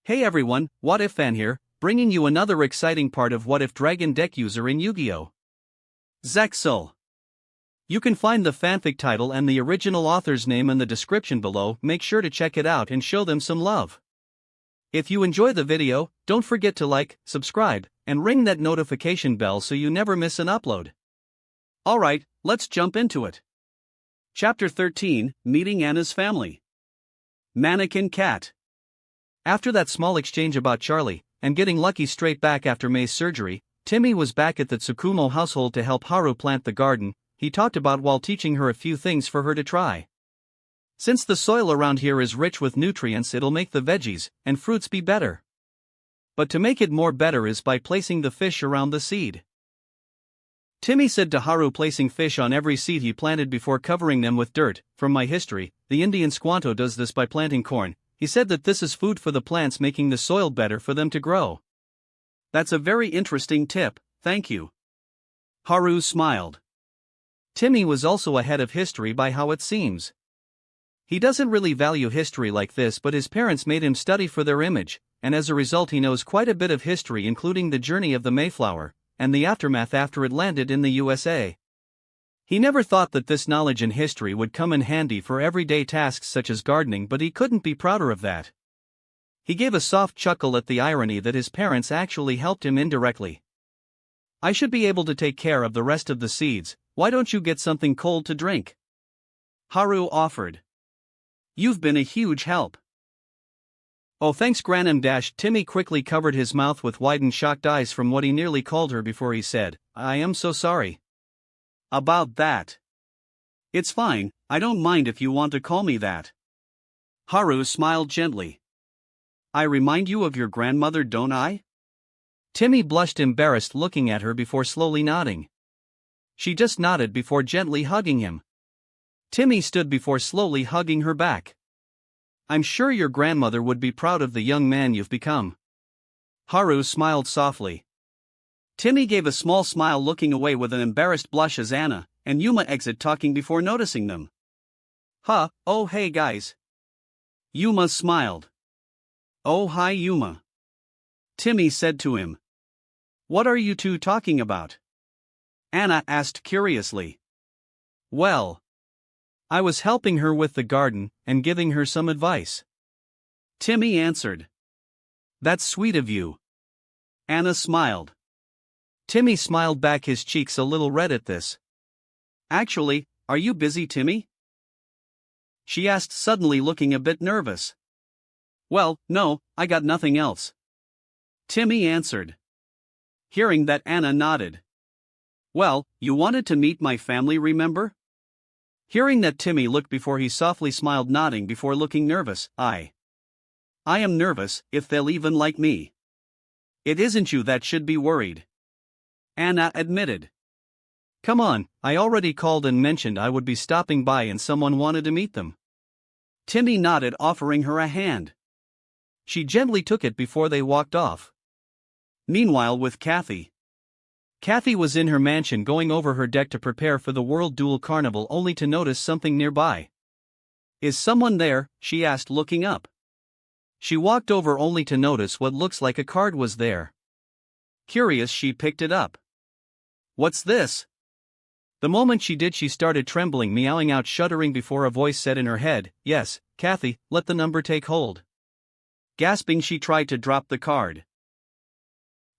Hey everyone, What If Fan here, bringing you another exciting part of What If Dragon deck user in Yu-Gi-Oh! Zexal. You can find the fanfic title and the original author's name in the description below. Make sure to check it out and show them some love. If you enjoy the video, don't forget to like, subscribe, and ring that notification bell so you never miss an upload. Alright, let's jump into it. Chapter 13, Meeting Anna's Family. Mannequin Cat. After that small exchange about Charlie, and getting lucky straight back after May's surgery, Timmy was back at the Tsukumo household to help Haru plant the garden. He talked about while teaching her a few things for her to try. Since the soil around here is rich with nutrients, it'll make the veggies and fruits be better. But to make it more better is by placing the fish around the seed. Timmy said to Haru, placing fish on every seed he planted before covering them with dirt. From my history, the Indian Squanto does this by planting corn. He said that this is food for the plants, making the soil better for them to grow. That's a very interesting tip, thank you. Haru smiled. Timmy was also ahead of history by how it seems. He doesn't really value history like this, but his parents made him study for their image, and as a result he knows quite a bit of history, including the journey of the Mayflower, and the aftermath after it landed in the USA. He never thought that this knowledge and history would come in handy for everyday tasks such as gardening, but he couldn't be prouder of that. He gave a soft chuckle at the irony that his parents actually helped him indirectly. I should be able to take care of the rest of the seeds. Why don't you get something cold to drink? Haru offered. You've been a huge help. Oh, thanks, Granum. Timmy quickly covered his mouth with widened shocked eyes from what he nearly called her before he said, I am so sorry. About that. It's fine, I don't mind if you want to call me that. Haru smiled gently. I remind you of your grandmother, don't I? Timmy blushed, embarrassed, looking at her before slowly nodding. She just nodded before gently hugging him. Timmy stood before slowly hugging her back. I'm sure your grandmother would be proud of the young man you've become. Haru smiled softly. Timmy gave a small smile, looking away with an embarrassed blush as Anna and Yuma exit, talking before noticing them. Oh hey guys. Yuma smiled. Oh hi Yuma. Timmy said to him. What are you two talking about? Anna asked curiously. Well, I was helping her with the garden and giving her some advice. Timmy answered. That's sweet of you. Anna smiled. Timmy smiled back, his cheeks a little red at this. Actually, are you busy, Timmy? She asked suddenly, looking a bit nervous. Well, no, I got nothing else. Timmy answered. Hearing that, Anna nodded. Well, you wanted to meet my family, remember? Hearing that, Timmy looked before he softly smiled, nodding before looking nervous. I am nervous if they'll even like me. It isn't you that should be worried. Anna admitted. Come on, I already called and mentioned I would be stopping by and someone wanted to meet them. Timmy nodded, offering her a hand. She gently took it before they walked off. Meanwhile, with Kathy. Kathy was in her mansion going over her deck to prepare for the World Duel Carnival, only to notice something nearby. Is someone there? She asked, looking up. She walked over only to notice what looks like a card was there. Curious, she picked it up. What's this? The moment she did, she started trembling, meowing out, shuddering before a voice said in her head, Yes, Kathy, let the number take hold. Gasping, she tried to drop the card.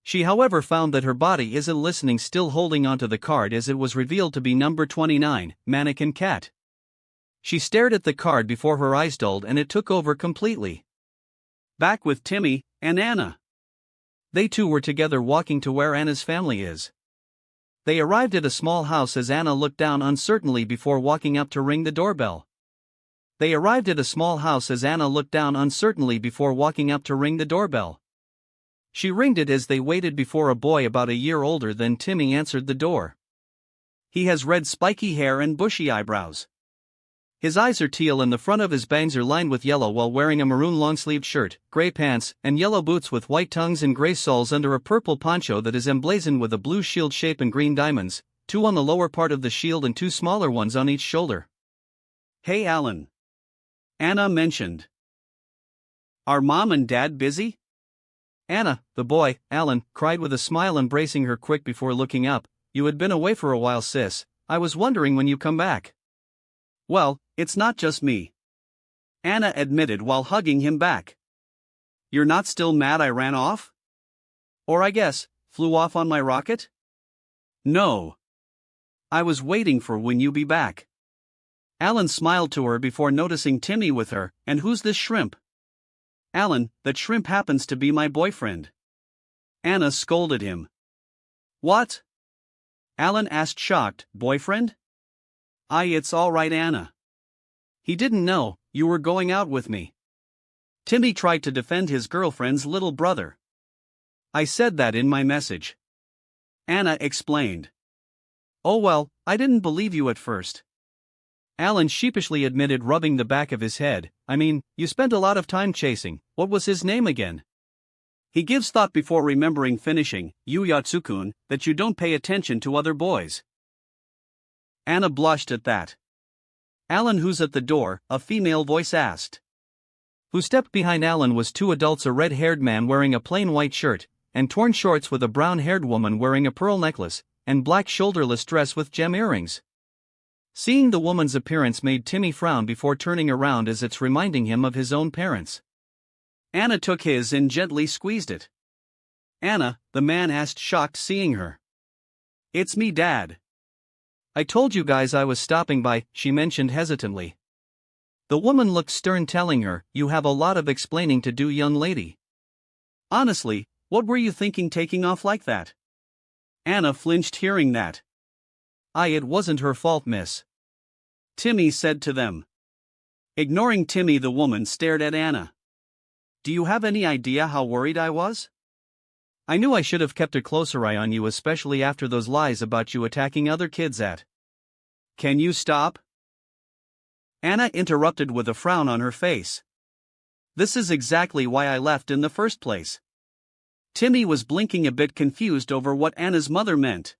She, however, found that her body isn't listening, still holding onto the card, as it was revealed to be number 29, Mannequin Cat. She stared at the card before her eyes dulled and it took over completely. Back with Timmy and Anna. They two were together, walking to where Anna's family is. They arrived at a small house as Anna looked down uncertainly before walking up to ring the doorbell. She ringed it as they waited before a boy about a year older than Timmy answered the door. He has red spiky hair and bushy eyebrows. His eyes are teal and the front of his bangs are lined with yellow, while wearing a maroon long-sleeved shirt, gray pants, and yellow boots with white tongues and gray soles under a purple poncho that is emblazoned with a blue shield shape and green diamonds, 2 on the lower part of the shield and 2 smaller ones on each shoulder. Hey Alan. Anna mentioned. Are Mom and Dad busy? Anna, the boy, Alan, cried with a smile, embracing her quick before looking up. You had been away for a while, sis. I was wondering when you come back. Well, it's not just me, Anna admitted while hugging him back. You're not still mad I ran off? Or I guess, flew off on my rocket? No. I was waiting for when you be back. Alan smiled to her before noticing Timmy with her. And who's this shrimp? Alan, that shrimp happens to be my boyfriend. Anna scolded him. What? Alan asked, shocked. Boyfriend? It's all right, Anna. He didn't know you were going out with me. Timmy tried to defend his girlfriend's little brother. I said that in my message, Anna explained. Oh well, I didn't believe you at first, Alan sheepishly admitted, rubbing the back of his head. I mean, you spent a lot of time chasing. What was his name again? He gives thought before remembering, finishing, Yuya-tsukun, that you don't pay attention to other boys. Anna blushed at that. Alan, who's at the door? A female voice asked. Who stepped behind Alan was two adults, a red-haired man wearing a plain white shirt and torn shorts with a brown-haired woman wearing a pearl necklace and black shoulderless dress with gem earrings. Seeing the woman's appearance made Timmy frown before turning around, as it's reminding him of his own parents. Anna took his and gently squeezed it. Anna, the man asked, shocked seeing her. It's me, Dad. I told you guys I was stopping by, she mentioned hesitantly. The woman looked stern, telling her, you have a lot of explaining to do, young lady. Honestly, what were you thinking taking off like that? Anna flinched hearing that. It wasn't her fault, miss, Timmy said to them. Ignoring Timmy, the woman stared at Anna. Do you have any idea how worried I was? I knew I should have kept a closer eye on you, especially after those lies about you attacking other kids at. Can you stop? Anna interrupted with a frown on her face. This is exactly why I left in the first place. Timmy was blinking, a bit confused over what Anna's mother meant.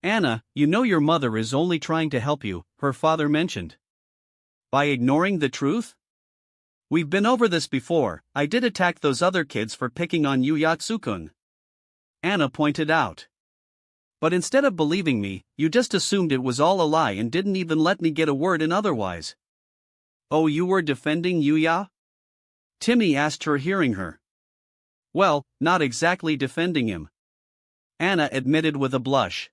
Anna, you know your mother is only trying to help you, her father mentioned. By ignoring the truth? We've been over this before. I did attack those other kids for picking on Yuya-tsukun, Anna pointed out. But instead of believing me, you just assumed it was all a lie and didn't even let me get a word in otherwise. Oh, you were defending Yuya? Timmy asked her, hearing her. Well, not exactly defending him, Anna admitted with a blush.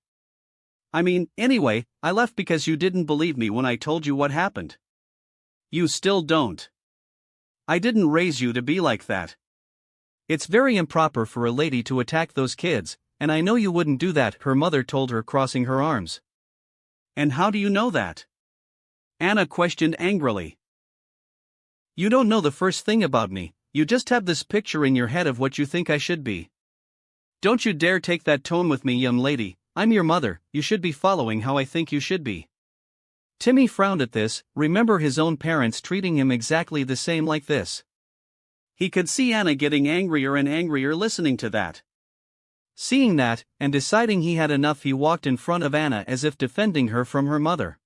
I mean, anyway, I left because you didn't believe me when I told you what happened. You still don't. I didn't raise you to be like that. It's very improper for a lady to attack those kids, and I know you wouldn't do that, her mother told her, crossing her arms. And how do you know that? Anna questioned angrily. You don't know the first thing about me, you just have this picture in your head of what you think I should be. Don't you dare take that tone with me, young lady. I'm your mother, you should be following how I think you should be. Timmy frowned at this, remember his own parents treating him exactly the same like this. He could see Anna getting angrier and angrier listening to that. Seeing that, and deciding he had enough, he walked in front of Anna as if defending her from her mother.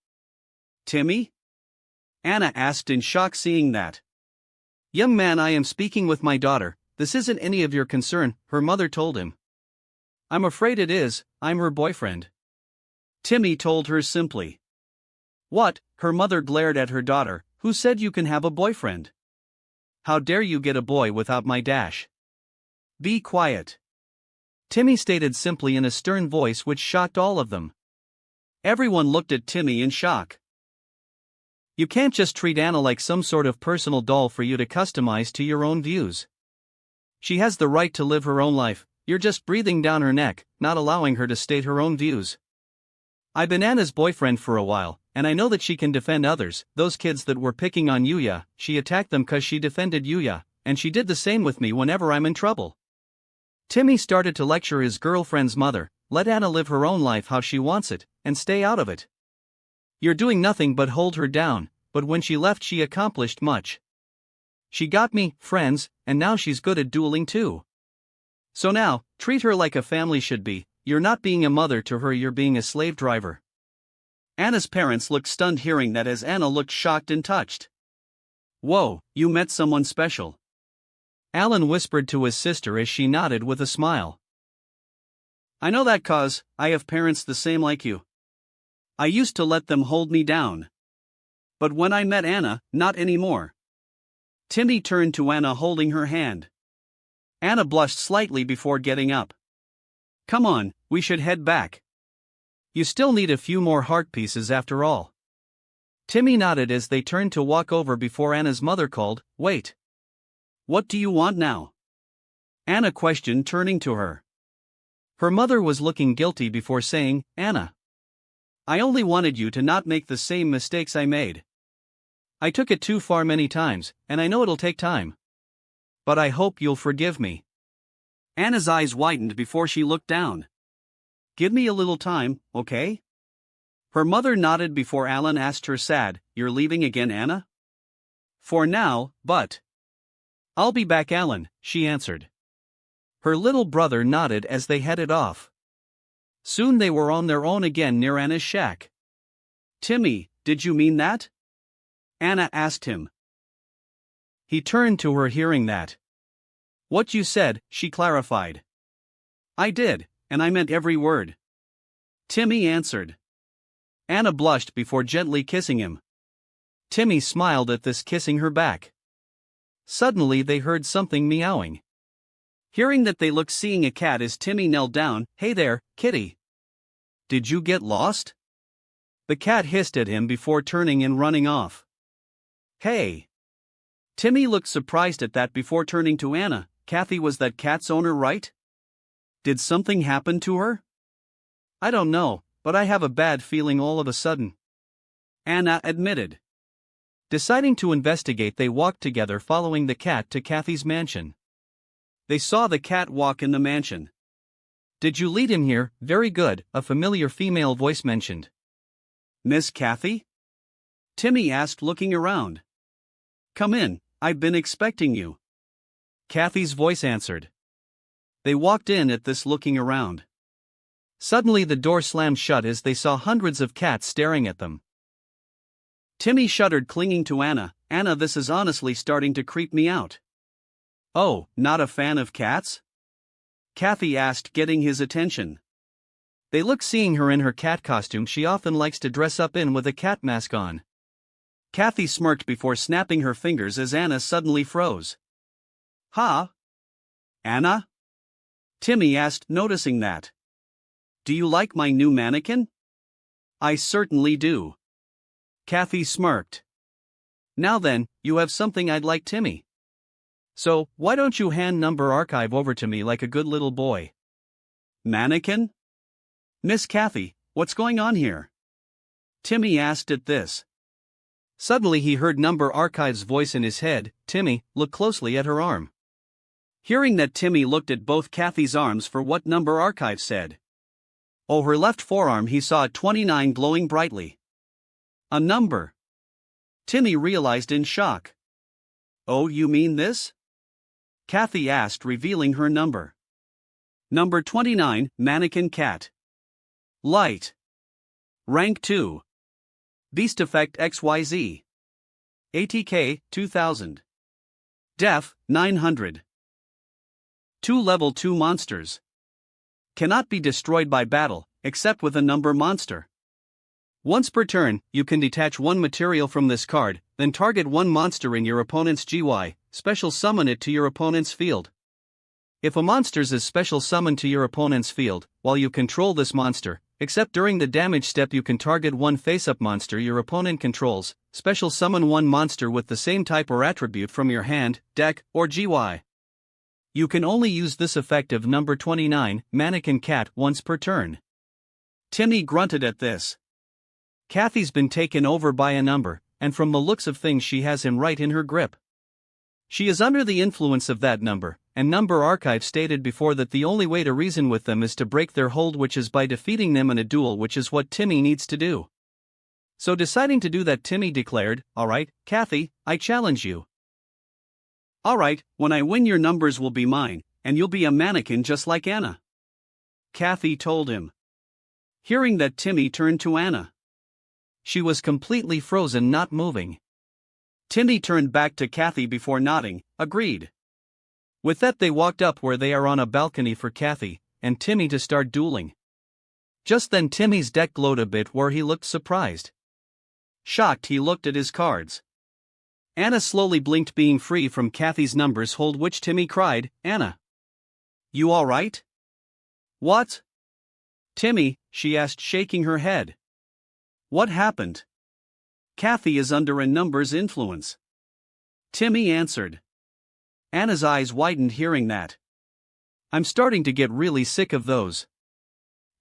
Timmy? Anna asked in shock, seeing that. Young man, I am speaking with my daughter, this isn't any of your concern, her mother told him. I'm afraid it is, I'm her boyfriend, Timmy told her simply. What? Her mother glared at her daughter. Who said you can have a boyfriend? How dare you get a boy without my dash? Be quiet, Timmy stated simply in a stern voice, which shocked all of them. Everyone looked at Timmy in shock. You can't just treat Anna like some sort of personal doll for you to customize to your own views. She has the right to live her own life, you're just breathing down her neck, not allowing her to state her own views. I've been Anna's boyfriend for a while, and I know that she can defend others. Those kids that were picking on Yuya, she attacked them cause she defended Yuya, and she did the same with me whenever I'm in trouble. Timmy started to lecture his girlfriend's mother. Let Anna live her own life how she wants it, and stay out of it. You're doing nothing but hold her down, but when she left she accomplished much. She got me friends, and now she's good at dueling too. So now, treat her like a family should be. You're not being a mother to her, you're being a slave driver. Anna's parents looked stunned hearing that, as Anna looked shocked and touched. Whoa, you met someone special, Alan whispered to his sister as she nodded with a smile. I know that 'cause I have parents the same like you. I used to let them hold me down. But when I met Anna, not anymore. Timmy turned to Anna holding her hand. Anna blushed slightly before getting up. Come on, we should head back. You still need a few more heart pieces after all. Timmy nodded as they turned to walk over before Anna's mother called, Wait. What do you want now? Anna questioned, turning to her. Her mother was looking guilty before saying, Anna. I only wanted you to not make the same mistakes I made. I took it too far many times, and I know it'll take time. But I hope you'll forgive me. Anna's eyes widened before she looked down. Give me a little time, okay? Her mother nodded before Alan asked her sad, You're leaving again, Anna? For now, but. I'll be back, Alan, she answered. Her little brother nodded as they headed off. Soon they were on their own again near Anna's shack. Timmy, did you mean that? Anna asked him. He turned to her hearing that. What you said, she clarified. I did, and I meant every word. Timmy answered. Anna blushed before gently kissing him. Timmy smiled at this, kissing her back. Suddenly they heard something meowing. Hearing that, they looked, seeing a cat as Timmy knelt down. Hey there, kitty. Did you get lost? The cat hissed at him before turning and running off. Hey. Timmy looked surprised at that before turning to Anna. Kathy, was that cat's owner right? Did something happen to her? I don't know, but I have a bad feeling all of a sudden. Anna admitted. Deciding to investigate, they walked together, following the cat to Kathy's mansion. They saw the cat walk in the mansion. Did you lead him here? Very good, a familiar female voice mentioned. Miss Kathy? Timmy asked, looking around. Come in, I've been expecting you. Kathy's voice answered. They walked in at this, looking around. Suddenly the door slammed shut as they saw hundreds of cats staring at them. Timmy shuddered, clinging to Anna. Anna, this is honestly starting to creep me out. Oh, not a fan of cats? Kathy asked, getting his attention. They looked, seeing her in her cat costume she often likes to dress up in, with a cat mask on. Kathy smirked before snapping her fingers as Anna suddenly froze. Huh? Anna? Timmy asked, noticing that. Do you like my new mannequin? I certainly do. Kathy smirked. Now then, you have something I'd like, Timmy. So, why don't you hand number archive over to me like a good little boy? Mannequin? Miss Kathy, what's going on here? Timmy asked at this. Suddenly he heard number archive's voice in his head. Timmy, look closely at her arm. Hearing that, Timmy looked at both Kathy's arms for what number archive said. Oh, her left forearm, he saw a 29 glowing brightly. A number. Timmy realized in shock. Oh, you mean this? Kathy asked, revealing her number. Number 29, mannequin cat. Light. Rank 2. Beast effect XYZ. ATK 2000. Def 900. 2 level 2 monsters. Cannot be destroyed by battle, except with a number monster. Once per turn, you can detach one material from this card, then target one monster in your opponent's GY, special summon it to your opponent's field. If a monster's is special summoned to your opponent's field, while you control this monster, except during the damage step, you can target one face-up monster your opponent controls, special summon one monster with the same type or attribute from your hand, deck, or GY. You can only use this effect of number 29, mannequin cat, once per turn. Timmy grunted at this. Kathy's been taken over by a number, and from the looks of things she has him right in her grip. She is under the influence of that number, and number archive stated before that the only way to reason with them is to break their hold, which is by defeating them in a duel, which is what Timmy needs to do. So deciding to do that, Timmy declared, Alright, Kathy, I challenge you. Alright, when I win your numbers will be mine, and you'll be a mannequin just like Anna. Kathy told him. Hearing that, Timmy turned to Anna. She was completely frozen, not moving. Timmy turned back to Kathy before nodding, agreed. With that, they walked up where they are on a balcony for Kathy and Timmy to start dueling. Just then Timmy's deck glowed a bit where he looked surprised. Shocked, he looked at his cards. Anna slowly blinked, being free from Kathy's numbers hold, which Timmy cried, "Anna, you all right?" "What, Timmy?" she asked, shaking her head. "What happened?" "Kathy is under a numbers influence," Timmy answered. Anna's eyes widened hearing that. "I'm starting to get really sick of those."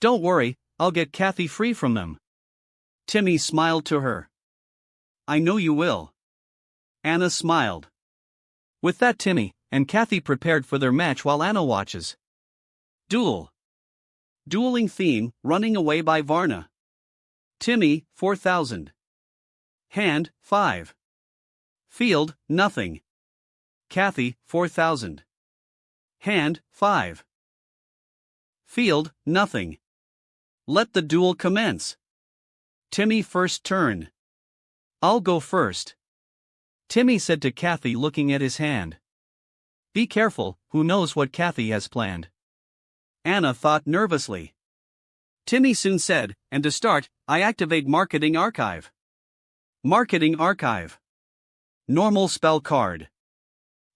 "Don't worry, I'll get Kathy free from them." Timmy smiled to her. "I know you will." Anna smiled. With that, Timmy and Kathy prepared for their match while Anna watches. Duel. Dueling theme, Running Away by Varna. Timmy, 4,000. Hand, 5. Field, nothing. Kathy, 4,000. Hand, 5. Field, nothing. Let the duel commence. Timmy, first turn. "I'll go first," Timmy said to Kathy, looking at his hand. "Be careful, who knows what Kathy has planned?" Anna thought nervously. Timmy soon said, "And to start, I activate Marketing Archive." Marketing Archive. Normal spell card.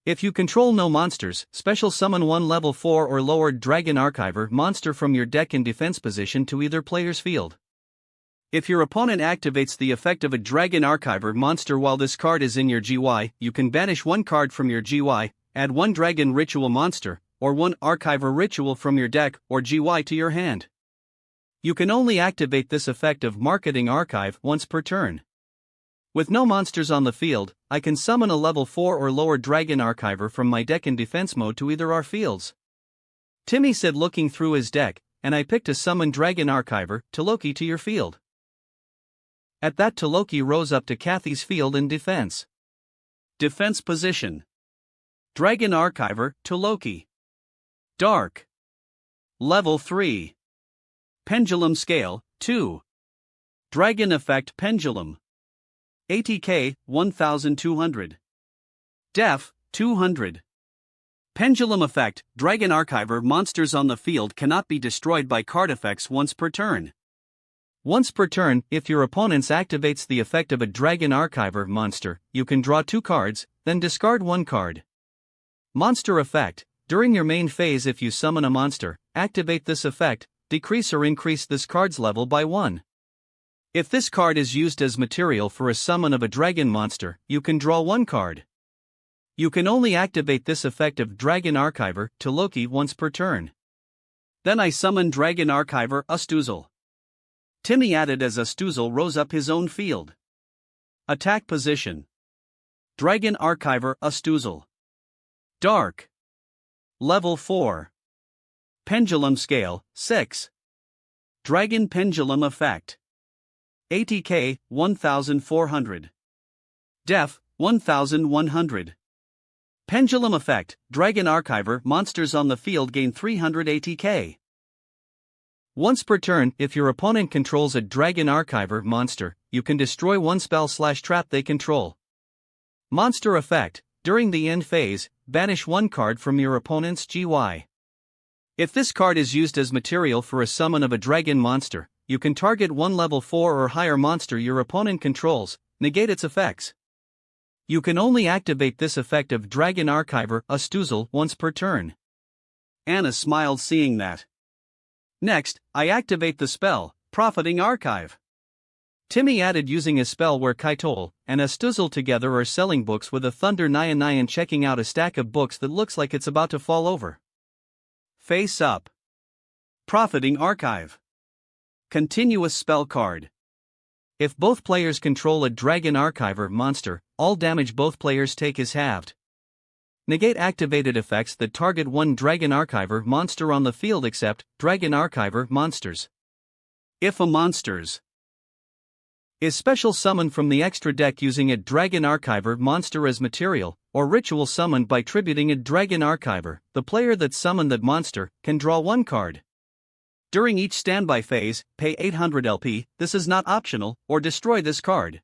If you control no monsters, special summon one level 4 or lower Dragon Archiver monster from your deck in defense position to either player's field. If your opponent activates the effect of a Dragon Archiver monster while this card is in your GY, you can banish one card from your GY, add one Dragon Ritual monster, or one Archiver Ritual from your deck or GY to your hand. You can only activate this effect of Marketing Archive once per turn. With no monsters on the field, I can summon a level 4 or lower Dragon Archiver from my deck in defense mode to either our fields. Timmy said, looking through his deck, and I picked a summon Dragon Archiver, Toloki, to your field. At that, Toloki rose up to Kathy's field in defense. Defense position. Dragon Archiver, Toloki. Dark. Level 3. Pendulum Scale, 2. Dragon Effect Pendulum. ATK, 1200. Def, 200. Pendulum Effect, Dragon Archiver monsters on the field cannot be destroyed by card effects once per turn. Once per turn, if your opponent activates the effect of a Dragon Archiver monster, you can draw 2 cards, then discard 1 card. Monster Effect, during your main phase, if you summon a monster, activate this effect, decrease or increase this card's level by 1. If this card is used as material for a summon of a dragon monster, you can draw 1 card. You can only activate this effect of Dragon Archiver, Toloki, once per turn. Then I summon Dragon Archiver, Astuzel. Timmy added as Astuzel rose up his own field. Attack position. Dragon Archiver, Astuzel. Dark. Level 4. Pendulum Scale, 6. Dragon Pendulum Effect. ATK, 1400. Def, 1100. Pendulum Effect, Dragon Archiver monsters on the field gain 300 ATK. Once per turn, if your opponent controls a Dragon Archiver monster, you can destroy 1 spell/trap they control. Monster Effect, during the end phase, banish 1 card from your opponent's GY. If this card is used as material for a summon of a dragon monster, you can target 1 level 4 or higher monster your opponent controls, negate its effects. You can only activate this effect of Dragon Archiver, Astuzel, once per turn. Anna smiled seeing that. Next, I activate the spell, Profiting Archive. Timmy added using a spell where Kaitol and Astuzel together are selling books with a Thunder Nyan checking out a stack of books that looks like it's about to fall over. Face up. Profiting Archive. Continuous spell card. If both players control a Dragon Archiver monster, all damage both players take is halved. Negate activated effects that target 1 Dragon Archiver monster on the field except Dragon Archiver monsters. If a monster's is special summoned from the extra deck using a Dragon Archiver monster as material, or ritual summoned by tributing a Dragon Archiver, the player that summoned that monster can draw 1 card. During each standby phase, pay 800 LP, this is not optional, or destroy this card.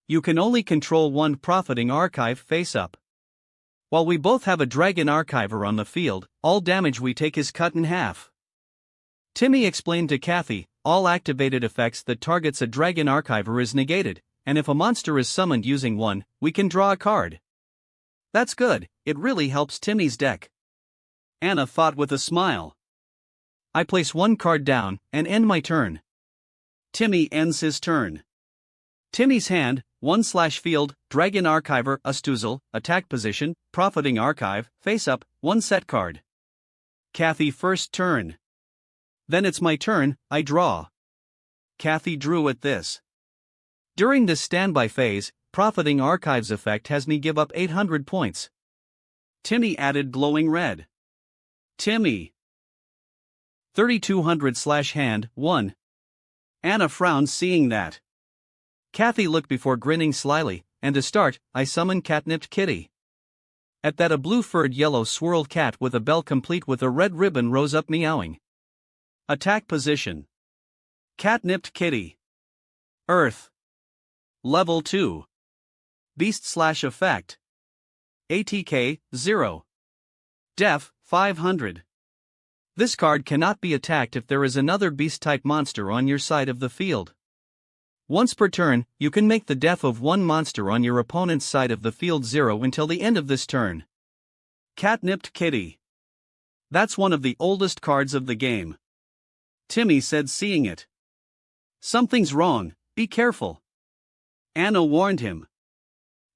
You can only control 1 Profiting Archive face up. While we both have a Dragon Archiver on the field, all damage we take is cut in half. Timmy explained to Kathy, all activated effects that targets a Dragon Archiver is negated, and if a monster is summoned using one, we can draw a card. That's good, it really helps Timmy's deck. Anna thought with a smile. I place one card down, and end my turn. Timmy ends his turn. Timmy's hand, 1/field, Dragon Archiver, Astuzel, attack position, profiting archive, face up, 1 set card. Kathy first turn. Then it's my turn, I draw. Kathy drew at this. During this standby phase, profiting archives effect has me give up 800 points. Timmy added glowing red. Timmy. 3200/hand, 1. Anna frowned seeing that. Kathy looked before grinning slyly, and to start, I summoned Catnipped Kitty. At that a blue-furred yellow swirled cat with a bell complete with a red ribbon rose up meowing. Attack position. Catnipped Kitty. Earth. Level 2. Beast/effect. ATK, 0. Def, 500. This card cannot be attacked if there is another beast-type monster on your side of the field. Once per turn, you can make the def of one monster on your opponent's side of the field 0 until the end of this turn. Catnipped Kitty. That's one of the oldest cards of the game. Timmy said seeing it. Something's wrong, be careful. Anna warned him.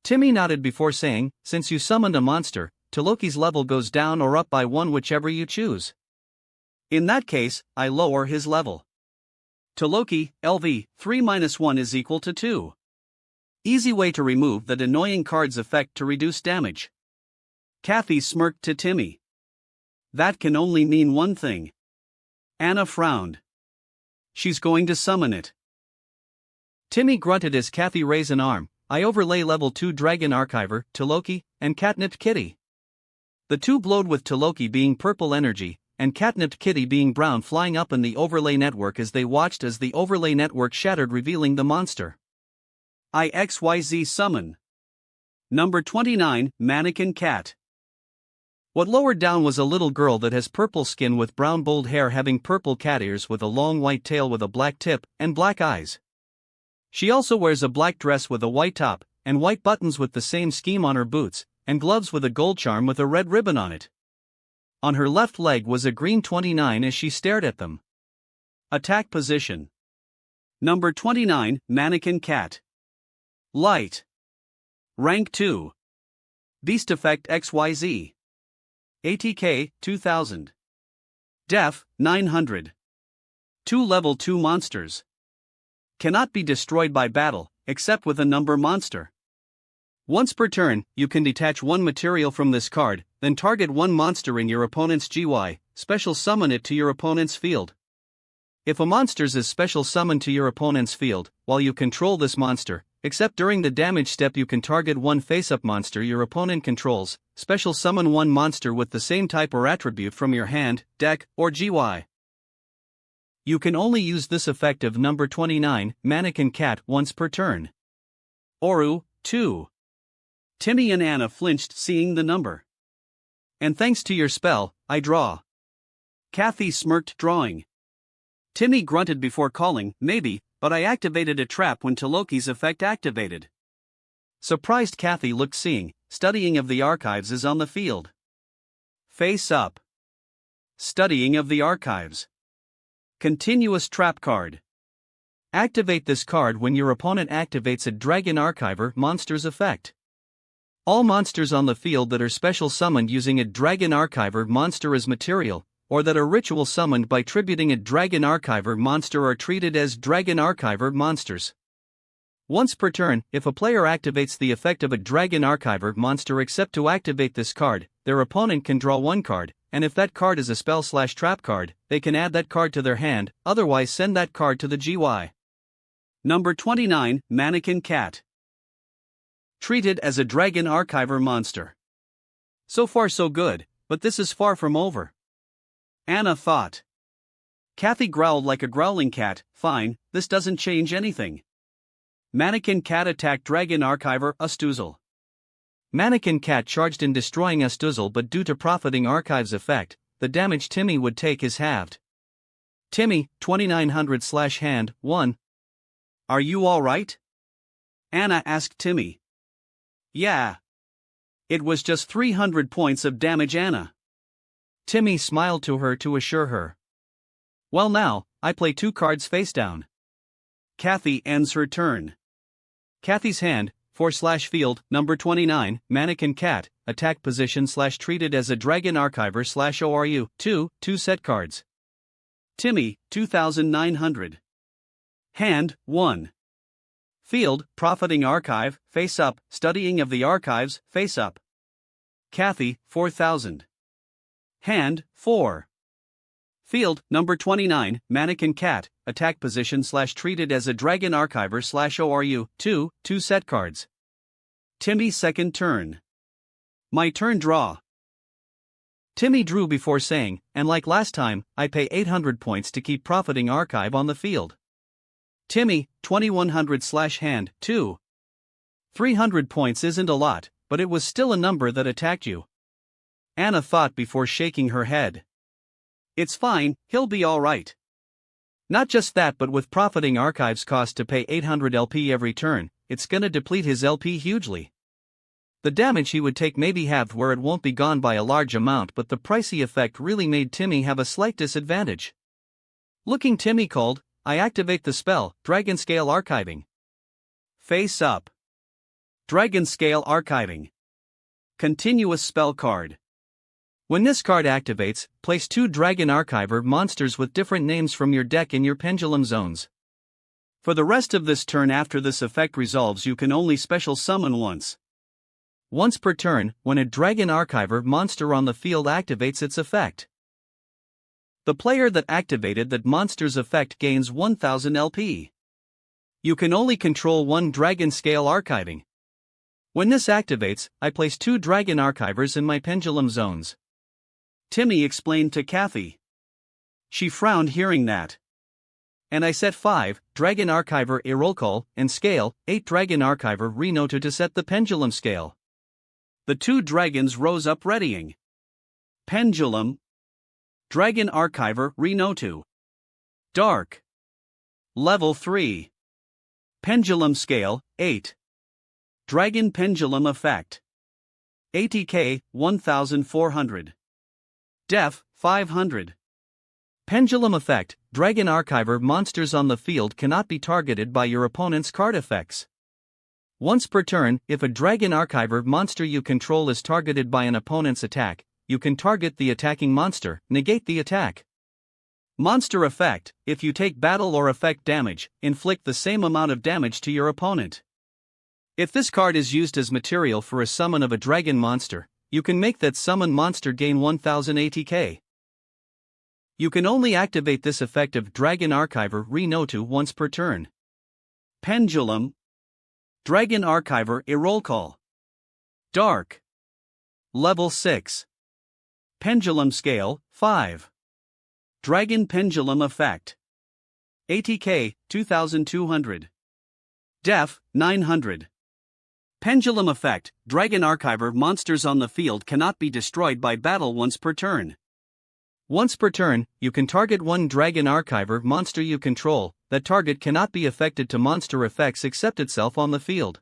Timmy nodded before saying, since you summoned a monster, Toloki's level goes down or up by 1 whichever you choose. In that case, I lower his level. Toloki, LV, 3-1 is equal to 2. Easy way to remove that annoying card's effect to reduce damage. Kathy smirked to Timmy. That can only mean one thing. Anna frowned. She's going to summon it. Timmy grunted as Kathy raised an arm. I overlay level 2 Dragon Archiver, Toloki, and Catnipped Kitty. The two glowed with Toloki being purple energy, and Catnipped Kitty being brown flying up in the overlay network as they watched as the overlay network shattered revealing the monster. IXYZ summon. Number 29, Mannequin Cat. What lowered down was a little girl that has purple skin with brown bold hair having purple cat ears with a long white tail with a black tip, and black eyes. She also wears a black dress with a white top, and white buttons with the same scheme on her boots, and gloves with a gold charm with a red ribbon on it. On her left leg was a green 29 as she stared at them. Attack position. Number 29, Mannequin Cat. Light. Rank 2. Beast Effect XYZ. ATK, 2000. Def, 900. 2 level 2 monsters. Cannot be destroyed by battle, except with a number monster. Once per turn, you can detach one material from this card, then target one monster in your opponent's GY, special summon it to your opponent's field. If a monster's is special summoned to your opponent's field, while you control this monster, except during the damage step you can target one face-up monster your opponent controls, special summon one monster with the same type or attribute from your hand, deck, or GY. You can only use this effect of number 29, Mannequin Cat, once per turn. Oru, 2. Timmy and Anna flinched seeing the number. And thanks to your spell, I draw. Kathy smirked drawing. Timmy grunted before calling, maybe, but I activated a trap when Toloki's effect activated. Surprised Kathy looked seeing, studying of the archives is on the field. Face up. Studying of the archives. Continuous trap card. Activate this card when your opponent activates a Dragon Archiver monster's effect. All monsters on the field that are special summoned using a Dragon Archiver monster as material, or that are ritual summoned by tributing a Dragon Archiver monster are treated as Dragon Archiver monsters. Once per turn, if a player activates the effect of a Dragon Archiver monster except to activate this card, their opponent can draw one card, and if that card is a spell/trap card, they can add that card to their hand, otherwise send that card to the GY. Number 29, Mannequin Cat. Treated as a Dragon Archiver monster. So far so good, but this is far from over. Anna thought. Kathy growled like a growling cat, fine, this doesn't change anything. Mannequin Cat attack Dragon Archiver Astuzel. Mannequin Cat charged in destroying Astuzel, but due to profiting archives effect, the damage Timmy would take is halved. Timmy, 2900/hand, 1. Are you alright? Anna asked Timmy. Yeah. It was just 300 points of damage, Anna. Timmy smiled to her to assure her. Well, now, I play 2 cards face down. Kathy ends her turn. Kathy's hand, 4/field, number 29, Mannequin Cat, attack position / treated as a Dragon Archiver / ORU, 2 set cards. Timmy, 2900. Hand, 1. Field, profiting archive, face up, studying of the archives, face up. Kathy, 4000. Hand, 4. Field, number 29, Mannequin Cat, attack position / treated as a Dragon Archiver / ORU, 2 set cards. Timmy's second turn. My turn, draw. Timmy drew before saying, and like last time, I pay 800 points to keep profiting archive on the field. Timmy, 2100/hand, 2. 300 points isn't a lot, but it was still a number that attacked you. Anna thought before shaking her head. It's fine, he'll be alright. Not just that, but with profiting archives cost to pay 800 LP every turn, it's gonna deplete his LP hugely. The damage he would take may be halved where it won't be gone by a large amount, but the pricey effect really made Timmy have a slight disadvantage. Looking Timmy cold, I activate the spell, Dragon Scale Archiving. Face up. Dragon Scale Archiving. Continuous spell card. When this card activates, place 2 Dragon Archiver monsters with different names from your deck in your pendulum zones. For the rest of this turn after this effect resolves, you can only special summon once. Once per turn, when a Dragon Archiver monster on the field activates its effect. The player that activated that monster's effect gains 1000 LP. You can only control 1 Dragon Scale Archiving. When this activates, I place 2 Dragon Archivers in my pendulum zones. Timmy explained to Kathy. She frowned hearing that. And I set 5 Dragon Archiver Irolcol and scale, 8 Dragon Archiver Renoto to set the pendulum scale. The 2 dragons rose up readying. Pendulum. Dragon Archiver Renoto. Dark. Level 3. Pendulum scale, 8. Dragon Pendulum Effect. ATK, 1400. Def, 500. Pendulum Effect, Dragon Archiver monsters on the field cannot be targeted by your opponent's card effects. Once per turn, if a Dragon Archiver monster you control is targeted by an opponent's attack, you can target the attacking monster, negate the attack. Monster Effect, if you take battle or effect damage, inflict the same amount of damage to your opponent. If this card is used as material for a summon of a dragon monster, you can make that summon monster gain 1000 ATK. You can only activate this effect of Dragon Archiver Renoto once per turn. Pendulum. Dragon Archiver Irolcol. Dark. Level 6. Pendulum Scale, 5. Dragon Pendulum Effect. ATK, 2200. Def, 900. Pendulum Effect, Dragon Archiver monsters on the field cannot be destroyed by battle once per turn. Once per turn, you can target 1 Dragon Archiver monster you control. That target cannot be affected to monster effects except itself on the field.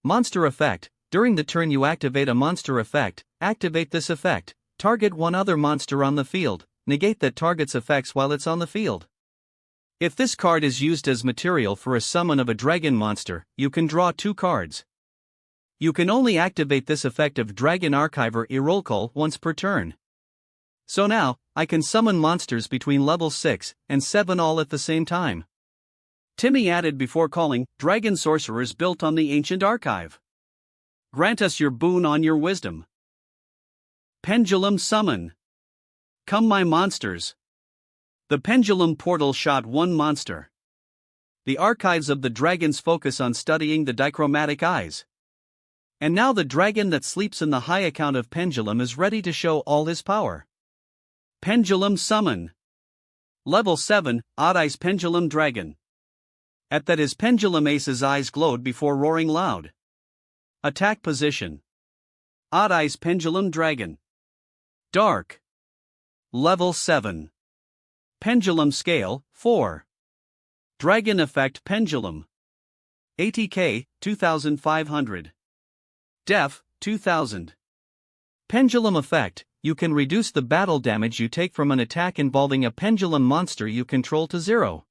Monster Effect, during the turn you activate a monster effect, activate this effect, target 1 other monster on the field, negate that target's effects while it's on the field. If this card is used as material for a summon of a dragon monster, you can draw 2 cards. You can only activate this effect of Dragon Archiver Irolcol once per turn. So now, I can summon monsters between level 6 and 7 all at the same time. Timmy added before calling, Dragon Sorcerers built on the ancient archive. Grant us your boon on your wisdom. Pendulum Summon. Come my monsters. The pendulum portal shot 1 monster. The archives of the dragons focus on studying the dichromatic eyes. And now the dragon that sleeps in the high account of pendulum is ready to show all his power. Pendulum Summon. Level 7, Odd Eyes Pendulum Dragon. At that his pendulum ace's eyes glowed before roaring loud. Attack position. Odd Eyes Pendulum Dragon. Dark. Level 7. Pendulum Scale, 4. Dragon Effect Pendulum. ATK, 2500. Def, 2000. Pendulum Effect, you can reduce the battle damage you take from an attack involving a pendulum monster you control to 0.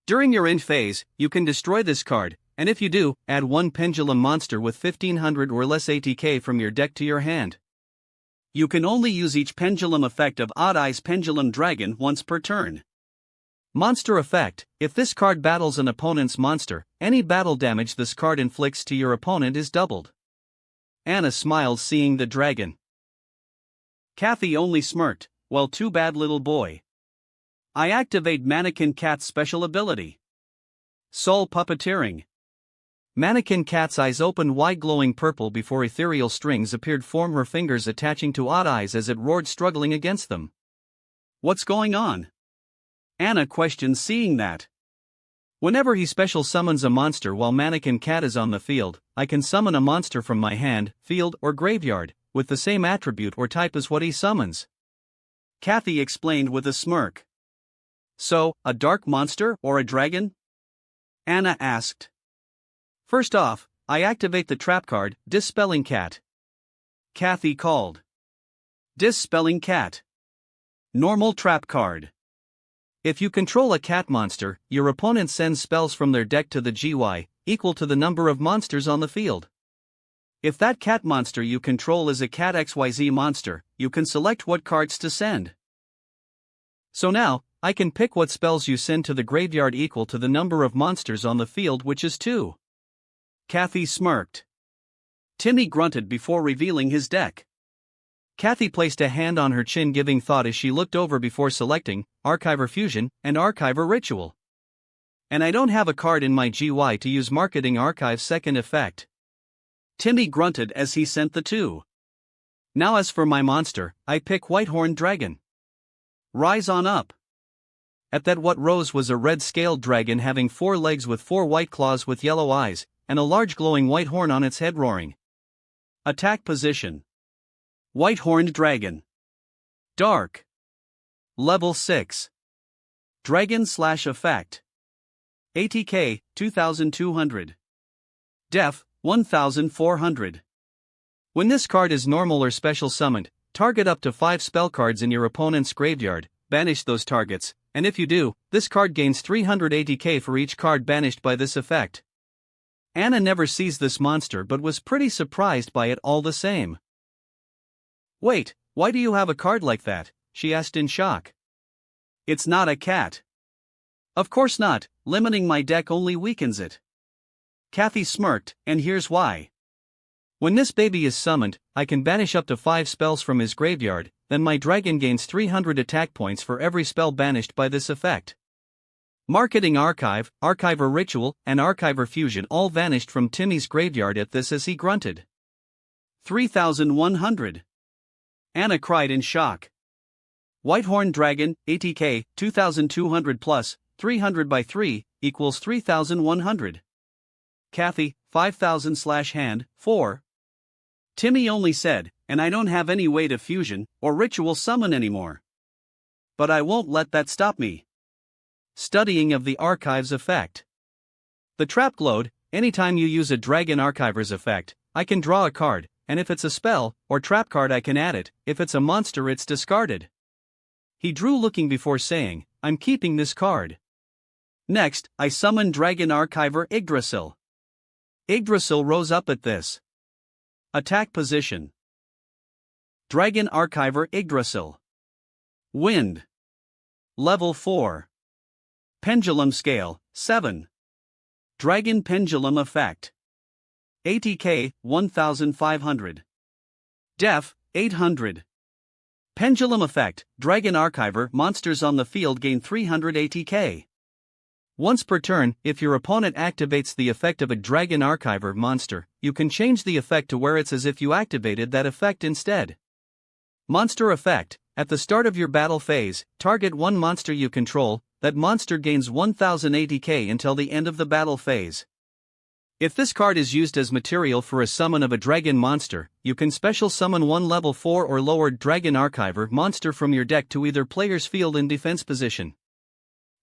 During your end phase, you can destroy this card, and if you do, add one pendulum monster with 1500 or less ATK from your deck to your hand. You can only use each pendulum effect of Odd Eyes Pendulum Dragon once per turn. Monster Effect, if this card battles an opponent's monster, any battle damage this card inflicts to your opponent is doubled. Anna smiled seeing the dragon. Kathy only smirked, well, too bad, little boy. I activate Mannequin Cat's special ability. Soul Puppeteering. Mannequin Cat's eyes opened wide, glowing purple before ethereal strings appeared from her fingers attaching to Odd Eyes as it roared, struggling against them. What's going on? Anna questioned seeing that. Whenever he special summons a monster while Mannequin Cat is on the field, I can summon a monster from my hand, field, or graveyard, with the same attribute or type as what he summons. Kathy explained with a smirk. So, a dark monster or a dragon? Anna asked. First off, I activate the trap card, Dispelling Cat. Kathy called. Dispelling Cat. Normal trap card. If you control a cat monster, your opponent sends spells from their deck to the GY, equal to the number of monsters on the field. If that cat monster you control is a cat XYZ monster, you can select what cards to send. So now, I can pick what spells you send to the graveyard equal to the number of monsters on the field, which is 2. Kathy smirked. Timmy grunted before revealing his deck. Kathy placed a hand on her chin, giving thought as she looked over before selecting Archiver Fusion and Archiver Ritual. And I don't have a card in my GY to use Marketing Archive's second effect. Timmy grunted as he sent the 2. Now as for my monster, I pick Whitehorn Dragon. Rise on up. At that, what rose was a red scaled dragon having 4 legs with 4 white claws with yellow eyes, and a large glowing white horn on its head, roaring. Attack position. White-horned dragon. Dark. Level 6. Dragon/effect. ATK, 2200. Def, 1400. When this card is normal or special summoned, target up to 5 spell cards in your opponent's graveyard, banish those targets, and if you do, this card gains 300 ATK for each card banished by this effect. Anna never sees this monster but was pretty surprised by it all the same. Wait, why do you have a card like that? She asked in shock. It's not a cat. Of course not, limiting my deck only weakens it. Kathy smirked, and here's why. When this baby is summoned, I can banish up to 5 spells from his graveyard, then my dragon gains 300 attack points for every spell banished by this effect. Marketing Archive, Archiver Ritual, and Archiver Fusion all vanished from Timmy's graveyard at this as he grunted. 3100. Anna cried in shock. Whitehorn Dragon, ATK, 2200 plus, 300 by 3, equals 3100. Kathy, 5000/hand, 4. Timmy only said, and I don't have any way to fusion or ritual summon anymore. But I won't let that stop me. Studying of the Archives effect. The trap glowed. Anytime you use a Dragon Archiver's effect, I can draw a card, and if it's a spell or trap card I can add it, if it's a monster it's discarded. He drew, looking before saying, I'm keeping this card. Next, I summoned Dragon Archiver Yggdrasil. Yggdrasil rose up at this. Attack position. Dragon Archiver Yggdrasil. Wind. Level 4. Pendulum Scale, 7. Dragon Pendulum Effect. ATK, 1500. Def, 800. Pendulum Effect, Dragon Archiver monsters on the field gain 300 ATK. Once per turn, if your opponent activates the effect of a Dragon Archiver monster, you can change the effect to where it's as if you activated that effect instead. Monster Effect, at the start of your battle phase, target one monster you control, that monster gains 1000 ATK until the end of the battle phase. If this card is used as material for a summon of a dragon monster, you can special summon one level 4 or lower Dragon Archiver monster from your deck to either player's field in defense position.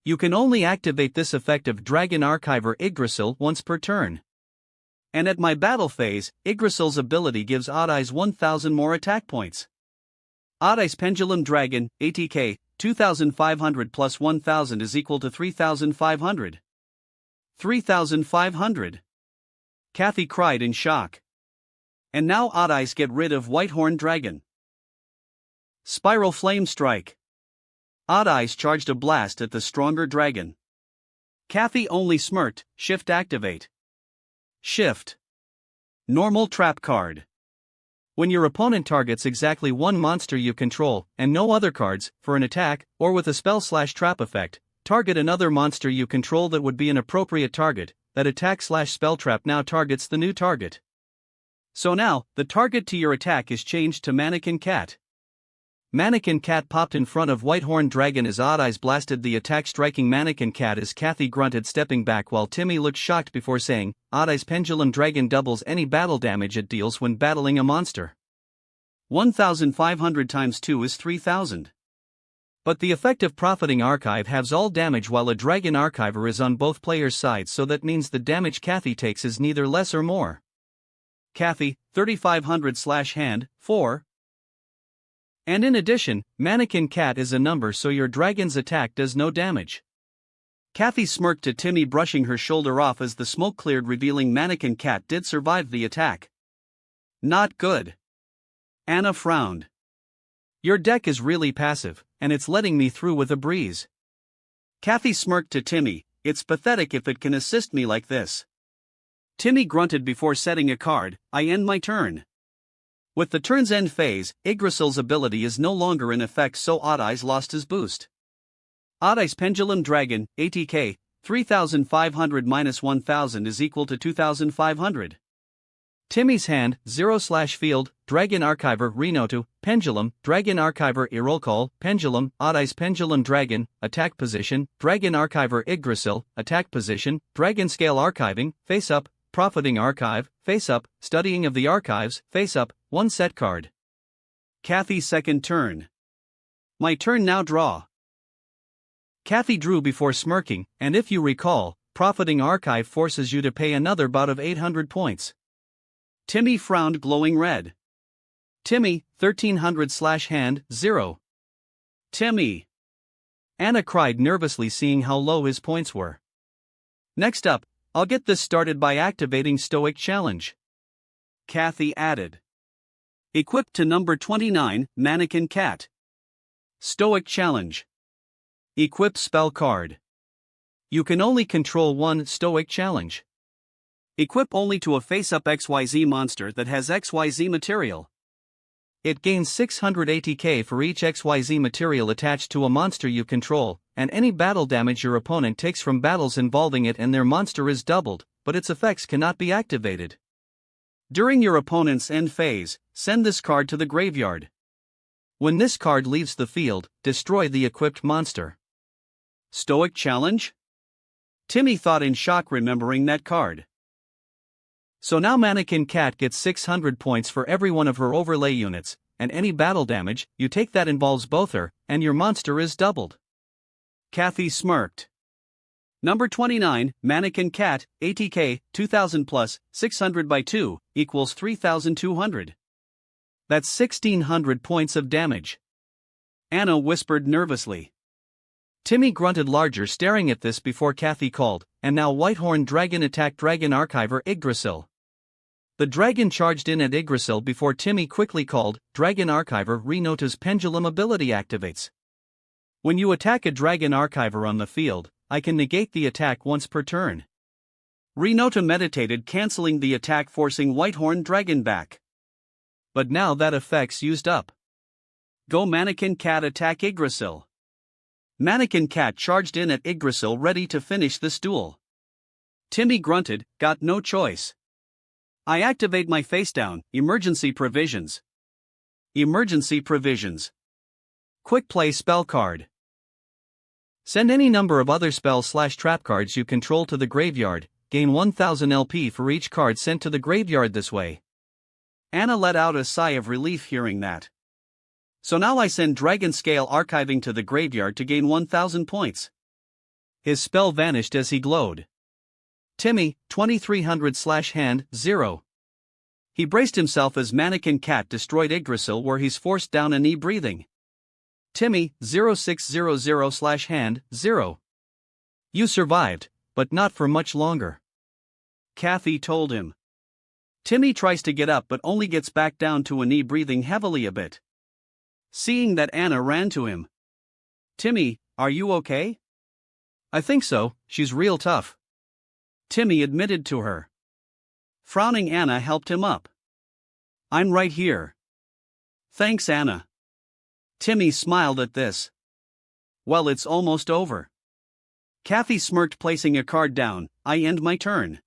You can only activate this effect of Dragon Archiver Yggdrasil once per turn. And at my battle phase, Yggdrasil's ability gives Odd Eyes 1000 more attack points. Odd Eyes Pendulum Dragon, ATK, 2500 plus 1000 is equal to 3500. 3500. Kathy cried in shock. And now Odd Eyes get rid of Whitehorn Dragon. Spiral Flame Strike. Odd Eyes charged a blast at the stronger dragon. Kathy only smirked. Shift activate. Shift. Normal trap card. When your opponent targets exactly one monster you control, and no other cards, for an attack, or with a spell/trap effect, target another monster you control that would be an appropriate target. That attack/spell trap now targets the new target. So now, the target to your attack is changed to Mannequin Cat. Mannequin Cat popped in front of Whitehorn Dragon as Odd Eyes blasted the attack, striking Mannequin Cat as Kathy grunted, stepping back while Timmy looked shocked before saying, Odd Eyes Pendulum Dragon doubles any battle damage it deals when battling a monster. 1500 times 2 is 3000. But the effective Profiting Archive halves all damage while a Dragon Archiver is on both players' sides, so that means the damage Kathy takes is neither less or more. Kathy, 3500/hand, 4. And in addition, Mannequin Cat is a number, so your dragon's attack does no damage. Kathy smirked to Timmy, brushing her shoulder off as the smoke cleared, revealing Mannequin Cat did survive the attack. Not good. Anna frowned. Your deck is really passive, and it's letting me through with a breeze. Kathy smirked to Timmy, it's pathetic if it can assist me like this. Timmy grunted before setting a card, I end my turn. With the turn's end phase, Yggdrasil's ability is no longer in effect, so Odd Eyes lost his boost. Odd Eyes Pendulum Dragon, ATK, 3500 minus 1000 is equal to 2500. Timmy's hand, 0/field, Dragon Archiver Renotu, Pendulum, Dragon Archiver Irolcall, Pendulum, Odd Eyes Pendulum Dragon, Attack Position, Dragon Archiver Yggdrasil, Attack Position, Dragon Scale Archiving, Face Up, Profiting Archive, Face Up, Studying of the Archives, Face Up, 1 set card. Kathy's second turn. My turn now, draw. Kathy drew before smirking, and if you recall, Profiting Archive forces you to pay another bout of 800 points. Timmy frowned, glowing red. Timmy, 1300/hand, 0. Timmy. Anna cried nervously, seeing how low his points were. Next up, I'll get this started by activating Stoic Challenge. Kathy added. Equipped to number 29, Mannequin Cat. Stoic Challenge. Equip spell card. You can only control one Stoic Challenge. Equip only to a face-up XYZ monster that has XYZ material. It gains 600 ATK for each XYZ material attached to a monster you control, and any battle damage your opponent takes from battles involving it and their monster is doubled, but its effects cannot be activated. During your opponent's end phase, send this card to the graveyard. When this card leaves the field, destroy the equipped monster. Stoic Challenge? Timmy thought in shock, remembering that card. So now Mannequin Cat gets 600 points for every one of her overlay units, and any battle damage you take that involves both her and your monster is doubled. Kathy smirked. Number 29, Mannequin Cat, ATK, 2000 plus, 600 by 2, equals 3200. That's 1600 points of damage. Anna whispered nervously. Timmy grunted larger, staring at this before Kathy called, and now Whitehorn Dragon attacked Dragon Archiver Yggdrasil. The dragon charged in at Yggdrasil before Timmy quickly called, Dragon Archiver Renota's Pendulum ability activates. When you attack a Dragon Archiver on the field, I can negate the attack once per turn. Renota meditated, cancelling the attack, forcing Whitehorn Dragon back. But now that effect's used up. Go Mannequin Cat, attack Yggdrasil. Mannequin Cat charged in at Yggdrasil, ready to finish this duel. Timmy grunted, got no choice. I activate my facedown, emergency provisions. Emergency provisions. Quick play spell card. Send any number of other spell/trap cards you control to the graveyard, gain 1000 LP for each card sent to the graveyard this way. Anna let out a sigh of relief hearing that. So now I send Dragon Scale Archiving to the graveyard to gain 1000 points. His spell vanished as he glowed. Timmy, 2300/hand, 0. He braced himself as Mannequin Cat destroyed Yggdrasil where he's forced down a knee breathing. Timmy, 0600/hand, 0. You survived, but not for much longer. Kathy told him. Timmy tries to get up but only gets back down to a knee breathing heavily a bit. Seeing that, Anna ran to him. Timmy, are you okay? I think so, she's real tough. Timmy admitted to her. Frowning, Anna helped him up. I'm right here. Thanks, Anna. Timmy smiled at this. Well, it's almost over. Kathy smirked, placing a card down. I end my turn.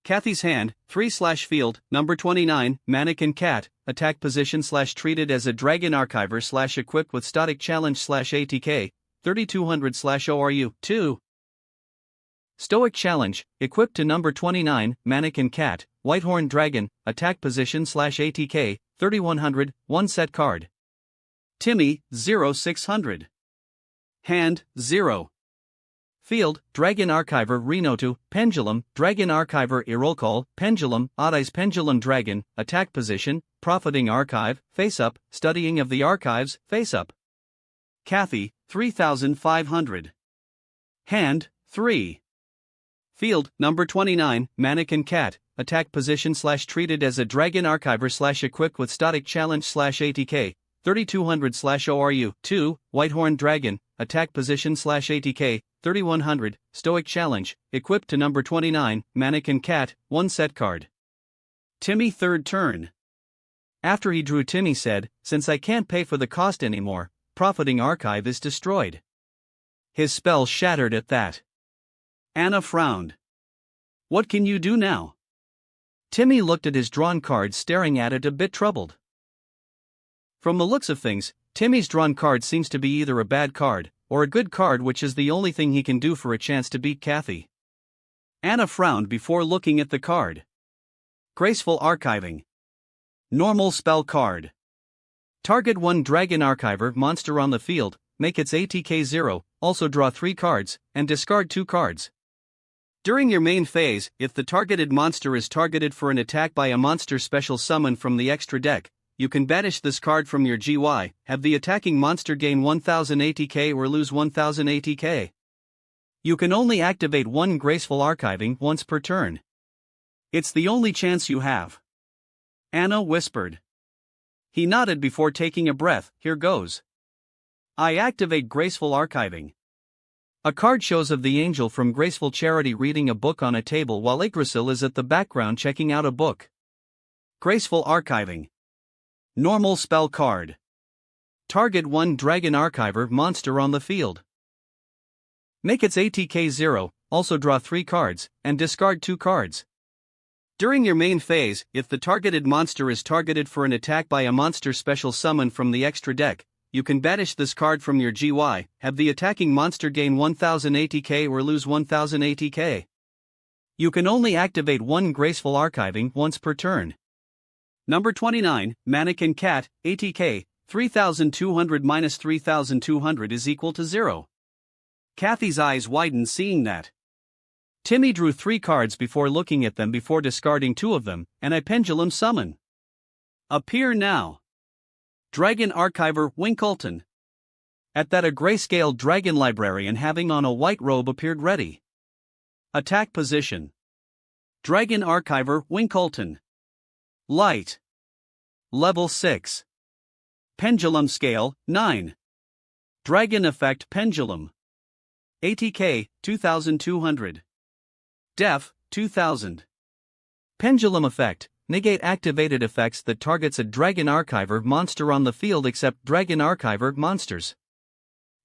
Kathy's hand, 3/field, number 29, Mannequin Cat, attack position / treated as a Dragon Archiver / equipped with static challenge / ATK, 3200/ORU, 2. Stoic Challenge, equipped to number 29, Mannequin Cat, Whitehorn Dragon, attack position / ATK, 3100, 1 set card. Timmy, 0600. Hand, 0. Field, Dragon Archiver Renotu, Pendulum, Dragon Archiver Irolcall, Pendulum, Oddeyes Pendulum Dragon, attack position, Profiting Archive, face up, Studying of the Archives, face up. Kathy, 3500. Hand, 3. Field, number 29, Mannequin Cat, attack position / treated as a Dragon Archiver / equipped with static challenge / ATK, 3200/ORU, 2, Whitehorn Dragon, attack position / ATK, 3100, Stoic Challenge, equipped to number 29, Mannequin Cat, 1 set card. Timmy, third turn. After he drew, Timmy said, since I can't pay for the cost anymore, Profiting Archive is destroyed. His spell shattered at that. Anna frowned. What can you do now? Timmy looked at his drawn card, staring at it a bit troubled. From the looks of things, Timmy's drawn card seems to be either a bad card, or a good card, which is the only thing he can do for a chance to beat Kathy. Anna frowned before looking at the card. Graceful Archiving. Normal spell card. Target 1 Dragon Archiver monster on the field, make its ATK 0, also draw 3 cards, and discard 2 cards. During your main phase, if the targeted monster is targeted for an attack by a monster special summoned from the extra deck, you can banish this card from your GY, have the attacking monster gain 1000 ATK or lose 1000 ATK. You can only activate 1 Graceful Archiving once per turn. It's the only chance you have. Anna whispered. He nodded before taking a breath. Here goes. I activate Graceful Archiving. A card shows of the angel from Graceful Charity reading a book on a table while Yggdrasil is at the background checking out a book. Graceful Archiving. Normal spell card. Target 1 Dragon Archiver monster on the field. Make its ATK 0, also draw 3 cards, and discard 2 cards. During your main phase, if the targeted monster is targeted for an attack by a monster special summoned from the extra deck, you can banish this card from your GY, have the attacking monster gain 1000 ATK or lose 1000 ATK. You can only activate 1 Graceful Archiving once per turn. Number 29, Mannequin Cat, ATK, 3200 minus 3200 is equal to 0. Kathy's eyes widened seeing that. Timmy drew 3 cards before looking at them before discarding 2 of them, and a Pendulum Summon. Appear now. Dragon Archiver Winkleton. At that, a grayscale dragon librarian having on a white robe appeared ready. Attack position. Dragon Archiver Winkleton. Light. Level 6. Pendulum Scale, 9. Dragon Effect Pendulum. ATK, 2200. Def, 2000. Pendulum Effect. Negate activated effects that targets a Dragon Archiver monster on the field except Dragon Archiver monsters.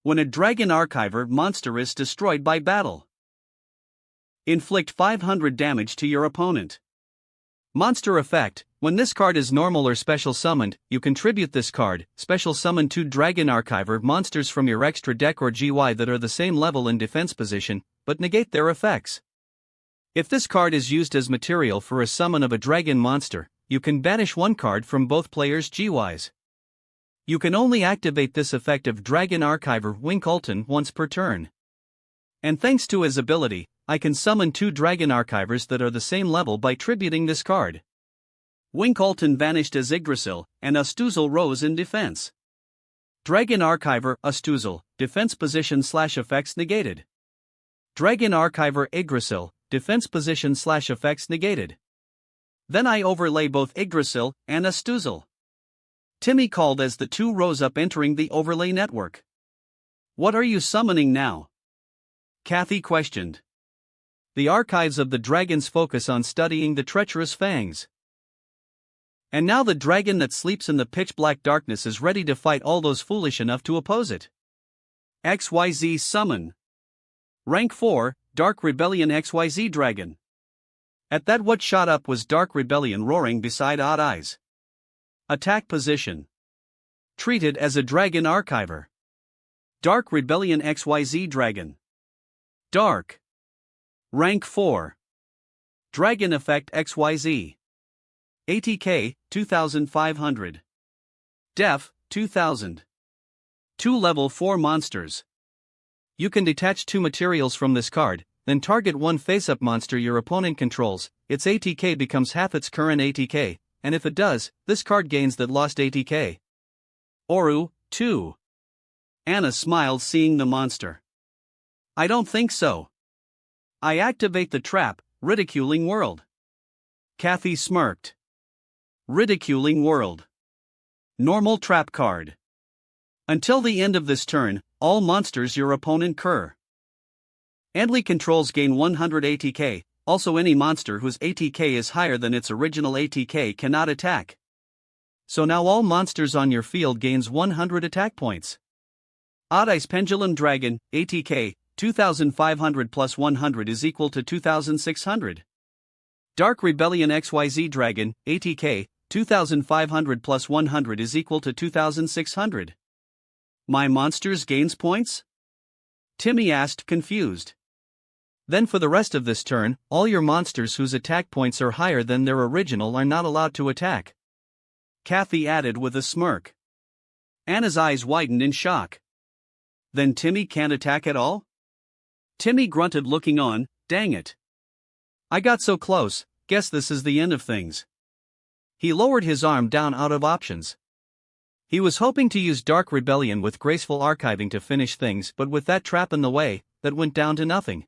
When a Dragon Archiver monster is destroyed by battle, inflict 500 damage to your opponent. Monster Effect. When this card is normal or special summoned, you contribute this card, special summon 2 Dragon Archiver monsters from your extra deck or GY that are the same level in defense position, but negate their effects. If this card is used as material for a summon of a dragon monster, you can banish one card from both players' GYs. You can only activate this effect of Dragon Archiver Wincolton once per turn. And thanks to his ability, I can summon 2 Dragon Archivers that are the same level by tributing this card. Wincolton vanished as Yggdrasil, and Astuzel rose in defense. Dragon Archiver Astuzel, defense position / effects negated. Dragon Archiver Yggdrasil, defense position / effects negated. Then I overlay both Yggdrasil and Astuzel. Timmy called as the 2 rose up entering the overlay network. What are you summoning now? Kathy questioned. The archives of the dragons focus on studying the treacherous fangs. And now the dragon that sleeps in the pitch-black darkness is ready to fight all those foolish enough to oppose it. XYZ Summon. Rank 4, Dark Rebellion XYZ Dragon. At that what shot up was Dark Rebellion roaring beside Odd Eyes. Attack position. Treated as a Dragon Archiver. Dark Rebellion XYZ Dragon. Dark. Rank 4. Dragon Effect XYZ. ATK, 2500. Def, 2000. 2 level 4 monsters. You can detach 2 materials from this card, then target one face-up monster your opponent controls. Its ATK becomes half its current ATK, and if it does, this card gains that lost ATK. Oru, 2. Anna smiled seeing the monster. I don't think so. I activate the trap, Ridiculing World. Kathy smirked. Ridiculing World. Normal trap card. Until the end of this turn, all monsters your opponent cur. Andly controls gain 100 ATK, also any monster whose ATK is higher than its original ATK cannot attack. So now all monsters on your field gains 100 attack points. Odd Eyes Pendulum Dragon, ATK, 2500 plus 100 is equal to 2600. Dark Rebellion XYZ Dragon, ATK, 2500 plus 100 is equal to 2600. My monsters gains points? Timmy asked confused. Then for the rest of this turn, all your monsters whose attack points are higher than their original are not allowed to attack. Kathy added with a smirk. Anna's eyes widened in shock. Then Timmy can't attack at all? Timmy grunted looking on, dang it. I got so close, guess this is the end of things. He lowered his arm down out of options. He was hoping to use Dark Rebellion with Graceful Archiving to finish things, but with that trap in the way, that went down to nothing.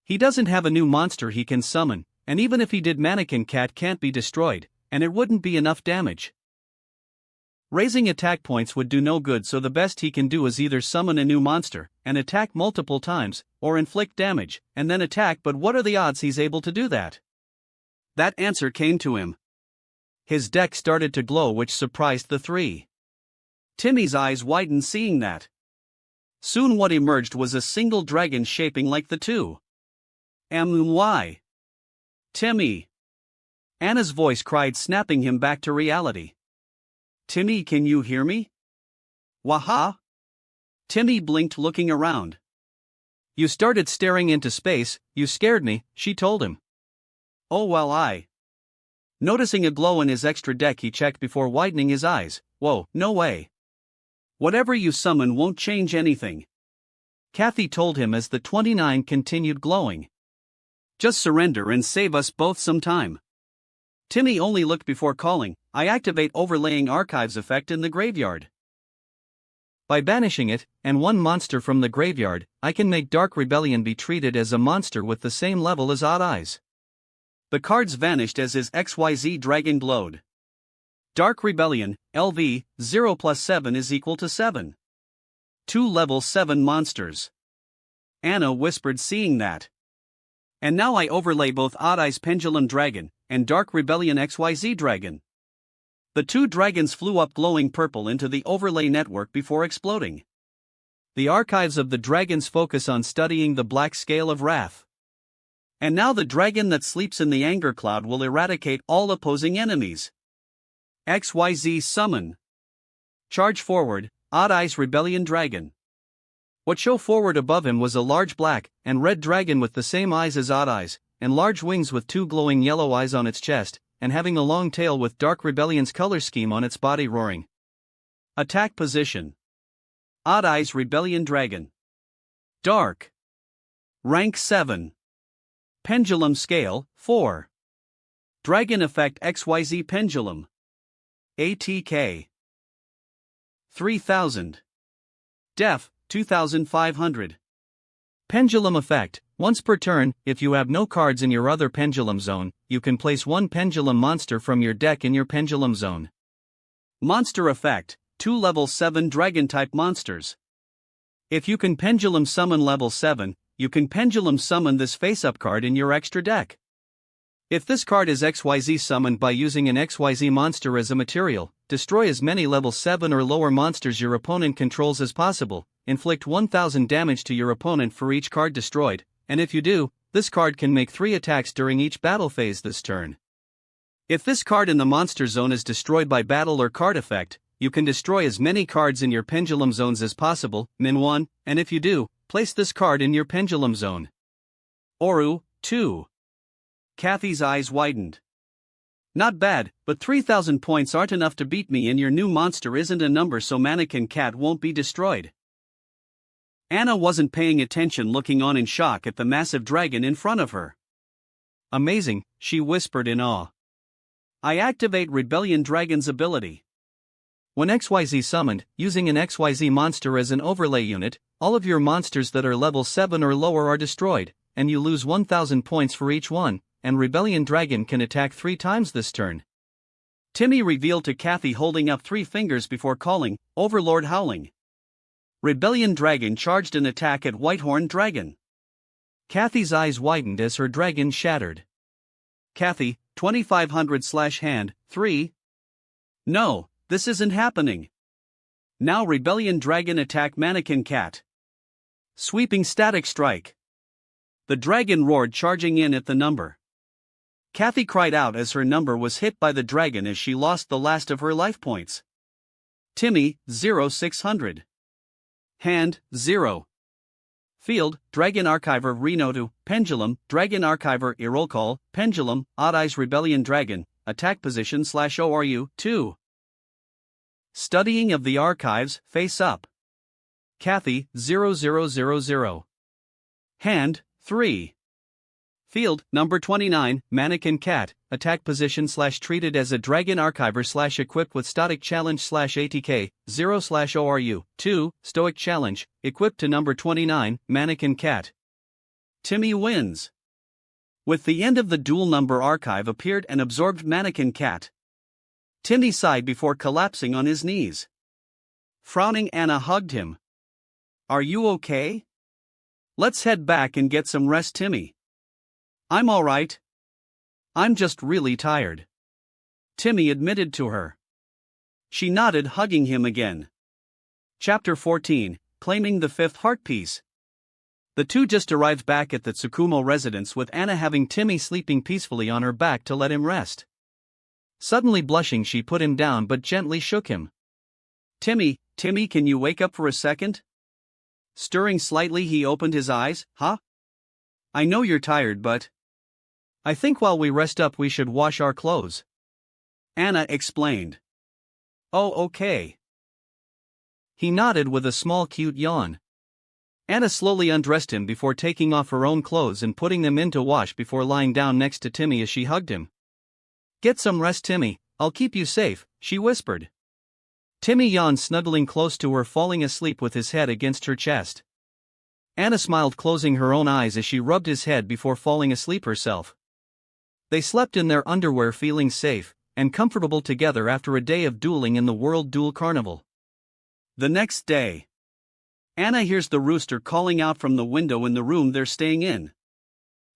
He doesn't have a new monster he can summon, and even if he did, Mannequin Cat can't be destroyed, and it wouldn't be enough damage. Raising attack points would do no good, so the best he can do is either summon a new monster, and attack multiple times, or inflict damage, and then attack, but what are the odds he's able to do that? That answer came to him. His deck started to glow, which surprised the 3. Timmy's eyes widened seeing that. Soon what emerged was a single dragon shaping like the 2. Why? Timmy! Anna's voice cried, snapping him back to reality. Timmy, can you hear me? Waha? Timmy blinked looking around. You started staring into space, you scared me, she told him. Oh well Noticing a glow in his extra deck, he checked before widening his eyes. Whoa, no way. Whatever you summon won't change anything. Kathy told him as the 29 continued glowing. Just surrender and save us both some time. Timmy only looked before calling. I activate Overlaying Archives effect in the graveyard. By banishing it, and one monster from the graveyard, I can make Dark Rebellion be treated as a monster with the same level as Odd Eyes. The cards vanished as his XYZ Dragon glowed. Dark Rebellion, LV, 0 plus 7 is equal to 7. 2 level 7 monsters. Anna whispered seeing that. And now I overlay both Odd Eyes Pendulum Dragon and Dark Rebellion XYZ Dragon. The 2 dragons flew up glowing purple into the overlay network before exploding. The archives of the dragons focus on studying the black scale of wrath. And now the dragon that sleeps in the anger cloud will eradicate all opposing enemies. XYZ Summon. Charge forward, Odd Eyes Rebellion Dragon. What show forward above him was a large black and red dragon with the same eyes as Odd Eyes, and large wings with 2 glowing yellow eyes on its chest, and having a long tail with dark rebellion's color scheme on its body roaring. Attack position. Odd Eyes Rebellion Dragon. Dark. Rank 7. Pendulum Scale, 4. Dragon Effect XYZ Pendulum. ATK. 3000. Def, 2500. Pendulum Effect. Once per turn, if you have no cards in your other pendulum zone, you can place one pendulum monster from your deck in your pendulum zone. Monster Effect. 2 level 7 dragon-type monsters. If you can pendulum summon level 7, you can pendulum summon this face-up card in your extra deck. If this card is XYZ summoned by using an XYZ monster as a material, destroy as many level 7 or lower monsters your opponent controls as possible, inflict 1000 damage to your opponent for each card destroyed, and if you do, this card can make 3 attacks during each battle phase this turn. If this card in the monster zone is destroyed by battle or card effect, you can destroy as many cards in your pendulum zones as possible, min 1, and if you do, place this card in your pendulum zone. Oru, 2. Kathy's eyes widened. Not bad, but 3000 points aren't enough to beat me, and your new monster isn't a number, so Mannequin Cat won't be destroyed. Anna wasn't paying attention, looking on in shock at the massive dragon in front of her. Amazing, she whispered in awe. I activate Rebellion Dragon's ability. When XYZ summoned, using an XYZ monster as an overlay unit, all of your monsters that are level 7 or lower are destroyed, and you lose 1000 points for each one, and Rebellion Dragon can attack 3 times this turn. Timmy revealed to Kathy, holding up 3 fingers before calling, Overlord Howling. Rebellion Dragon charged an attack at Whitehorn Dragon. Kathy's eyes widened as her dragon shattered. Kathy, 2500/hand, 3. No, this isn't happening. Now Rebellion Dragon attack Mannequin Cat. Sweeping Static Strike. The dragon roared, charging in at the number. Kathy cried out as her number was hit by the dragon as she lost the last of her life points. Timmy, 0600. Hand, 0. Field, Dragon Archiver Reno 2, Pendulum, Dragon Archiver Irolcall, Pendulum, Odd Eyes Rebellion Dragon, Attack Position /ORU, 2. Studying of the Archives, Face Up. Kathy, 0000. Hand, 3. Field, number 29, Mannequin Cat, Attack Position /treated as a Dragon Archiver /equipped with Static Challenge /ATK, 0/ORU, 2, Stoic Challenge, equipped to number 29, Mannequin Cat. Timmy wins. With the end of the dual number archive appeared and absorbed Mannequin Cat. Timmy sighed before collapsing on his knees. Frowning, Anna hugged him. Are you okay? Let's head back and get some rest, Timmy. I'm alright. I'm just really tired, Timmy admitted to her. She nodded, hugging him again. Chapter 14, Claiming the Fifth Heart Piece. The two just arrived back at the Tsukumo residence, with Anna having Timmy sleeping peacefully on her back to let him rest. Suddenly blushing, she put him down but gently shook him. Timmy, can you wake up for a second? Stirring slightly, he opened his eyes. Huh? I know you're tired, but I think while we rest up we should wash our clothes, Anna explained. Oh, okay. He nodded with a small cute yawn. Anna slowly undressed him before taking off her own clothes and putting them in to wash before lying down next to Timmy as she hugged him. Get some rest, Timmy, I'll keep you safe, she whispered. Timmy yawned, snuggling close to her, falling asleep with his head against her chest. Anna smiled, closing her own eyes as she rubbed his head before falling asleep herself. They slept in their underwear, feeling safe and comfortable together after a day of dueling in the World Duel Carnival. The next day, Anna hears the rooster calling out from the window in the room they're staying in.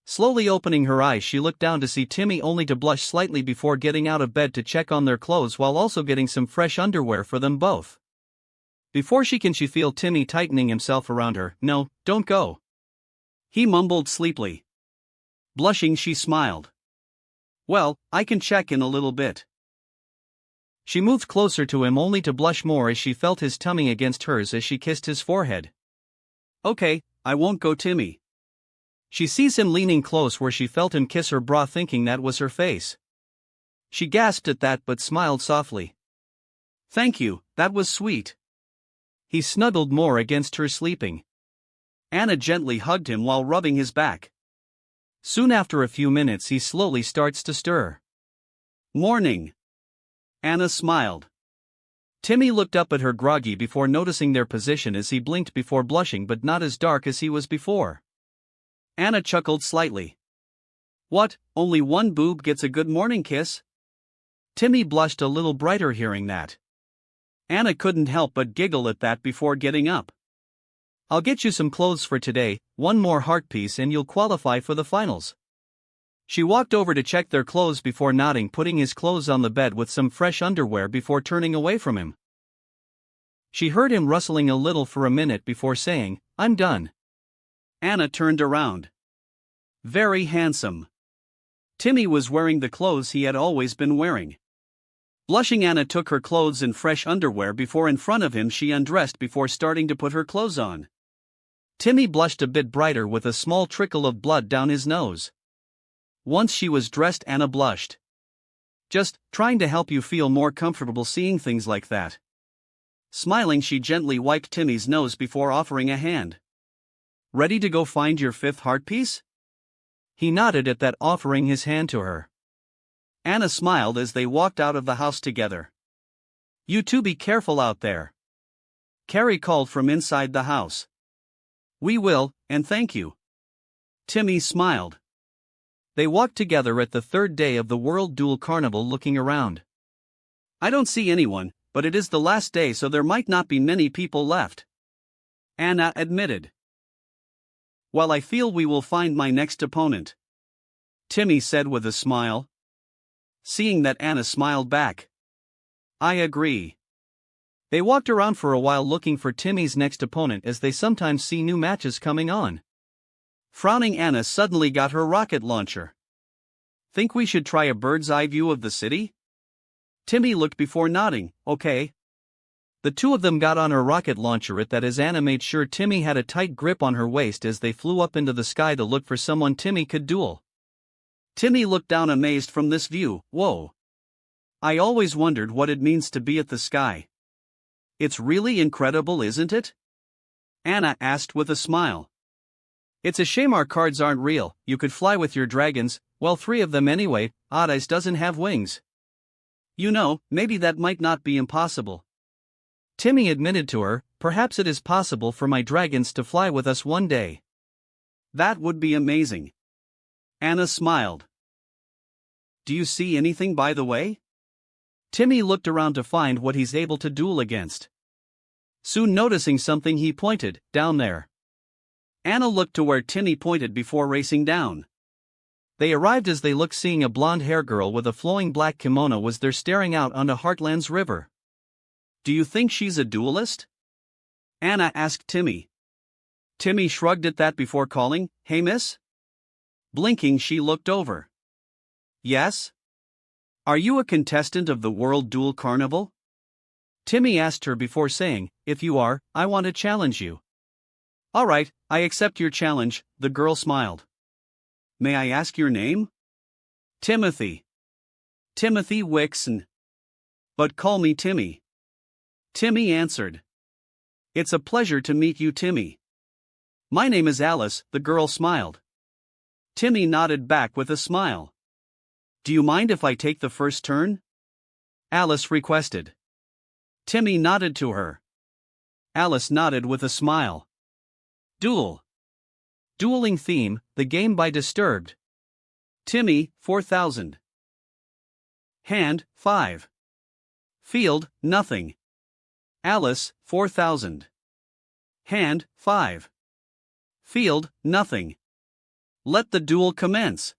Slowly opening her eyes, she looked down to see Timmy, only to blush slightly before getting out of bed to check on their clothes while also getting some fresh underwear for them both. Before she feel Timmy tightening himself around her. No, don't go, he mumbled sleepily. Blushing, she smiled. Well, I can check in a little bit. She moved closer to him, only to blush more as she felt his tummy against hers as she kissed his forehead. Okay, I won't go, Timmy. She sees him leaning close where she felt him kiss her bra, thinking that was her face. She gasped at that but smiled softly. "Thank you, that was sweet." He snuggled more against her, sleeping. Anna gently hugged him while rubbing his back. Soon after a few minutes he slowly starts to stir. "Morning." Anna smiled. Timmy looked up at her groggy before noticing their position as he blinked before blushing, but not as dark as he was before. Anna chuckled slightly. "What, only one boob gets a good morning kiss?" Timmy blushed a little brighter hearing that. Anna couldn't help but giggle at that before getting up. "I'll get you some clothes for today, one more heart piece and you'll qualify for the finals." She walked over to check their clothes before nodding, putting his clothes on the bed with some fresh underwear before turning away from him. She heard him rustling a little for a minute before saying, "I'm done." Anna turned around. Very handsome. Timmy was wearing the clothes he had always been wearing. Blushing, Anna took her clothes and fresh underwear before in front of him she undressed before starting to put her clothes on. Timmy blushed a bit brighter with a small trickle of blood down his nose. Once she was dressed, Anna blushed. "Just trying to help you feel more comfortable seeing things like that." Smiling, she gently wiped Timmy's nose before offering a hand. "Ready to go find your fifth heart piece?" He nodded at that, offering his hand to her. Anna smiled as they walked out of the house together. "You two be careful out there," Carrie called from inside the house. "We will, and thank you." Timmy smiled. They walked together at the third day of the World Duel Carnival, looking around. "I don't see anyone, but it is the last day so there might not be many people left," Anna admitted. "Well, I feel we will find my next opponent," Timmy said with a smile. Seeing that, Anna smiled back. "I agree." They walked around for a while looking for Timmy's next opponent, as they sometimes see new matches coming on. Frowning, Anna suddenly got her rocket launcher. "Think we should try a bird's eye view of the city?" Timmy looked before nodding, "Okay." The two of them got on her rocket launcher at that as Anna made sure Timmy had a tight grip on her waist as they flew up into the sky to look for someone Timmy could duel. Timmy looked down amazed from this view. "Whoa. I always wondered what it means to be at the sky. It's really incredible, isn't it?" Anna asked with a smile. "It's a shame our cards aren't real. You could fly with your dragons, well, 3 of them anyway. Oddeyes doesn't have wings. You know, maybe that might not be impossible." Timmy admitted to her, "Perhaps it is possible for my dragons to fly with us one day." "That would be amazing." Anna smiled. "Do you see anything, by the way?" Timmy looked around to find what he's able to duel against. Soon noticing something, he pointed, "Down there." Anna looked to where Timmy pointed before racing down. They arrived as they looked, seeing a blonde-hair girl with a flowing black kimono was there staring out onto Heartland's river. "Do you think she's a duelist?" Anna asked Timmy. Timmy shrugged at that before calling, "Hey miss?" Blinking, she looked over. "Yes? Are you a contestant of the World Duel Carnival?" Timmy asked her before saying, "If you are, I want to challenge you." "All right, I accept your challenge," the girl smiled. "May I ask your name?" "Timothy. Timothy Wixon. But call me Timmy." Timmy answered. "It's a pleasure to meet you, Timmy." "My name is Alice," the girl smiled. Timmy nodded back with a smile. "Do you mind if I take the first turn?" Alice requested. Timmy nodded to her. Alice nodded with a smile. Duel. Dueling theme, the game by Disturbed. Timmy, 4,000. Hand, 5. Field, nothing. Alice, 4,000. Hand, 5. Field, nothing. Let the duel commence.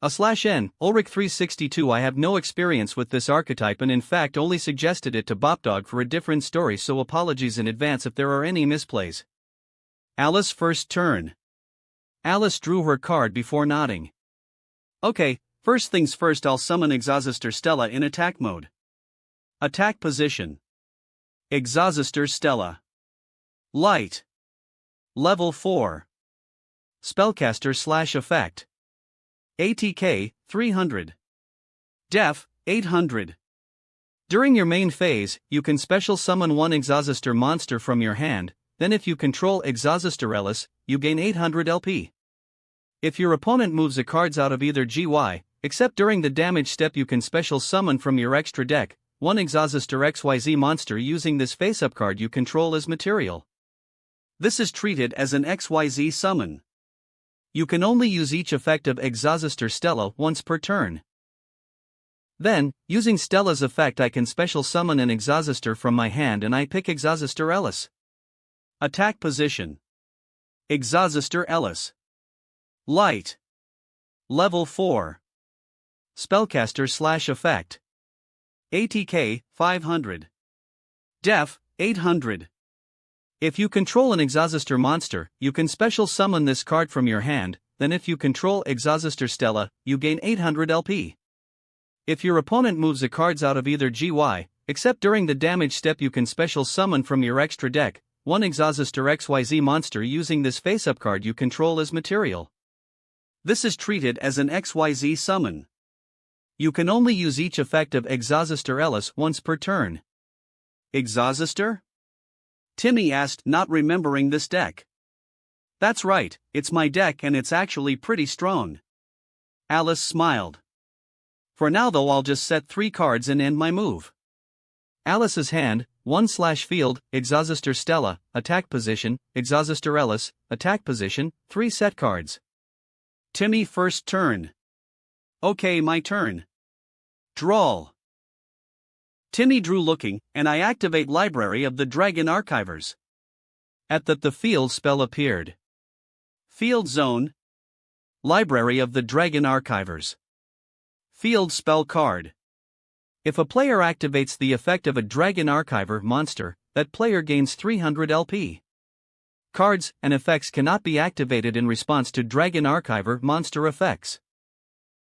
/N, Ulrich 362. I have no experience with this archetype and in fact only suggested it to Bopdog for a different story, so apologies in advance if there are any misplays. Alice, first turn. Alice drew her card before nodding. "Okay, first things first, I'll summon Exausister Stella in attack mode. Attack position. Exausister Stella. Light. Level 4. Spellcaster/effect. ATK, 300. Def, 800. During your main phase, you can special summon one Exhauster monster from your hand, then if you control Exhauster Ellis, you gain 800 LP. If your opponent moves the cards out of either GY, except during the damage step, you can special summon from your extra deck one Exhauster XYZ monster using this face-up card you control as material. This is treated as an XYZ summon. You can only use each effect of Exhauster Stella once per turn. Then, using Stella's effect, I can special summon an Exhauster from my hand and I pick Exhauster Ellis. Attack position. Exhauster Ellis. Light. Level 4. Spellcaster/effect. ATK, 500. Def, 800. If you control an Exhauster monster, you can special summon this card from your hand, then if you control Exhauster Stella, you gain 800 LP. If your opponent moves the cards out of either GY, except during the damage step, you can special summon from your extra deck one Exhauster XYZ monster using this face-up card you control as material. This is treated as an XYZ summon. You can only use each effect of Exhauster Ellis once per turn. Exhauster? Timmy asked, not remembering this deck. That's right, it's my deck and it's actually pretty strong. Alice smiled. For now though, I'll just set 3 cards and end my move. Alice's hand, 1/field, Exhauster Stella, attack position, Exhauster Ellis, attack position, 3 set cards. Timmy first turn. Okay, my turn. Draw. Timmy drew looking, and I activate Library of the Dragon Archivers. At the field spell appeared. Field zone. Library of the Dragon Archivers. Field spell card. If a player activates the effect of a Dragon Archiver monster, that player gains 300 LP. Cards and effects cannot be activated in response to Dragon Archiver monster effects.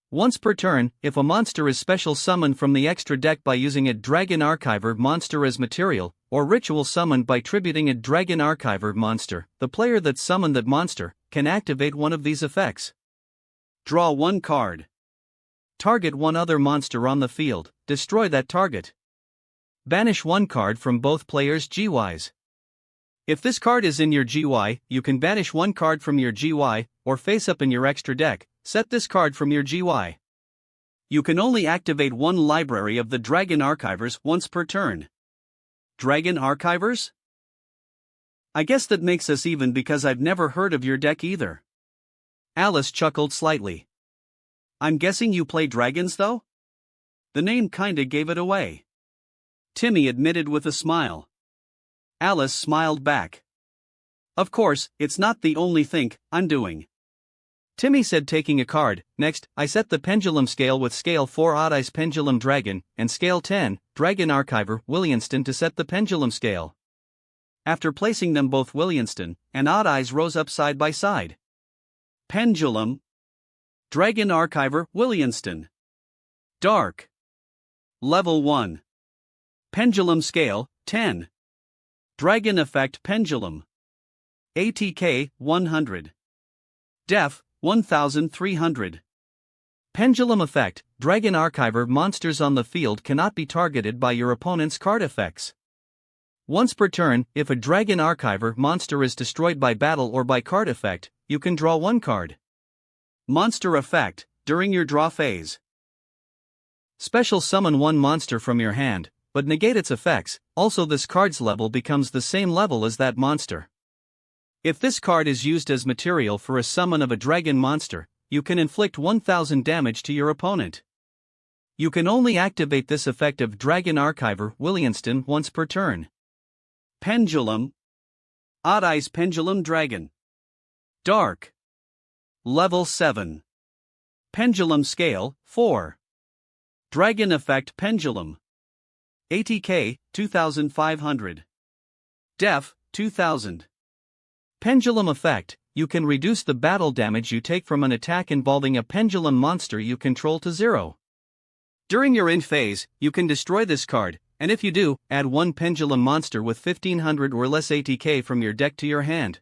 Once per turn, if a monster is special summoned from the extra deck by using a Dragon Archiver monster as material, or ritual summoned by tributing a Dragon Archiver monster, the player that summoned that monster can activate one of these effects. Draw 1 card. Target one other monster on the field, destroy that target. Banish 1 card from both players' GYs. If this card is in your GY, you can banish 1 card from your GY, or face up in your extra deck, set this card from your GY. You can only activate 1 Library of the Dragon Archivers once per turn. Dragon Archivers? I guess that makes us even because I've never heard of your deck either. Alice chuckled slightly. I'm guessing you play dragons though? The name kinda gave it away. Timmy admitted with a smile. Alice smiled back. Of course, it's not the only thing I'm doing. Timmy said, taking a card. Next, I set the pendulum scale with scale 4 Odd Eyes Pendulum Dragon, and scale 10, Dragon Archiver, Williamston to set the pendulum scale. After placing them both, Williamston and Odd Eyes rose up side by side. Pendulum. Dragon Archiver, Williamston. Dark. Level 1. Pendulum scale, 10. Dragon effect pendulum. ATK, 100. Def, 1300. Pendulum effect, Dragon Archiver monsters on the field cannot be targeted by your opponent's card effects. Once per turn, if a Dragon Archiver monster is destroyed by battle or by card effect, you can draw 1 card. Monster effect, during your draw phase. Special summon 1 monster from your hand, but negate its effects. Also, this card's level becomes the same level as that monster. If this card is used as material for a summon of a dragon monster, you can inflict 1000 damage to your opponent. You can only activate this effect of Dragon Archiver Williamston once per turn. Pendulum. Odd Eyes Pendulum Dragon. Dark. Level 7. Pendulum scale, 4. Dragon effect pendulum. ATK, 2500. Def, 2000. Pendulum effect, you can reduce the battle damage you take from an attack involving a pendulum monster you control to 0. During your end phase, you can destroy this card, and if you do, add 1 pendulum monster with 1500 or less ATK from your deck to your hand.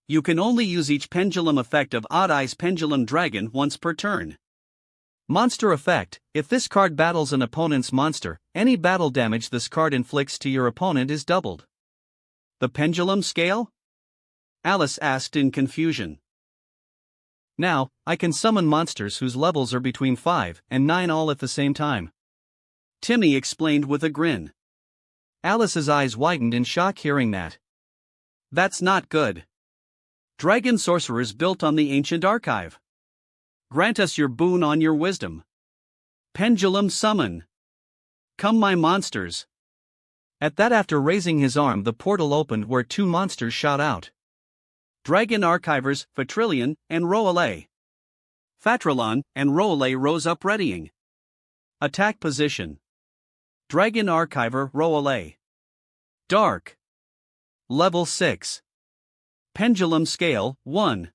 You can only use each pendulum effect of Odd Eyes Pendulum Dragon once per turn. Monster effect: if this card battles an opponent's monster, any battle damage this card inflicts to your opponent is doubled. The pendulum scale? Alice asked in confusion. Now, I can summon monsters whose levels are between 5 and 9 all at the same time. Timmy explained with a grin. Alice's eyes widened in shock hearing that. That's not good. Dragon sorcerers built on the ancient archive. Grant us your boon on your wisdom. Pendulum summon. Come my monsters. At that, after raising his arm, the portal opened where two monsters shot out. Dragon Archivers, Fatrillion, and Roale. Fatrilon and Roale rose up readying. Attack position. Dragon Archiver Roale. Dark. Level 6. Pendulum scale, 1.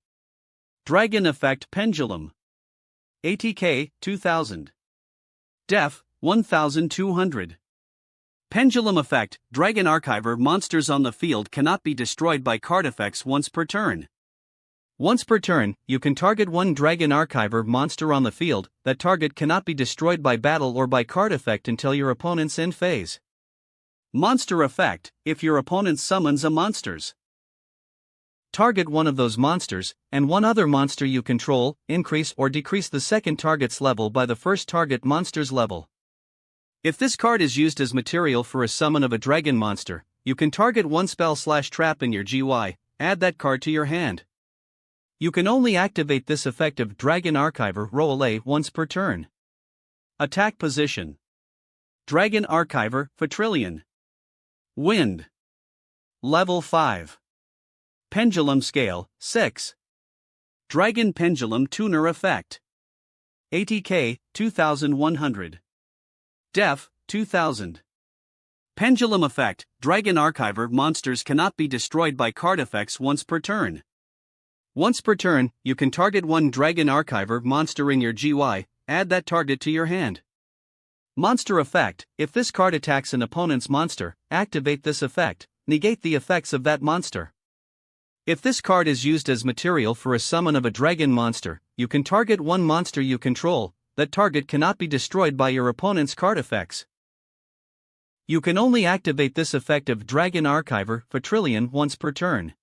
Dragon effect Pendulum. ATK, 2000. Def, 1200. Pendulum effect: Dragon Archiver monsters on the field cannot be destroyed by card effects once per turn. Once per turn, you can target one Dragon Archiver monster on the field. That target cannot be destroyed by battle or by card effect until your opponent's end phase. Monster effect: if your opponent summons a monsters, target one of those monsters, and one other monster you control, increase or decrease the second target's level by the first target monster's level. If this card is used as material for a summon of a dragon monster, you can target one spell/trap in your GY, add that card to your hand. You can only activate this effect of Dragon Archiver Roale once per turn. Attack position. Dragon Archiver Fatrillion. Wind. Level 5. Pendulum scale, 6. Dragon Pendulum Tuner effect. ATK, 2100. Def, 2000. Pendulum effect: Dragon Archiver monsters cannot be destroyed by card effects once per turn. Once per turn, you can target one Dragon Archiver monster in your GY, add that target to your hand. Monster effect: if this card attacks an opponent's monster, activate this effect, negate the effects of that monster. If this card is used as material for a summon of a dragon monster, you can target one monster you control. That target cannot be destroyed by your opponent's card effects. You can only activate this effect of Dragon Archiver Fatrillion once per turn.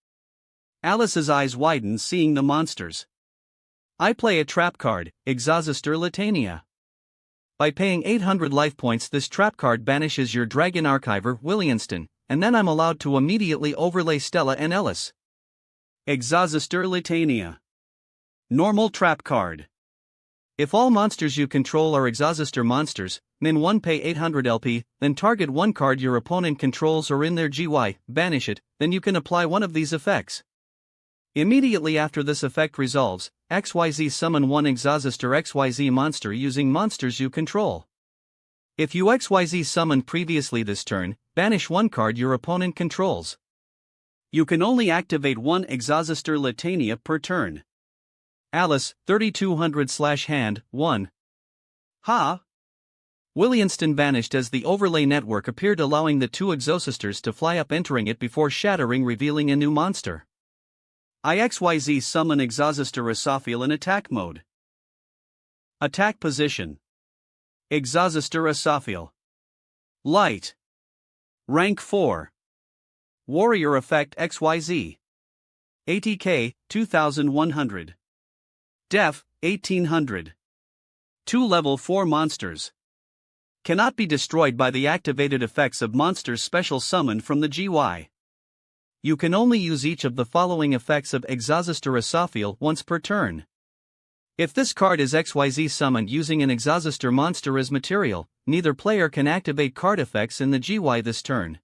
Alice's eyes widened seeing the monsters. I play a trap card, Exhauster Latania. By paying 800 life points, this trap card banishes your Dragon Archiver Williamston, and then I'm allowed to immediately overlay Stella and Ellis. Exhauster Latania. Normal trap card. If all monsters you control are Exhauster monsters, min 1 pay 800 LP, then target one card your opponent controls or in their GY, banish it, then you can apply one of these effects. Immediately after this effect resolves, XYZ summon one Exhauster XYZ monster using monsters you control. If you XYZ summoned previously this turn, banish one card your opponent controls. You can only activate one Exhauster Latania per turn. Alice, 3200/hand, 1. Ha! Williamston vanished as the overlay network appeared, allowing the two Exhaucesters to fly up, entering it before shattering, revealing a new monster. I XYZ summon Exhauster Esophial in attack mode. Attack position. Exhauster Esophial. Light. Rank 4. Warrior effect XYZ. ATK, 2100. Def, 1800. 2 level 4 monsters. Cannot be destroyed by the activated effects of monsters special summoned from the GY. You can only use each of the following effects of Exhauster Esophial once per turn. If this card is XYZ summoned using an Exhauster monster as material, neither player can activate card effects in the GY this turn.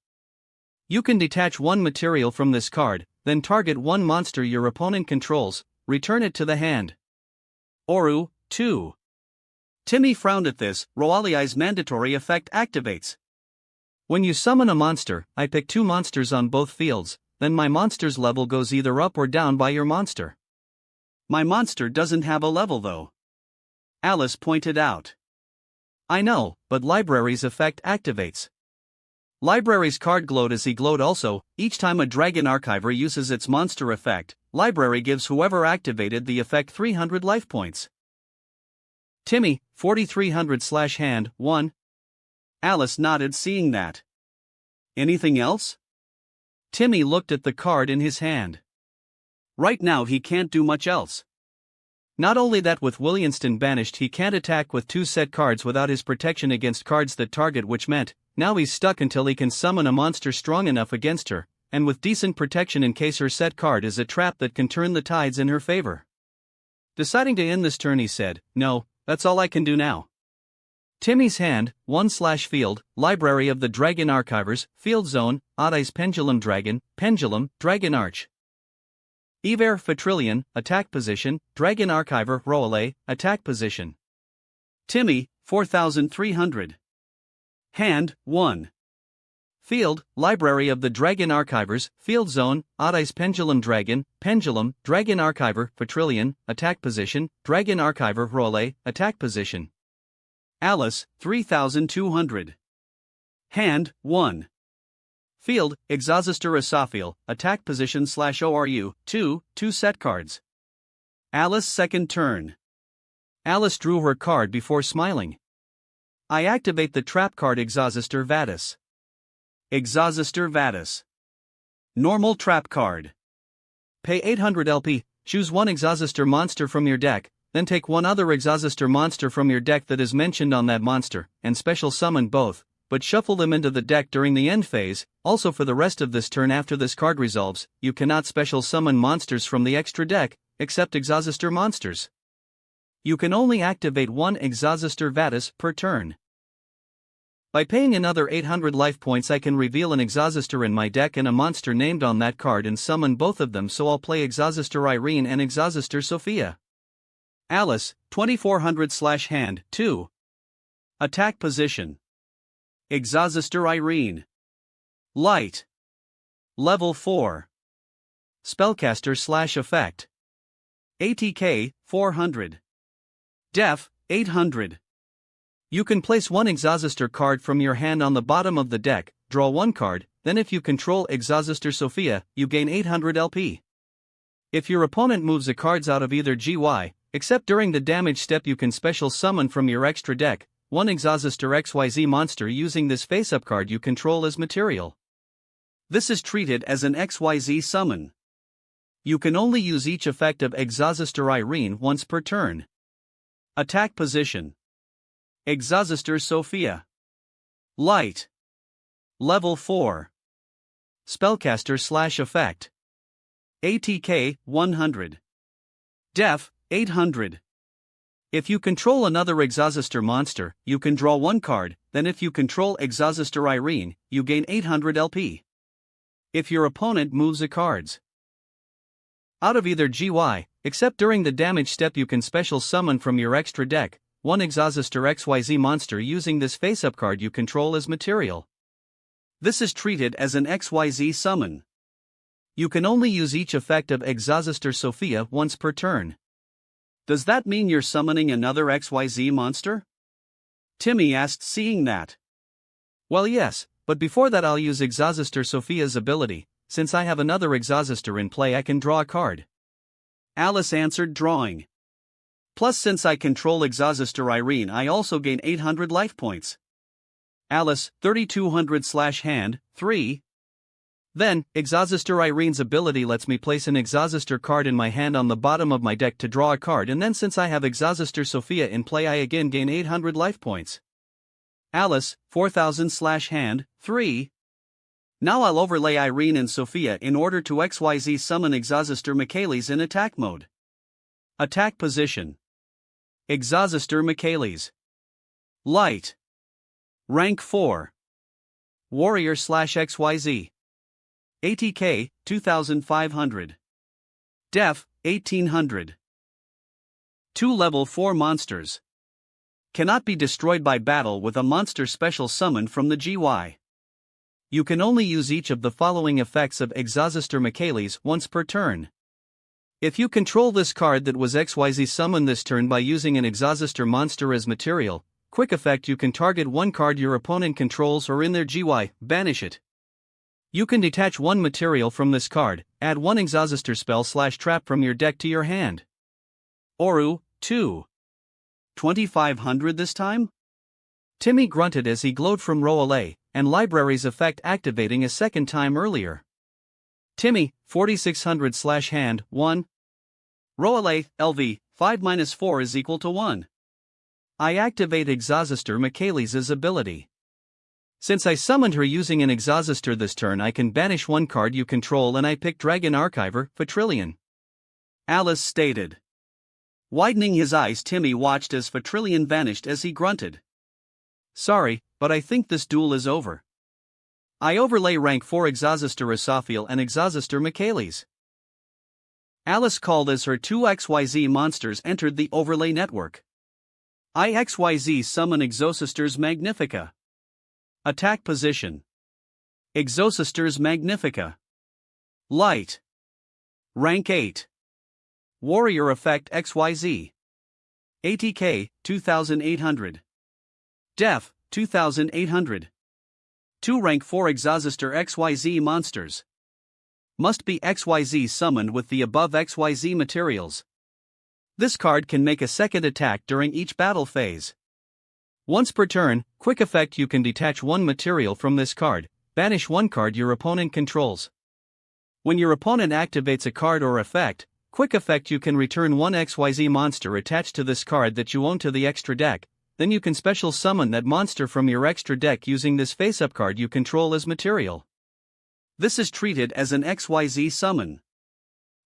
You can detach one material from this card, then target one monster your opponent controls, return it to the hand. Oru, 2. Timmy frowned at this. Roaleai's mandatory effect activates. When you summon a monster, I pick 2 monsters on both fields, then my monster's level goes either up or down by your monster. My monster doesn't have a level though. Alice pointed out. I know, but Library's effect activates. Library's card glowed as he glowed also. Each time a Dragon Archiver uses its monster effect, Library gives whoever activated the effect 300 life points. Timmy, 4300/hand, 1. Alice nodded, seeing that. Anything else? Timmy looked at the card in his hand. Right now he can't do much else. Not only that, with Williamston banished he can't attack with 2 set cards without his protection against cards that target, which meant, now he's stuck until he can summon a monster strong enough against her, and with decent protection in case her set card is a trap that can turn the tides in her favor. Deciding to end this turn, he said, "No, that's all I can do now." Timmy's hand, 1/field, Library of the Dragon Archivers, Field Zone, Odd Eyes Pendulum Dragon, Dragon Arch. Ever Fatrillion, Attack Position, Dragon Archiver, Roale, Attack Position. Timmy, 4300. Hand, 1. Field, Library of the Dragon Archivers, Field Zone, Odd Eyes Pendulum Dragon, Dragon Archiver, Fatrillion, Attack Position, Dragon Archiver, Roale, Attack Position. Alice, 3200. Hand, 1. Field, Exhauster Esophiel, Attack Position /ORU, 2 set cards. Alice second turn. Alice drew her card before smiling. I activate the trap card Exhauster Vadis. Exhauster Vadis. Normal trap card. Pay 800 LP, choose one Exhauster monster from your deck, then take one other Exhauster monster from your deck that is mentioned on that monster, and special summon both, but shuffle them into the deck during the end phase. Also, for the rest of this turn after this card resolves, you cannot special summon monsters from the extra deck, except Exhauster monsters. You can only activate one Exhauster Vadis per turn. By paying another 800 life points, I can reveal an Exhauster in my deck and a monster named on that card and summon both of them, so I'll play Exhauster Irene and Exhauster Sophia. Alice, 2400/hand, 2. Attack Position. Exhauster Irene. Light. Level 4. Spellcaster/effect. ATK, 400. Def, 800. You can place one Exhauster card from your hand on the bottom of the deck, draw one card, then if you control Exhauster Sophia, you gain 800 LP. If your opponent moves the cards out of either GY, except during the damage step, you can special summon from your extra deck one Exhauster XYZ monster using this face-up card you control as material. This is treated as an XYZ summon. You can only use each effect of Exhauster Irene once per turn. Attack Position. Exhauster Sophia. Light. Level 4. Spellcaster/effect. ATK, 100. Def, 800. If you control another Exhauster monster, you can draw one card, then if you control Exhauster Irene, you gain 800 LP. If your opponent moves the cards out of either GY, except during the damage step, you can special summon from your extra deck one Exhauster XYZ monster using this face-up card you control as material. This is treated as an XYZ summon. You can only use each effect of Exhauster Sophia once per turn. Does that mean you're summoning another XYZ monster? Timmy asked, seeing that. Well, yes, but before that I'll use Exhauster Sophia's ability. Since I have another Exhauster in play, I can draw a card. Alice answered, drawing. Plus, since I control Exhauster Irene, I also gain 800 life points. Alice, 3200/hand, 3. Then, Exhauster Irene's ability lets me place an Exhauster card in my hand on the bottom of my deck to draw a card, and then since I have Exhauster Sophia in play, I again gain 800 life points. Alice, 4000/hand, 3. Now I'll overlay Irene and Sophia in order to XYZ summon Exhauster Michaelis in attack mode. Attack Position. Exhauster Michaelis. Light. Rank 4. Warrior/XYZ. ATK, 2500. Def, 1800. 2 level 4 monsters. Cannot be destroyed by battle with a monster special summon from the GY. You can only use each of the following effects of Exhauster Michaelis once per turn. If you control this card that was XYZ summoned this turn by using an Exhauster monster as material, quick effect you can target one card your opponent controls or in their GY, banish it. You can detach one material from this card, add one Exhauster spell/trap from your deck to your hand. Oru, 2. 2500 this time? Timmy grunted as he glowed from Roale, and Library's effect activating a second time earlier. Timmy, 4600/hand, 1. Roale, LV, 5-4 is equal to 1. I activate Exhauster Michaelis' ability. Since I summoned her using an Exhauster this turn, I can banish one card you control, and I pick Dragon Archiver, Fatrillion. Alice stated. Widening his eyes, Timmy watched as Fatrillion vanished as he grunted. Sorry, but I think this duel is over. I overlay rank 4 Exhauster Asophiel and Exhauster Michaelis. Alice called as her two XYZ monsters entered the overlay network. I XYZ summon Exhauster's Magnifica. Attack position. Exhauster's Magnifica. Light. Rank 8. Warrior effect XYZ. ATK, 2800. Def, 2800. 2 rank 4 Exhauster XYZ monsters. Must be XYZ summoned with the above XYZ materials. This card can make a second attack during each battle phase. Once per turn, quick effect you can detach one material from this card, banish one card your opponent controls. When your opponent activates a card or effect, quick effect you can return one XYZ monster attached to this card that you own to the extra deck, then you can special summon that monster from your extra deck using this face-up card you control as material. This is treated as an XYZ summon.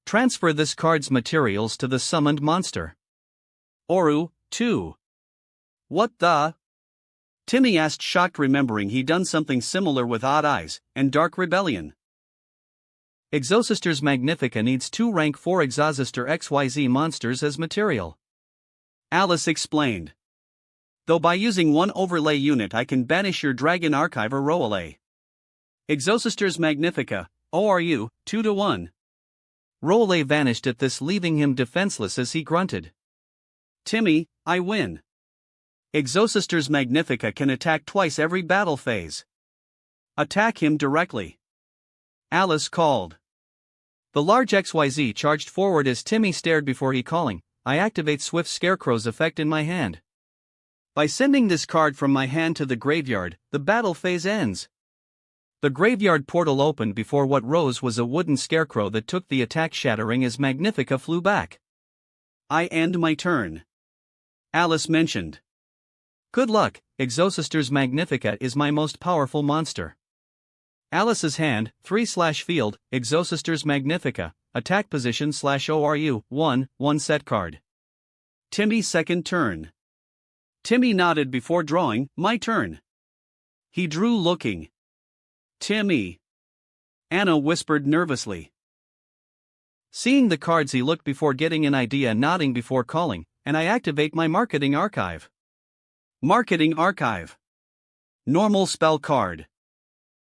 Transfer this card's materials to the summoned monster. Oru, 2. What the? Timmy asked, shocked, remembering he'd done something similar with Odd Eyes and Dark Rebellion. Exhauster's Magnifica needs 2 rank 4 Exhauster XYZ monsters as material. Alice explained. Though by using one overlay unit I can banish your Dragon Archiver Roale. Exhauster's Magnifica, ORU, 2-1. Roale vanished at this, leaving him defenseless as he grunted. Timmy, I win. Exhauster's Magnifica can attack twice every battle phase. Attack him directly. Alice called. The large XYZ charged forward as Timmy stared before he calling. I activate Swift Scarecrow's effect in my hand. By sending this card from my hand to the graveyard, the battle phase ends. The graveyard portal opened before what rose was a wooden scarecrow that took the attack, shattering as Magnifica flew back. I end my turn. Alice mentioned. Good luck, Exhauster's Magnifica is my most powerful monster. Alice's hand, 3/field, Exhauster's Magnifica, attack position /ORU, 1 set card. Timmy's second turn. Timmy nodded before drawing, my turn. He drew looking. Timmy. Anna whispered nervously. Seeing the cards he looked before getting an idea, nodding before calling, and I activate my Marketing Archive. Marketing Archive. Normal spell card.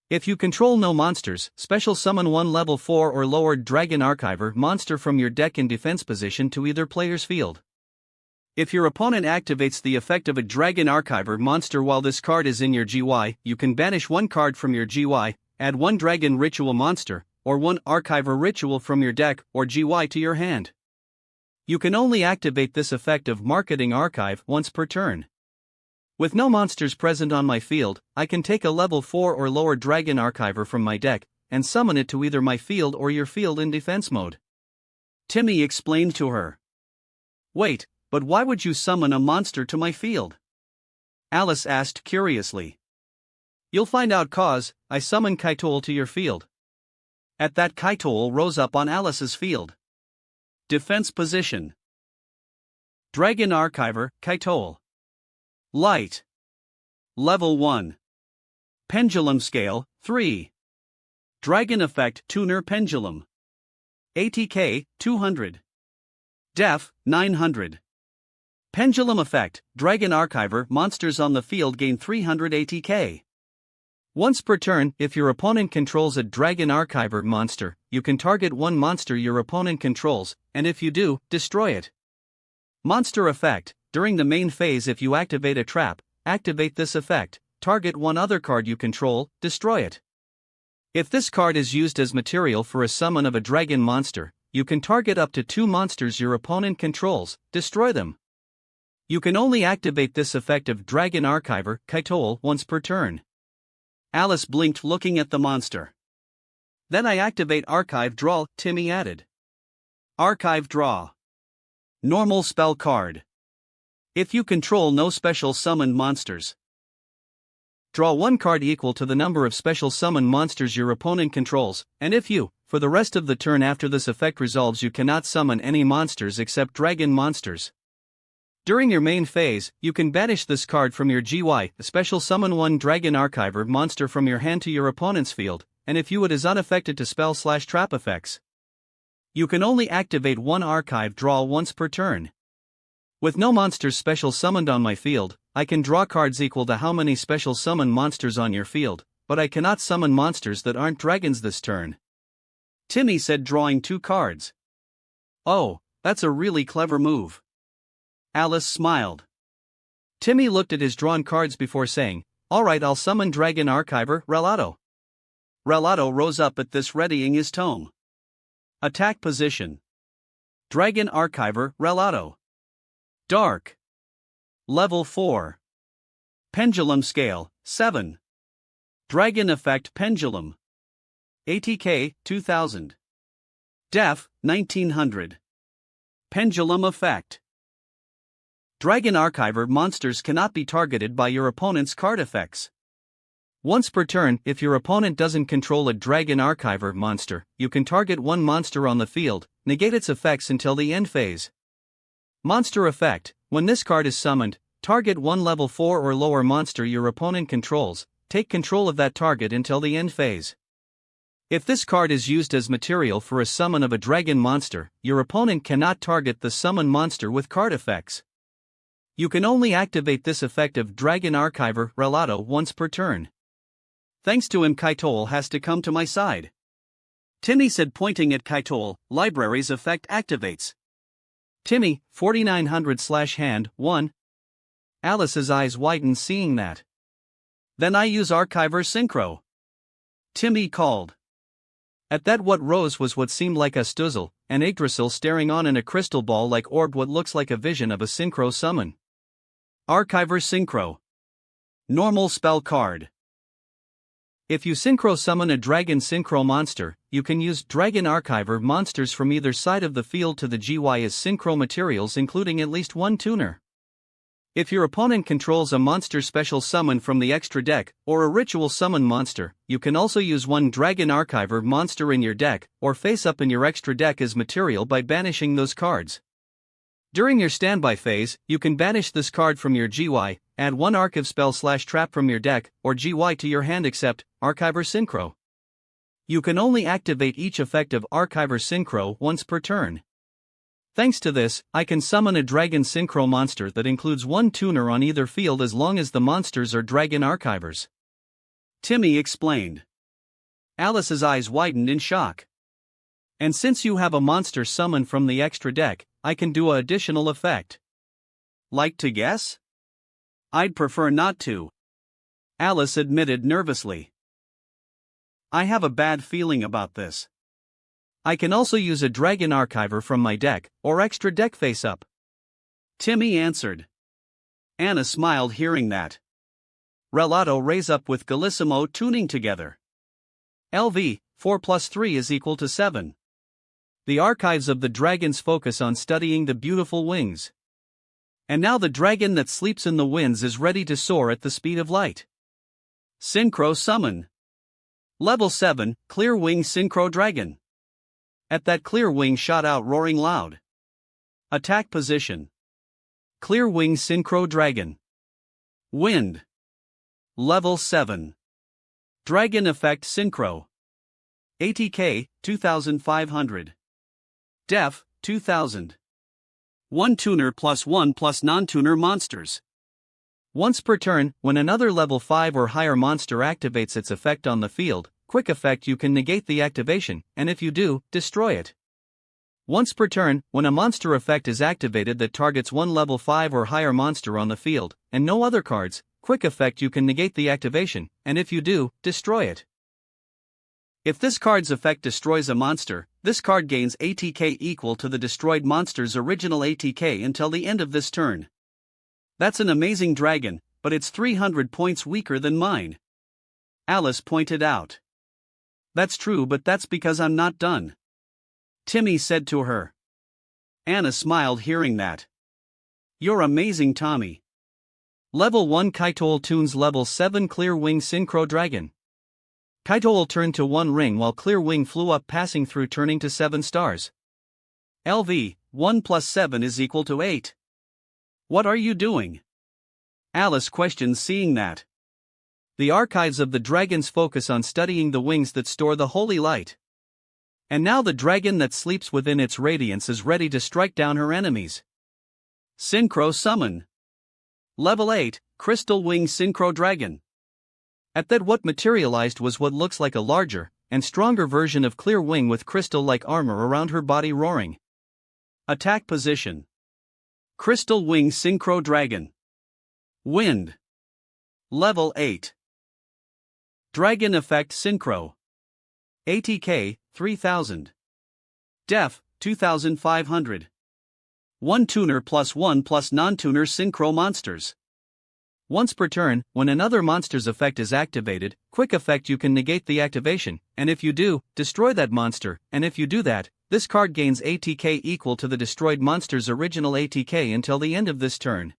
If you control no monsters, special summon one level 4 or lower Dragon Archiver monster from your deck in defense position to either player's field. If your opponent activates the effect of a Dragon Archiver monster while this card is in your GY, you can banish one card from your GY, add one Dragon Ritual monster, or one Archiver Ritual from your deck or GY to your hand. You can only activate this effect of Marketing Archive once per turn. With no monsters present on my field, I can take a level 4 or lower Dragon Archiver from my deck, and summon it to either my field or your field in defense mode. Timmy explained to her. Wait, but why would you summon a monster to my field? Alice asked curiously. You'll find out, cause I summon Kaitol to your field. At that, Kaitol rose up on Alice's field. Defense position. Dragon Archiver, Kaitol. Light. Level 1. Pendulum Scale, 3. Dragon Effect, Tuner Pendulum. ATK, 200. Def, 900. Pendulum Effect, Dragon Archiver monsters on the field gain 300 ATK. Once per turn, if your opponent controls a Dragon Archiver monster, you can target one monster your opponent controls, and if you do, destroy it. Monster Effect, during the main phase if you activate a trap, activate this effect, target one other card you control, destroy it. If this card is used as material for a summon of a dragon monster, you can target up to 2 monsters your opponent controls, destroy them. You can only activate this effect of Dragon Archiver, Kaitol, once per turn. Alice blinked looking at the monster. Then I activate Archive Draw, Timmy added. Archive Draw. Normal spell card. If you control no special summoned monsters, draw 1 card equal to the number of special summoned monsters your opponent controls, and if you, for the rest of the turn after this effect resolves, you cannot summon any monsters except dragon monsters. During your main phase, you can banish this card from your GY, special summon 1 Dragon Archiver monster from your hand to your opponent's field, and if you it is unaffected to spell/trap effects. You can only activate 1 Archive Draw once per turn. With no monsters special summoned on my field, I can draw cards equal to how many special summon monsters on your field, but I cannot summon monsters that aren't dragons this turn. Timmy said, drawing 2 cards. Oh, that's a really clever move. Alice smiled. Timmy looked at his drawn cards before saying, "Alright, I'll summon Dragon Archiver, Relato." Relato rose up at this, readying his tome. Attack position. Dragon Archiver, Relato. Dark. Level 4. Pendulum Scale, 7. Dragon Effect Pendulum. ATK, 2000. Def, 1900. Pendulum Effect. Dragon Archiver monsters cannot be targeted by your opponent's card effects. Once per turn, if your opponent doesn't control a Dragon Archiver monster, you can target 1 monster on the field, negate its effects until the end phase. Monster Effect. When this card is summoned, target 1 level 4 or lower monster your opponent controls, take control of that target until the end phase. If this card is used as material for a summon of a dragon monster, your opponent cannot target the summoned monster with card effects. You can only activate this effect of Dragon Archiver, Relato, once per turn. Thanks to him, Kaitol has to come to my side. Timmy said, pointing at Kaitol, Library's effect activates. Timmy, 4900/hand, 1. Alice's eyes widened seeing that. Then I use Archiver Synchro. Timmy called. At that, what rose was what seemed like a Stuzzle, an Yggdrasil staring on in a crystal ball like orb, what looks like a vision of a Synchro summon. Archiver Synchro. Normal spell card. If you Synchro summon a Dragon Synchro monster, you can use Dragon Archiver monsters from either side of the field to the GY as Synchro materials, including at least 1 tuner. If your opponent controls a monster special summon from the extra deck, or a ritual summon monster, you can also use 1 Dragon Archiver monster in your deck, or face up in your extra deck as material by banishing those cards. During your standby phase, you can banish this card from your GY, add 1 Archive spell/trap from your deck, or GY to your hand except Archiver Synchro. You can only activate each effect of Archiver Synchro once per turn. Thanks to this, I can summon a Dragon Synchro monster that includes 1 tuner on either field as long as the monsters are Dragon Archivers. Timmy explained. Alice's eyes widened in shock. And since you have a monster summoned from the extra deck, I can do a additional effect. Like to guess? I'd prefer not to. Alice admitted nervously. I have a bad feeling about this. I can also use a Dragon Archiver from my deck, or extra deck face up. Timmy answered. Anna smiled hearing that. Relato raise up with Galissimo tuning together. LV, 4 plus 3 is equal to 7. The archives of the dragons focus on studying the beautiful wings. And now the dragon that sleeps in the winds is ready to soar at the speed of light. Synchro Summon. Level 7, Clear Wing Synchro Dragon. At that, Clear Wing shot out roaring loud. Attack position. Clear Wing Synchro Dragon. Wind. Level 7. Dragon Effect Synchro. ATK, 2500. Def, 2000. 1 tuner plus 1 plus non-tuner monsters. Once per turn, when another level 5 or higher monster activates its effect on the field, quick effect, you can negate the activation, and if you do, destroy it. Once per turn, when a monster effect is activated that targets 1 level 5 or higher monster on the field, and no other cards, quick effect you can negate the activation, and if you do, destroy it. If this card's effect destroys a monster, this card gains ATK equal to the destroyed monster's original ATK until the end of this turn. That's an amazing dragon, but it's 300 points weaker than mine. Alice pointed out. That's true, but that's because I'm not done, Timmy said to her. Anna smiled hearing that. You're amazing, Tommy. Level 1 Kaitool tunes Level 7 Clear Wing Synchro Dragon. Kaitool turned to 1 ring while Clear Wing flew up, passing through, turning to 7 stars. LV, 1 plus 7 is equal to 8. What are you doing? Alice questioned, seeing that. The archives of the dragons focus on studying the wings that store the holy light. And now the dragon that sleeps within its radiance is ready to strike down her enemies. Synchro Summon. Level 8, Crystal Wing Synchro Dragon. At that, what materialized was what looks like a larger and stronger version of Clear Wing with crystal-like armor around her body, roaring. Attack position. Crystal Wing Synchro Dragon. Wind. Level 8. Dragon Effect Synchro. ATK, 3000. Def, 2500. 1 tuner plus 1 plus non-tuner synchro monsters. Once per turn, when another monster's effect is activated, quick effect you can negate the activation, and if you do, destroy that monster, and if you do that, this card gains ATK equal to the destroyed monster's original ATK until the end of this turn.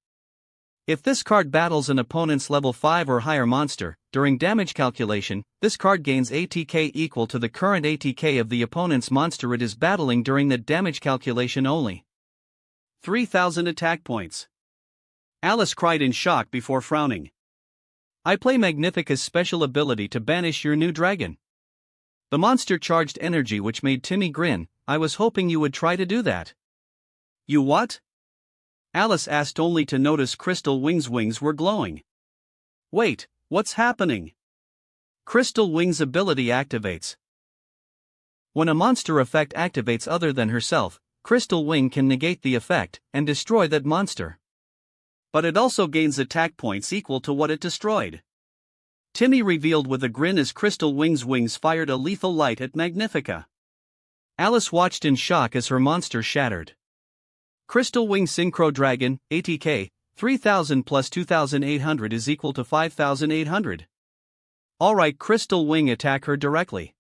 If this card battles an opponent's level 5 or higher monster, during damage calculation, this card gains ATK equal to the current ATK of the opponent's monster it is battling during the damage calculation only. 3000 attack points. Alice cried in shock before frowning. I play Magnifica's special ability to banish your new dragon. The monster charged energy, which made Timmy grin. I was hoping you would try to do that. You what? Alice asked, only to notice Crystal Wing's wings were glowing. Wait, what's happening? Crystal Wing's ability activates. When a monster effect activates other than herself, Crystal Wing can negate the effect and destroy that monster. But it also gains attack points equal to what it destroyed. Timmy revealed with a grin as Crystal Wing's wings fired a lethal light at Magnifica. Alice watched in shock as her monster shattered. Crystal Wing Synchro Dragon, ATK, 3000 plus 2800 is equal to 5800. Alright, Crystal Wing, attack her directly.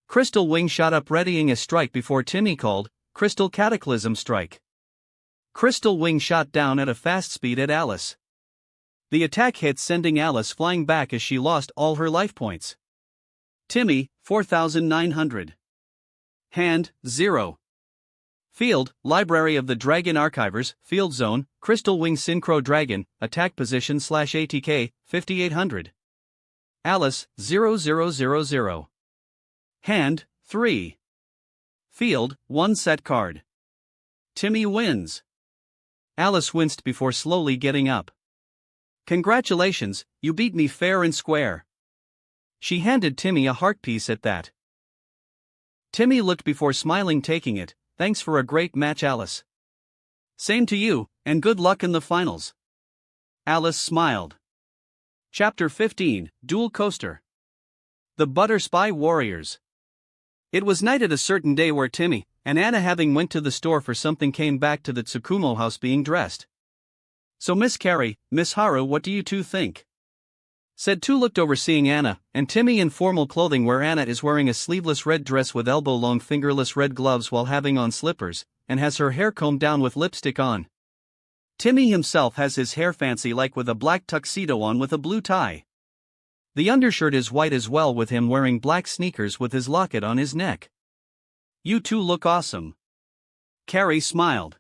Crystal Wing shot up, readying a strike before Timmy called, Crystal Cataclysm Strike. Crystal Wing shot down at a fast speed at Alice. The attack hit, sending Alice flying back as she lost all her life points. Timmy, 4900. Hand, 0. Field, Library of the Dragon Archivers, Field Zone, Crystal Wing Synchro Dragon, Attack Position /ATK, 5800. Alice, 0000. Hand, 3. Field, 1 set card. Timmy wins. Alice winced before slowly getting up. Congratulations, you beat me fair and square. She handed Timmy a heart piece at that. Timmy looked before smiling, taking it. Thanks for a great match, Alice. Same to you, and good luck in the finals. Alice smiled. Chapter 15, Dual Coaster. The Butter Spy Warriors. It was night at a certain day where Timmy and Anna, having went to the store for something, came back to the Tsukumo house being dressed. So Miss Carrie, Miss Haru, what do you two think? Said two, looked over seeing Anna and Timmy in formal clothing, where Anna is wearing a sleeveless red dress with elbow-long fingerless red gloves while having on slippers, and has her hair combed down with lipstick on. Timmy himself has his hair fancy, like with a black tuxedo on with a blue tie. The undershirt is white as well, with him wearing black sneakers with his locket on his neck. You two look awesome. Carrie smiled.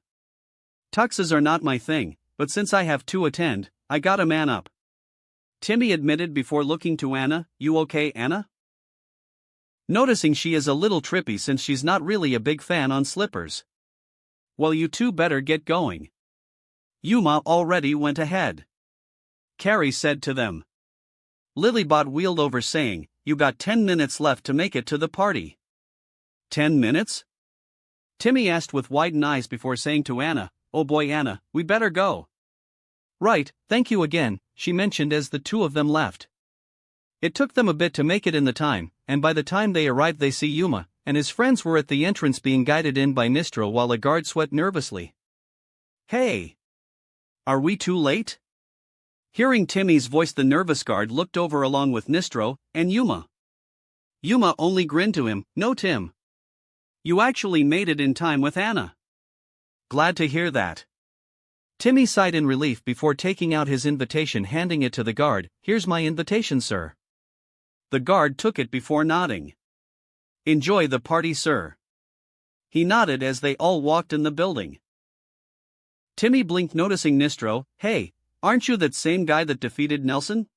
Tuxes are not my thing, but since I have to attend, I gotta man up. Timmy admitted before looking to Anna. You okay, Anna? Noticing she is a little trippy since she's not really a big fan on slippers. Well, you two better get going. Yuma already went ahead. Carrie said to them. Lilybot wheeled over, saying, You got 10 minutes left to make it to the party. 10 minutes? Timmy asked with widened eyes before saying to Anna, Oh boy, Anna, we better go. Right, thank you again, she mentioned as the two of them left. It took them a bit to make it in the time, and by the time they arrived they see Yuma and his friends were at the entrance being guided in by Nistro while a guard sweat nervously. "Hey! Are we too late?" Hearing Timmy's voice, the nervous guard looked over along with Nistro and Yuma. Yuma only grinned to him. "No, Tim. You actually made it in time with Anna." "Glad to hear that." Timmy sighed in relief before taking out his invitation, handing it to the guard. "Here's my invitation, sir." The guard took it before nodding. "Enjoy the party, sir." He nodded as they all walked in the building. Timmy blinked, noticing Nistro. "Hey, aren't you that same guy that defeated Nelson?"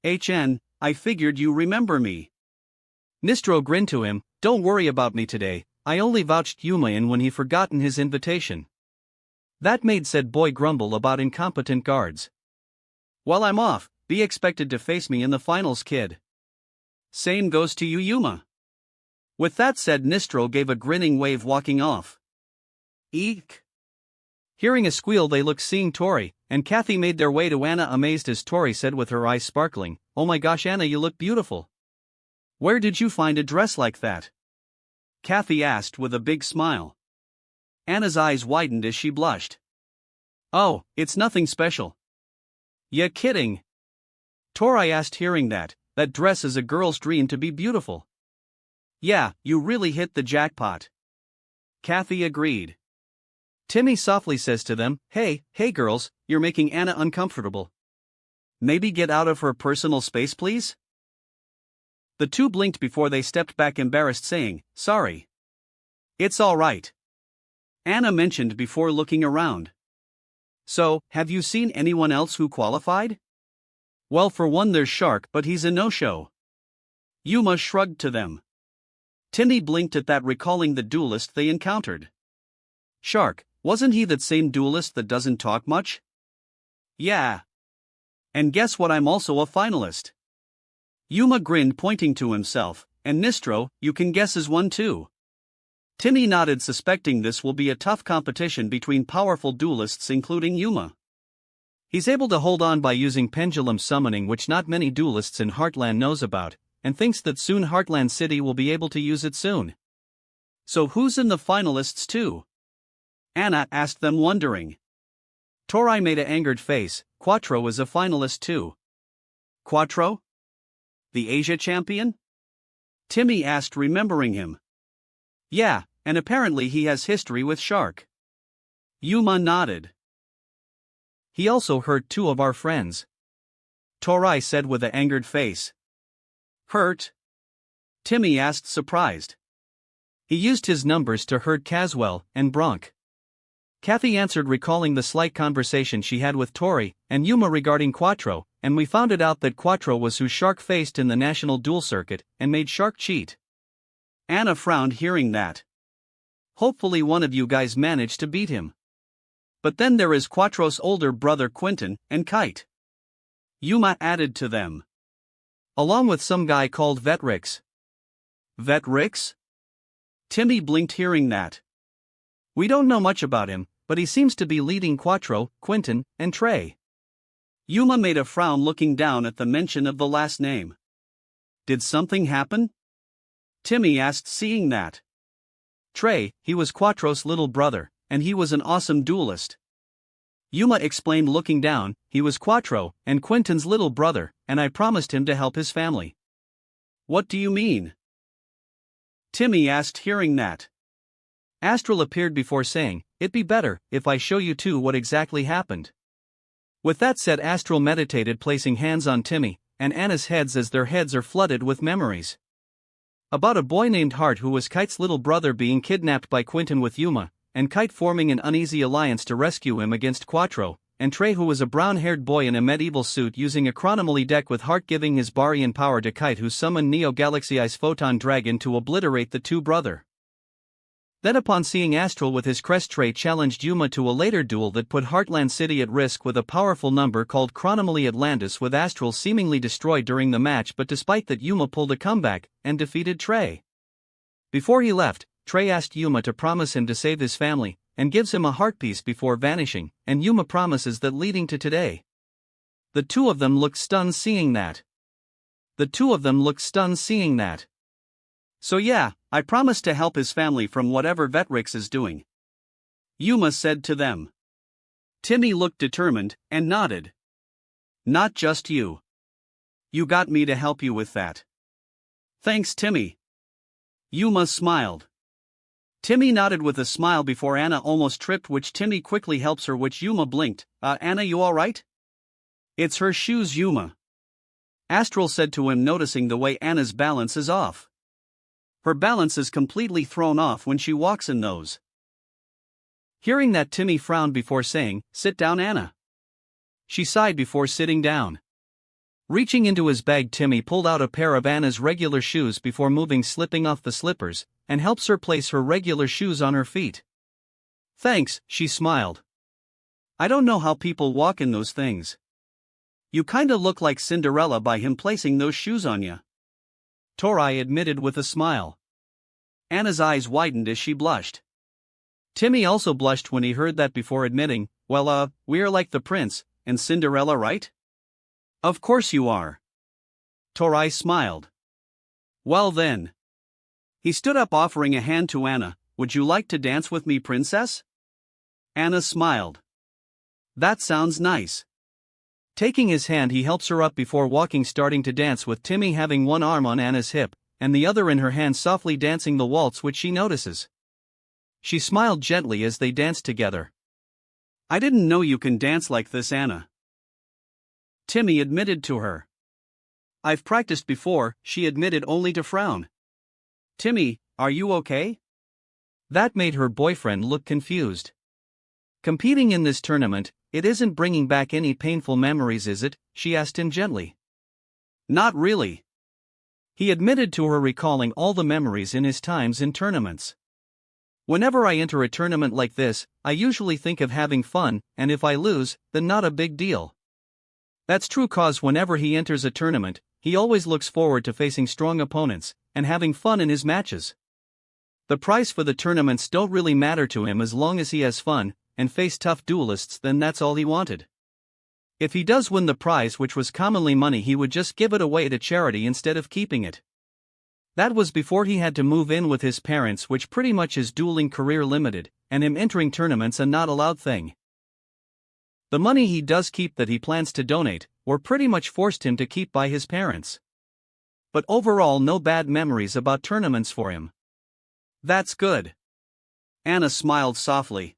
I figured you remember me." Nistro grinned to him. "Don't worry about me today, I only vouched Yuma in when he forgotten his invitation." That made said boy grumble about incompetent guards. "Well, I'm off, be expected to face me in the finals, kid." "Same goes to you, Yuma." With that said, Nistro gave a grinning wave, walking off. Eek! Hearing a squeal, they looked, seeing Tori and Kathy made their way to Anna, amazed as Tori said with her eyes sparkling, "Oh my gosh, Anna, you look beautiful. Where did you find a dress like that?" Kathy asked with a big smile. Anna's eyes widened as she blushed. "Oh, it's nothing special." "Ya kidding?" Tori asked, hearing that dress is a girl's dream to be beautiful. "Yeah, you really hit the jackpot." Kathy agreed. Timmy softly says to them, Hey girls, you're making Anna uncomfortable. Maybe get out of her personal space, please?" The two blinked before they stepped back, embarrassed, saying, "Sorry." "It's all right," Anna mentioned before looking around. "So, have you seen anyone else who qualified?" "Well, for one there's Shark, but he's a no-show." Yuma shrugged to them. Timmy blinked at that, recalling the duelist they encountered. "Shark, wasn't he that same duelist that doesn't talk much?" "Yeah. And guess what, I'm also a finalist." Yuma grinned, pointing to himself, and Nistro, you can guess, is one too. Timmy nodded, suspecting this will be a tough competition between powerful duelists, including Yuma. He's able to hold on by using pendulum summoning, which not many duelists in Heartland knows about, and thinks that soon Heartland City will be able to use it soon. "So who's in the finalists too?" Anna asked them, wondering. Tori made an angered face. "Quattro is a finalist too." "Quattro? The Asia champion?" Timmy asked, remembering him. "Yeah, and apparently he has history with Shark." Yuma nodded. "He also hurt two of our friends," Tori said with an angered face. "Hurt?" Timmy asked, surprised. "He used his numbers to hurt Caswell and Bronk." Kathy answered, recalling the slight conversation she had with Tori and Yuma regarding Quattro, "And we found it out that Quattro was who Shark faced in the national duel circuit and made Shark cheat." Anna frowned, hearing that. "Hopefully one of you guys managed to beat him. But then there is Quattro's older brother Quentin and Kite." Yuma added to them. "Along with some guy called Vetrix." "Vetrix?" Timmy blinked, hearing that. "We don't know much about him, but he seems to be leading Quattro, Quentin, and Trey." Yuma made a frown, looking down at the mention of the last name. "Did something happen?" Timmy asked, seeing that. "Trey, he was Quattro's little brother, and he was an awesome duelist." Yuma explained, looking down. "He was Quattro and Quentin's little brother, and I promised him to help his family." "What do you mean?" Timmy asked, hearing that. Astral appeared before saying, "It'd be better if I show you two what exactly happened." With that said, Astral meditated, placing hands on Timmy and Anna's heads as their heads are flooded with memories. About a boy named Hart who was Kite's little brother being kidnapped by Quentin with Yuma, and Kite forming an uneasy alliance to rescue him against Quattro, and Trey who was a brown-haired boy in a medieval suit using a chronomaly deck with Hart giving his Barian power to Kite, who summoned Neo Galaxy's photon dragon to obliterate the two brother. Then upon seeing Astral with his crest, Trey challenged Yuma to a later duel that put Heartland City at risk with a powerful number called Chronomaly Atlantis, with Astral seemingly destroyed during the match, but despite that Yuma pulled a comeback and defeated Trey. Before he left, Trey asked Yuma to promise him to save his family, and gives him a heart piece before vanishing, and Yuma promises that, leading to today. The two of them looked stunned seeing that. So yeah, I promised to help his family from whatever Vetrix is doing, Yuma said to them. Timmy looked determined, and nodded. Not just you. You got me to help you with that. Thanks, Timmy. Yuma smiled. Timmy nodded with a smile before Anna almost tripped, which Timmy quickly helps her, which Yuma blinked. Anna, you alright? It's her shoes, Yuma. Astral said to him, noticing the way Anna's balance is off. Her balance is completely thrown off when she walks in those. Hearing that, Timmy frowned before saying, "Sit down, Anna." She sighed before sitting down. Reaching into his bag, Timmy pulled out a pair of Anna's regular shoes before slipping off the slippers, and helps her place her regular shoes on her feet. Thanks, she smiled. I don't know how people walk in those things. You kinda look like Cinderella by him placing those shoes on ya. Torai admitted with a smile. Anna's eyes widened as she blushed. Timmy also blushed when he heard that before admitting, well, we're like the prince and Cinderella, right? Of course you are. Torai smiled. Well then. He stood up, offering a hand to Anna. Would you like to dance with me, princess? Anna smiled. That sounds nice. Taking his hand, he helps her up before starting to dance, with Timmy having one arm on Anna's hip, and the other in her hand, softly dancing the waltz, which she notices. She smiled gently as they danced together. I didn't know you can dance like this, Anna. Timmy admitted to her. I've practiced before, she admitted, only to frown. Timmy, are you okay? That made her boyfriend look confused. Competing in this tournament, it isn't bringing back any painful memories, is it? She asked him gently. Not really. He admitted to her, recalling all the memories in his times in tournaments. Whenever I enter a tournament like this, I usually think of having fun, and if I lose, then not a big deal. That's true, cause whenever he enters a tournament, he always looks forward to facing strong opponents, and having fun in his matches. The prize for the tournaments don't really matter to him as long as he has fun, and face tough duelists, then that's all he wanted. If he does win the prize, which was commonly money, he would just give it away to charity instead of keeping it. That was before he had to move in with his parents, which pretty much his dueling career limited, and him entering tournaments a not allowed thing. The money he does keep that he plans to donate, or pretty much forced him to keep by his parents. But overall, no bad memories about tournaments for him. That's good. Anna smiled softly.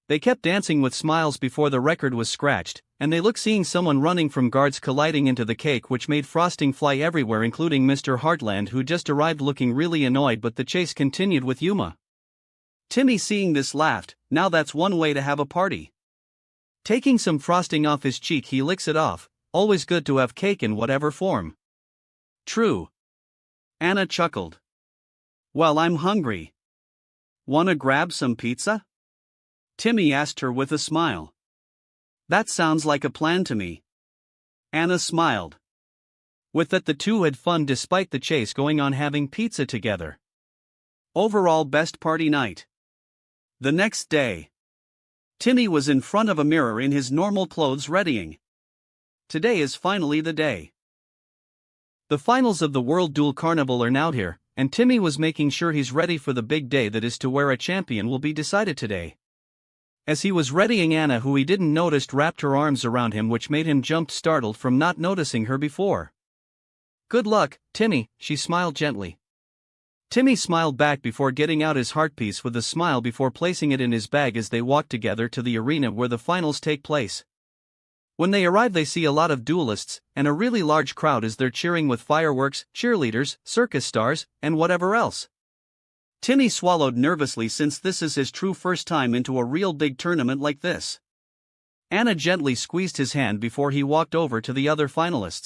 They kept dancing with smiles before the record was scratched, and they looked, seeing someone running from guards colliding into the cake, which made frosting fly everywhere, including Mr. Heartland, who just arrived looking really annoyed, but the chase continued with Yuma. Timmy, seeing this, laughed. Now that's one way to have a party. Taking some frosting off his cheek, he licks it off. Always good to have cake in whatever form. True. Anna chuckled. Well, I'm hungry. Wanna grab some pizza? Timmy asked her with a smile. That sounds like a plan to me. Anna smiled. With that, the two had fun despite the chase going on, having pizza together. Overall, best party night. The next day, Timmy was in front of a mirror in his normal clothes, readying. Today is finally the day. The finals of the World Duel Carnival are now here, and Timmy was making sure he's ready for the big day that is to where a champion will be decided today. As he was readying, Anna, who he didn't notice, wrapped her arms around him, which made him jump, startled from not noticing her before. Good luck, Timmy, she smiled gently. Timmy smiled back before getting out his heart piece with a smile before placing it in his bag as they walked together to the arena where the finals take place. When they arrive, they see a lot of duelists, and a really large crowd as they're cheering with fireworks, cheerleaders, circus stars, and whatever else. Timmy swallowed nervously, since this is his true first time into a real big tournament like this. Anna gently squeezed his hand before he walked over to the other finalists.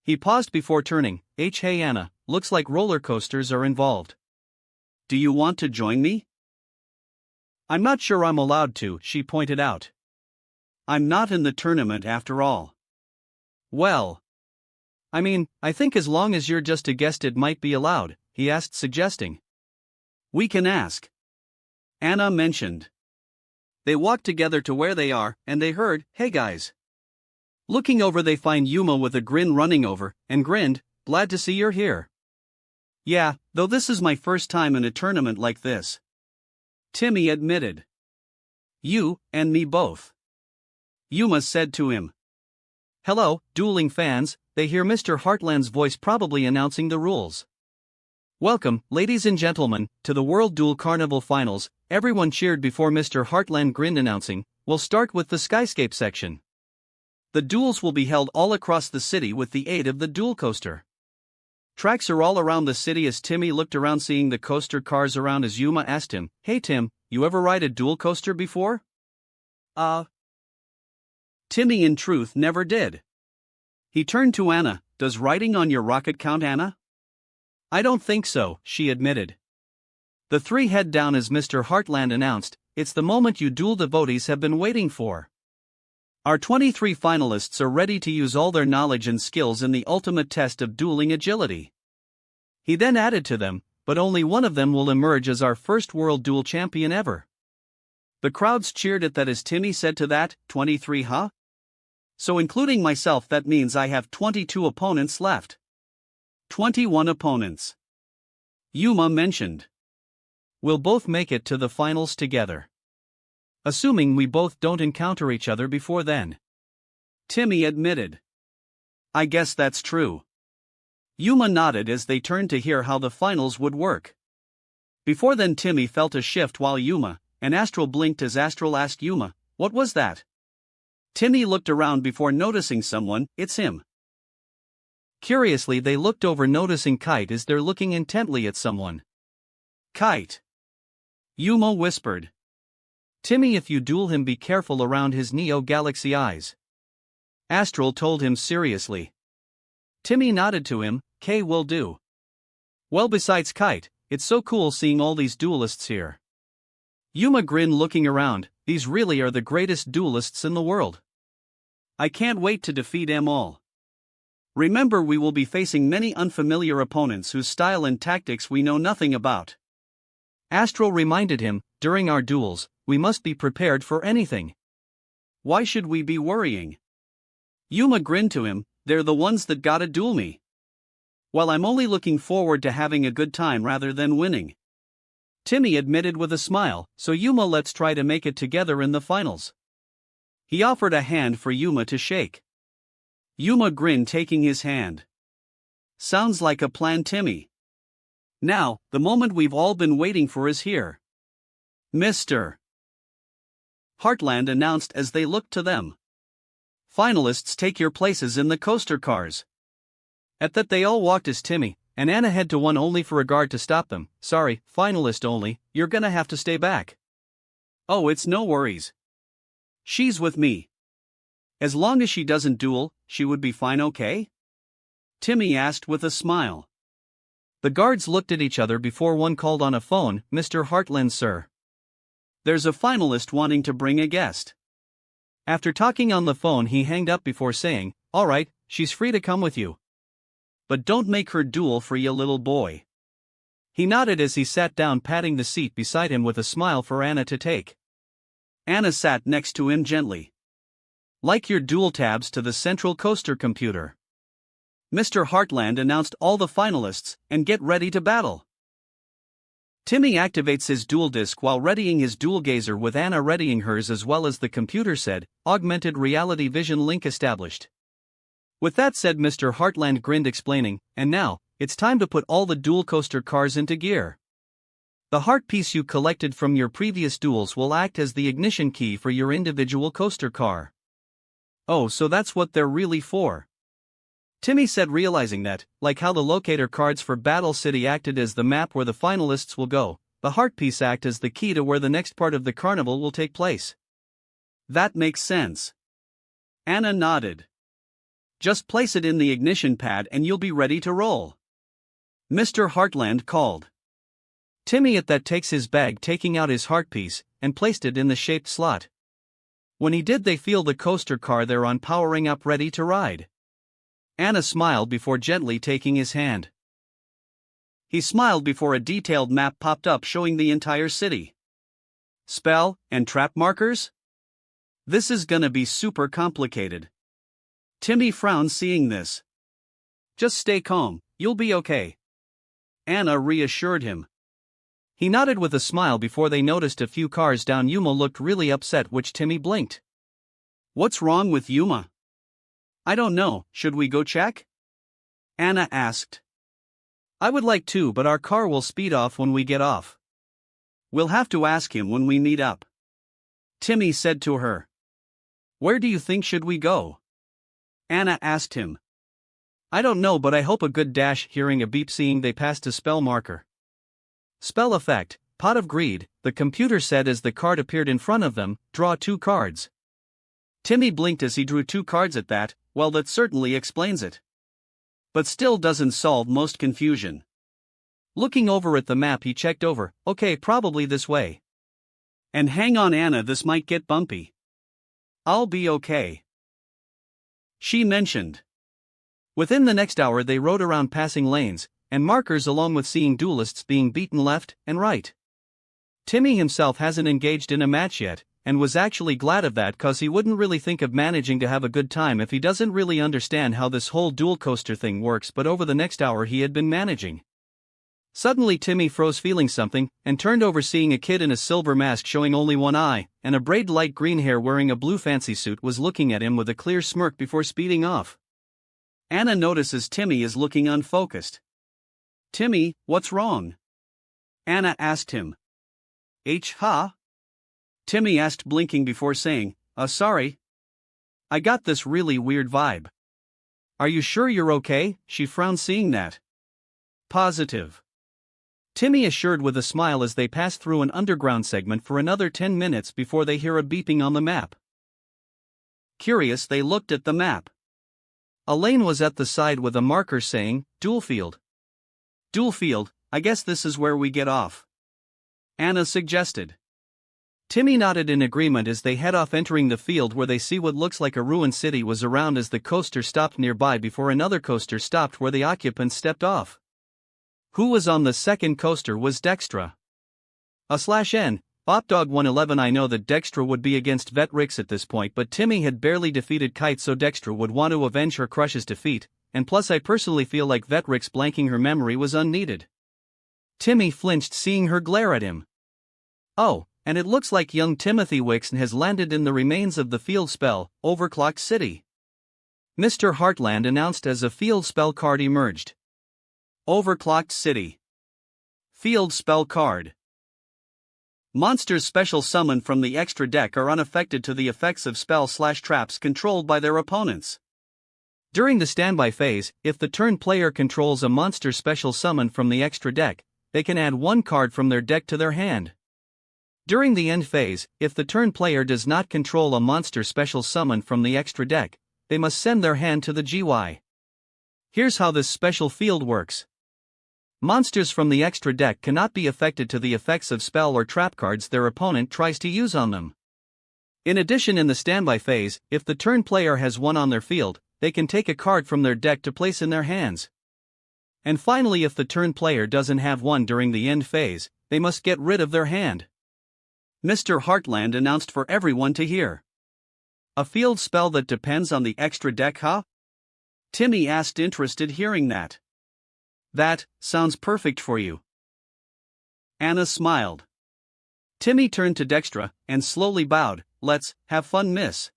He paused before turning. Hey Anna, looks like roller coasters are involved. Do you want to join me? I'm not sure I'm allowed to, she pointed out. I'm not in the tournament after all. Well, I mean, I think as long as you're just a guest it might be allowed, he asked, suggesting. We can ask. Anna mentioned. They walk together to where they are, and they heard, "Hey guys." Looking over, they find Yuma with a grin running over, and grinned, "Glad to see you're here." "Yeah, though this is my first time in a tournament like this," Timmy admitted. "You and me both," Yuma said to him. "Hello, dueling fans," they hear Mr. Heartland's voice probably announcing the rules. "Welcome, ladies and gentlemen, to the World Duel Carnival Finals." Everyone cheered before Mr. Heartland grinned, announcing, "We'll start with the Skyscape section. The duels will be held all across the city with the aid of the duel coaster. Tracks are all around the city." As Timmy looked around seeing the coaster cars around, as Yuma asked him, "Hey Tim, you ever ride a duel coaster before?" Timmy in truth never did. He turned to Anna. "Does riding on your rocket count, Anna?" "I don't think so," she admitted. The three head down as Mr. Heartland announced, "It's the moment you duel devotees have been waiting for. Our 23 finalists are ready to use all their knowledge and skills in the ultimate test of dueling agility." He then added to them, "But only one of them will emerge as our first World Duel Champion ever." The crowds cheered at that as Timmy said to that, 23 huh? So including myself, that means I have 22 opponents left. 21 opponents, Yuma mentioned. "We'll both make it to the finals together. Assuming we both don't encounter each other before then," Timmy admitted. "I guess that's true." Yuma nodded as they turned to hear how the finals would work. Before then, Timmy felt a shift while Yuma and Astral blinked as Astral asked Yuma, "What was that?" Timmy looked around before noticing someone. "It's him." Curiously, they looked over, noticing Kite as they're looking intently at someone. "Kite," Yuma whispered. "Timmy, if you duel him, be careful around his Neo Galaxy eyes," Astral told him seriously. Timmy nodded to him. "K, will do." "Well, besides Kite, it's so cool seeing all these duelists here." Yuma grinned looking around. "These really are the greatest duelists in the world. I can't wait to defeat them all. Remember, we will be facing many unfamiliar opponents whose style and tactics we know nothing about." Astral reminded him, "During our duels, we must be prepared for anything. Why should we be worrying?" Yuma grinned to him. "They're the ones that gotta duel me. Well, I'm only looking forward to having a good time rather than winning," Timmy admitted with a smile. "So Yuma, let's try to make it together in the finals." He offered a hand for Yuma to shake. Yuma grinned, taking his hand. "Sounds like a plan, Timmy. Now, the moment we've all been waiting for is here." Mr. Heartland announced as they looked to them. "Finalists, take your places in the coaster cars." At that, they all walked as Timmy and Anna head to one, only for a guard to stop them. "Sorry, finalist only, you're gonna have to stay back." "Oh, it's no worries. She's with me. As long as she doesn't duel, she would be fine, okay?" Timmy asked with a smile. The guards looked at each other before one called on a phone, "Mr. Heartland, sir. There's a finalist wanting to bring a guest." After talking on the phone, he hanged up before saying, "All right, she's free to come with you. But don't make her duel for ya, little boy." He nodded as he sat down, patting the seat beside him with a smile for Anna to take. Anna sat next to him gently. "Like your duel tabs to the central coaster computer." Mr. Heartland announced all the finalists, "And get ready to battle." Timmy activates his duel disc while readying his duel gazer, with Anna readying hers as well as the computer said, "Augmented reality vision link established." With that said, Mr. Heartland grinned, explaining, "And now, it's time to put all the duel coaster cars into gear. The heart piece you collected from your previous duels will act as the ignition key for your individual coaster car." "Oh, so that's what they're really for," Timmy said, realizing that, like how the locator cards for Battle City acted as the map where the finalists will go, the heart piece act as the key to where the next part of the carnival will take place. "That makes sense." Anna nodded. "Just place it in the ignition pad and you'll be ready to roll," Mr. Heartland called. Timmy at that takes his bag, taking out his heart piece, and placed it in the shaped slot. When he did, they feel the coaster car they're on powering up, ready to ride. Anna smiled before gently taking his hand. He smiled before a detailed map popped up showing the entire city. spell, and trap markers? This is gonna be super complicated. Timmy frowned seeing this. Just stay calm, you'll be okay. Anna reassured him. He nodded with a smile before they noticed a few cars down Yuma looked really upset, which Timmy blinked. What's wrong with Yuma? I don't know, should we go check? Anna asked. I would like to, but our car will speed off when we get off. We'll have to ask him when we meet up. Timmy said to her. Where do you think should we go? Anna asked him. I don't know, but I hope a good dash. Hearing a beep, seeing they passed a spell marker. Spell effect, Pot of Greed, the computer said as the card appeared in front of them, draw 2 cards. Timmy blinked as he drew 2 cards at that. Well, that certainly explains it. But still doesn't solve most confusion. Looking over at the map, he checked over, okay, probably this way. And hang on, Anna, this might get bumpy. I'll be okay, she mentioned. Within the next hour they rode around passing lanes and markers along with seeing duelists being beaten left and right. Timmy himself hasn't engaged in a match yet, and was actually glad of that cause he wouldn't really think of managing to have a good time if he doesn't really understand how this whole dual coaster thing works, but over the next hour he had been managing. Suddenly Timmy froze feeling something, and turned over seeing a kid in a silver mask showing only one eye, and a braid light green hair wearing a blue fancy suit was looking at him with a clear smirk before speeding off. Anna notices Timmy is looking unfocused. Timmy, what's wrong? Anna asked him. Huh? Timmy asked, blinking before saying, sorry. I got this really weird vibe. Are you sure you're okay? She frowned seeing that. Positive. Timmy assured with a smile as they pass through an underground segment for another 10 minutes before they hear a beeping on the map. Curious, they looked at the map. A lane was at the side with a marker saying, Dual Field. Dual Field, I guess this is where we get off. Anna suggested. Timmy nodded in agreement as they head off, entering the field where they see what looks like a ruined city was around as the coaster stopped nearby before another coaster stopped where the occupants stepped off. Who was on the second coaster was Dextra. /N, Bopdog 111. I know that Dextra would be against Vet Rix at this point, but Timmy had barely defeated Kite, so Dextra would want to avenge her crush's defeat, and plus I personally feel like Vet Rix blanking her memory was unneeded. Timmy flinched seeing her glare at him. Oh, and it looks like young Timothy Wixon has landed in the remains of the field spell, Overclocked City. Mr. Heartland announced as a field spell card emerged. Overclocked City. Field spell card. Monsters special summoned from the extra deck are unaffected to the effects of spell/traps controlled by their opponents. During the standby phase, if the turn player controls a monster special summoned from the extra deck, they can add 1 card from their deck to their hand. During the end phase, if the turn player does not control a monster special summoned from the extra deck, they must send their hand to the GY. Here's how this special field works. Monsters from the extra deck cannot be affected to the effects of spell or trap cards their opponent tries to use on them. In addition, in the standby phase, if the turn player has 1 on their field, they can take a card from their deck to place in their hands. And finally, if the turn player doesn't have 1 during the end phase, they must get rid of their hand. Mr. Heartland announced for everyone to hear. A field spell that depends on the extra deck, huh? Timmy asked, interested hearing that. That sounds perfect for you. Anna smiled. Timmy turned to Dextra and slowly bowed. Let's have fun, miss.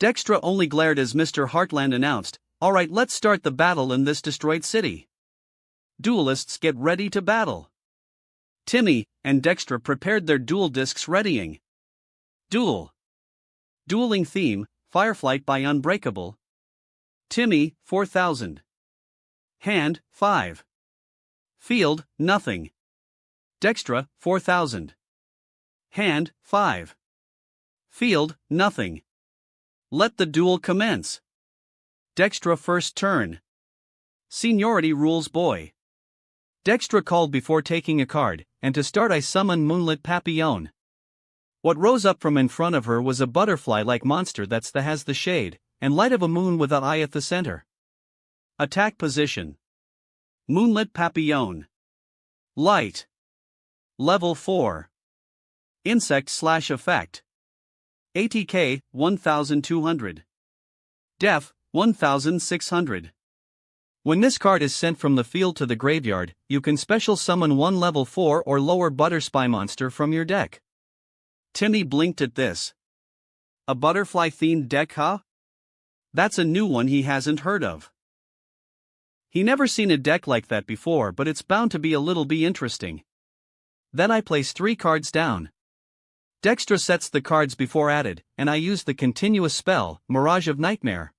Dextra only glared as Mr. Heartland announced, all right, let's start the battle in this destroyed city. Duelists, get ready to battle. Timmy and Dextra prepared their duel discs, readying. Duel. Dueling theme, Fireflight by Unbreakable. Timmy, 4000. Hand, 5. Field, nothing. Dextra, 4000. Hand, 5. Field, nothing. Let the duel commence. Dextra first turn. Seniority rules, boy. Dextra called before taking a card, and to start I summoned Moonlit Papillon. What rose up from in front of her was a butterfly-like monster that has the shade and light of a moon with an eye at the center. Attack position. Moonlit Papillon. Light. Level 4. Insect/effect. ATK 1200. Def 1600. When this card is sent from the field to the graveyard, you can special summon one level 4 or lower Butterspy monster from your deck. Timmy blinked at this. A butterfly-themed deck, huh? That's a new one he hasn't heard of. He never seen a deck like that before, but it's bound to be a little bit interesting. Then I place 3 cards down. Dextra sets the cards before added, and I used the continuous spell, Mirage of Nightmare.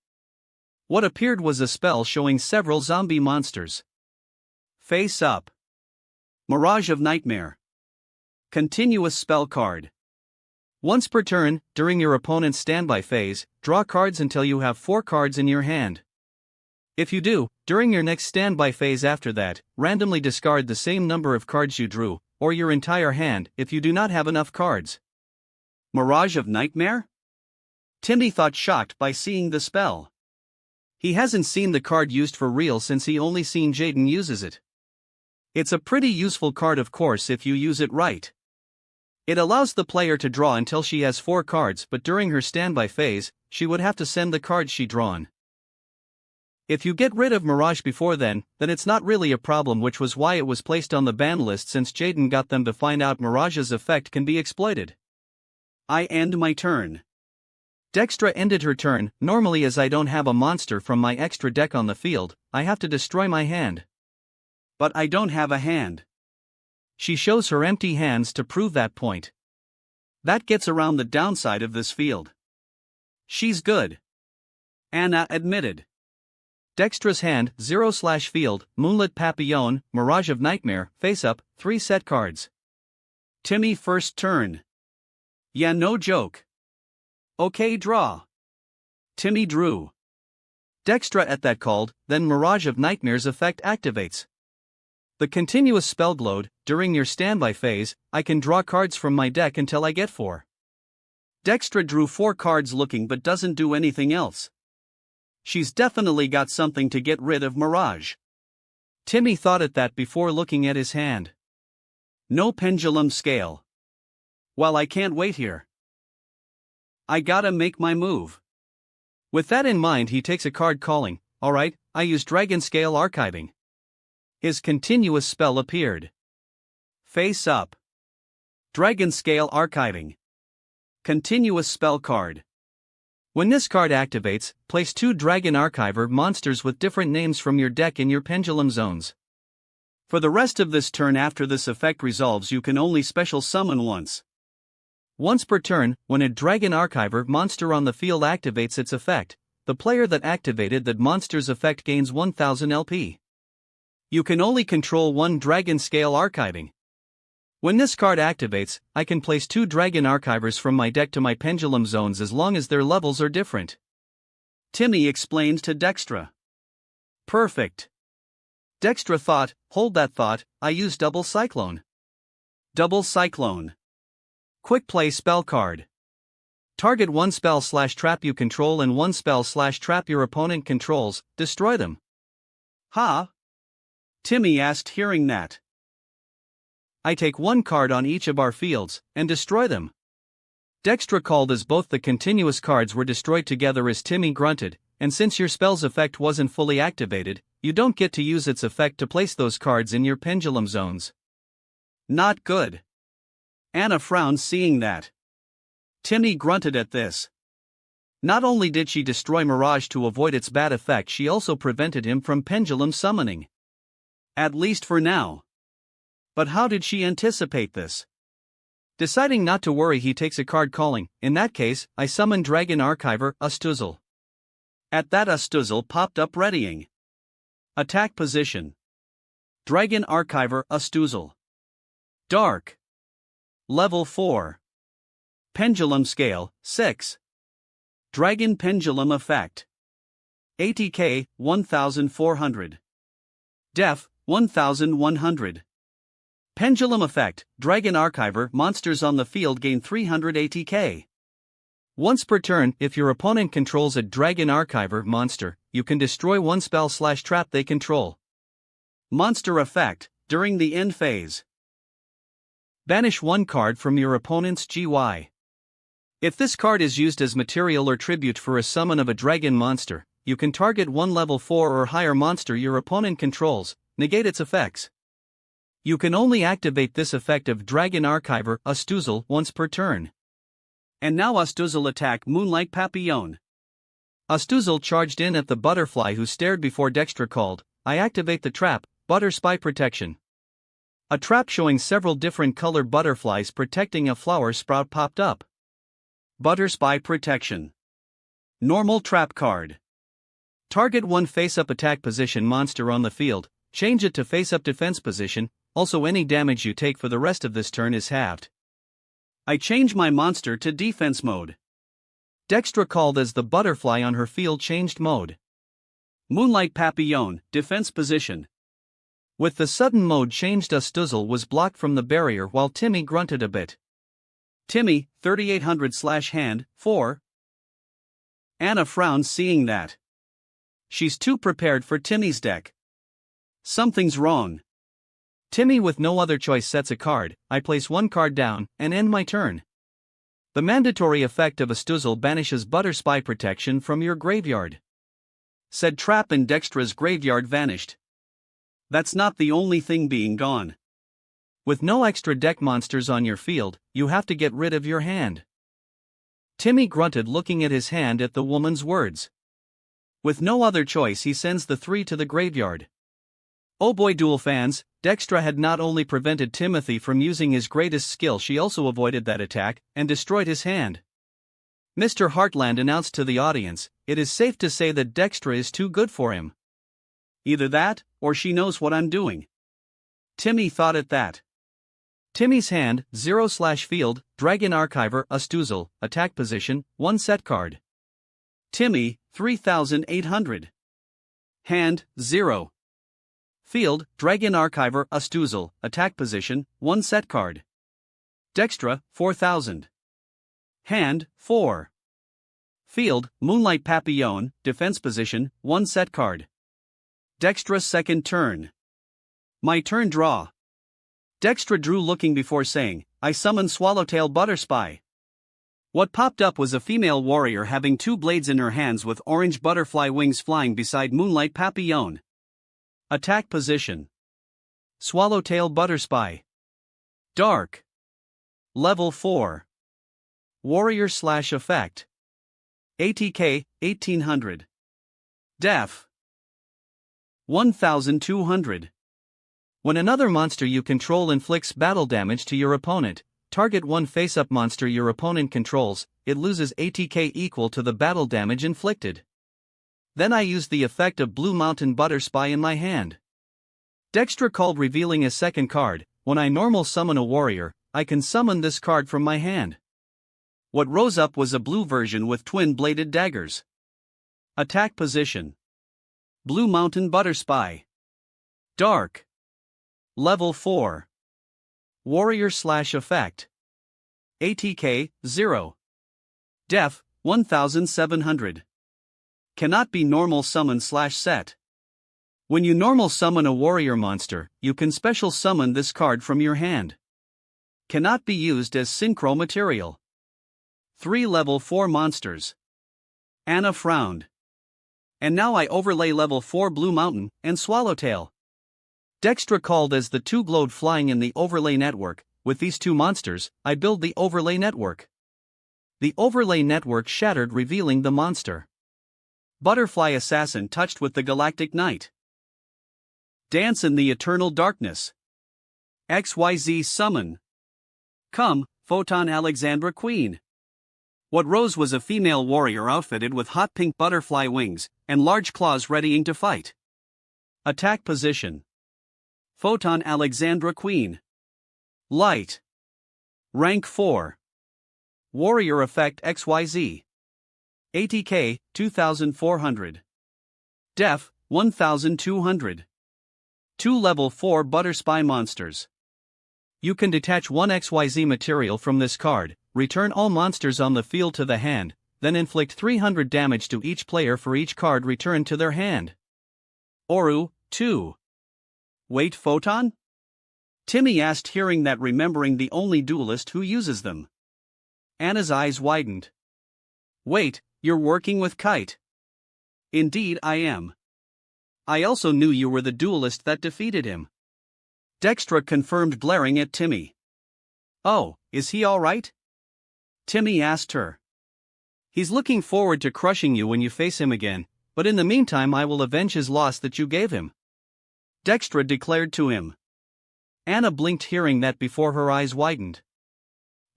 What appeared was a spell showing several zombie monsters. Face up. Mirage of Nightmare. Continuous spell card. Once per turn, during your opponent's standby phase, draw cards until you have 4 cards in your hand. If you do, during your next standby phase after that, randomly discard the same number of cards you drew, or your entire hand if you do not have enough cards. Mirage of Nightmare? Timmy thought, shocked by seeing the spell. He hasn't seen the card used for real since he only seen Jaden uses it. It's a pretty useful card, of course, if you use it right. It allows the player to draw until she has 4 cards, but during her standby phase, she would have to send the cards she drawn. If you get rid of Mirage before then it's not really a problem, which was why it was placed on the ban list, since Jaden got them to find out Mirage's effect can be exploited. I end my turn. Dextra ended her turn. Normally, as I don't have a monster from my extra deck on the field, I have to destroy my hand. But I don't have a hand. She shows her empty hands to prove that point. That gets around the downside of this field. She's good. Anna admitted. Dextra's hand, 0/field, Moonlit Papillon, Mirage of Nightmare, face up, 3 set cards. Timmy first turn. Yeah, no joke. Okay, draw. Timmy drew. Dextra at that called, then Mirage of Nightmare's effect activates. The continuous spell glowed. During your standby phase, I can draw cards from my deck until I get 4. Dextra drew 4 cards looking but doesn't do anything else. She's definitely got something to get rid of Mirage. Timmy thought at that before looking at his hand. No pendulum scale. Well, I can't wait here. I gotta make my move. With that in mind, he takes a card calling. Alright, I use Dragon Scale Archiving. His continuous spell appeared. Face up. Dragon Scale Archiving. Continuous spell card. When this card activates, place 2 Dragon Archiver monsters with different names from your deck in your pendulum zones. For the rest of this turn after this effect resolves, you can only special summon once. Once per turn, when a Dragon Archiver monster on the field activates its effect, the player that activated that monster's effect gains 1000 LP. You can only control 1 Dragon Scale Archiving. When this card activates, I can place 2 Dragon Archivers from my deck to my pendulum zones as long as their levels are different. Timmy explained to Dextra. Perfect. Dextra thought, hold that thought, I use Double Cyclone. Double Cyclone. Quick play spell card. Target 1 spell/trap you control and 1 spell/trap your opponent controls, destroy them. Huh? Timmy asked, hearing that. I take 1 card on each of our fields, and destroy them. Dextra called as both the continuous cards were destroyed together as Timmy grunted, and since your spell's effect wasn't fully activated, you don't get to use its effect to place those cards in your pendulum zones. Not good. Anna frowned seeing that. Timmy grunted at this. Not only did she destroy Mirage to avoid its bad effect, she also prevented him from pendulum summoning. At least for now. But how did she anticipate this? Deciding not to worry, he takes a card calling. In that case, I summon Dragon Archiver, Astuzel. At that, Astuzel popped up readying. Attack position. Dragon Archiver, Astuzel. Dark. Level 4. Pendulum Scale, 6. Dragon Pendulum Effect. ATK, 1400. Def, 1100. Pendulum Effect, Dragon Archiver monsters on the field gain 300 ATK. Once per turn, if your opponent controls a Dragon Archiver monster, you can destroy 1 spell/trap they control. Monster Effect, during the end phase. Banish one card from your opponent's GY. If this card is used as material or tribute for a summon of a dragon monster, you can target one level 4 or higher monster your opponent controls, negate its effects. You can only activate this effect of Dragon Archiver Astuzel once per turn. And now Astuzel attack Moonlight Papillon. Astuzel charged in at the butterfly who stared before Dextra called, I activate the trap, Butter Spy Protection. A trap showing several different colored butterflies protecting a flower sprout popped up. Butter Spy Protection. Normal trap card. Target one face-up attack position monster on the field, change it to face-up defense position, also any damage you take for the rest of this turn is halved. I change my monster to defense mode. Dextra called as the butterfly on her field changed mode. Moonlight Papillon, defense position. With the sudden mode changed, Astuzel was blocked from the barrier while Timmy grunted a bit. Timmy, 3800/hand, 4. Anna frowned seeing that. She's too prepared for Timmy's deck. Something's wrong. Timmy with no other choice sets a card, I place one card down, and end my turn. The mandatory effect of Astuzel banishes Butter Spy Protection from your graveyard. Said trap in Dextra's graveyard vanished. That's not the only thing being gone. With no extra deck monsters on your field, you have to get rid of your hand. Timmy grunted looking at his hand at the woman's words. With no other choice he sends the 3 to the graveyard. Oh boy, Duel fans, Dextra had not only prevented Timothy from using his greatest skill, she also avoided that attack, and destroyed his hand. Mr. Heartland announced to the audience, it is safe to say that Dextra is too good for him. Either that, or she knows what I'm doing. Timmy thought it that. Timmy's hand, 0/field, Dragon Archiver Astuzel, attack position, 1 set card. Timmy, 3800. Hand, 0. Field, Dragon Archiver Astuzel, attack position, 1 set card. Dextra, 4000. Hand, 4. Field, Moonlight Papillon, defense position, 1 set card. Dextra second turn. My turn draw. Dextra drew looking before saying, I summon Swallowtail Butterspy. What popped up was a female warrior having 2 blades in her hands with orange butterfly wings flying beside Moonlight Papillon. Attack position. Swallowtail Butterspy. Dark. Level 4. Warrior/effect. ATK, 1800. Def. 1200. When another monster you control inflicts battle damage to your opponent, target one face-up monster your opponent controls, it loses ATK equal to the battle damage inflicted. Then I use the effect of Blue Mountain Butterspy in my hand. Dextra called revealing a second card, when I normal summon a warrior, I can summon this card from my hand. What rose up was a blue version with twin-bladed daggers. Attack position. Blue Mountain Butterspy. Dark. Level 4. Warrior/effect. ATK, 0. Def, 1700. Cannot be normal summon/set. When you normal summon a warrior monster, you can special summon this card from your hand. Cannot be used as synchro material. 3 level 4 monsters. Anna frowned. And now I overlay level 4 Blue Mountain and Swallowtail. Dextra called as the 2 glowed flying in the overlay network. With these 2 monsters, I build the overlay network. The overlay network shattered, revealing the monster. Butterfly Assassin touched with the Galactic Knight. Dance in the Eternal Darkness. XYZ Summon. Come, Photon Alexandra Queen. What rose was a female warrior outfitted with hot pink butterfly wings and large claws readying to fight. Attack position. Photon Alexandra Queen. Light. Rank 4. Warrior effect XYZ. ATK, 2400. Def, 1200. 2 level 4 Butterspy monsters. You can detach 1 XYZ material from this card, return all monsters on the field to the hand, then inflict 300 damage to each player for each card returned to their hand. Oru, 2. Wait, Photon? Timmy asked, hearing that, remembering the only duelist who uses them. Anna's eyes widened. Wait, you're working with Kite? Indeed I am. I also knew you were the duelist that defeated him. Dextra confirmed, glaring at Timmy. Oh, is he all right? Timmy asked her. He's looking forward to crushing you when you face him again, but in the meantime I will avenge his loss that you gave him, Dextra declared to him. Anna blinked, hearing that, before her eyes widened.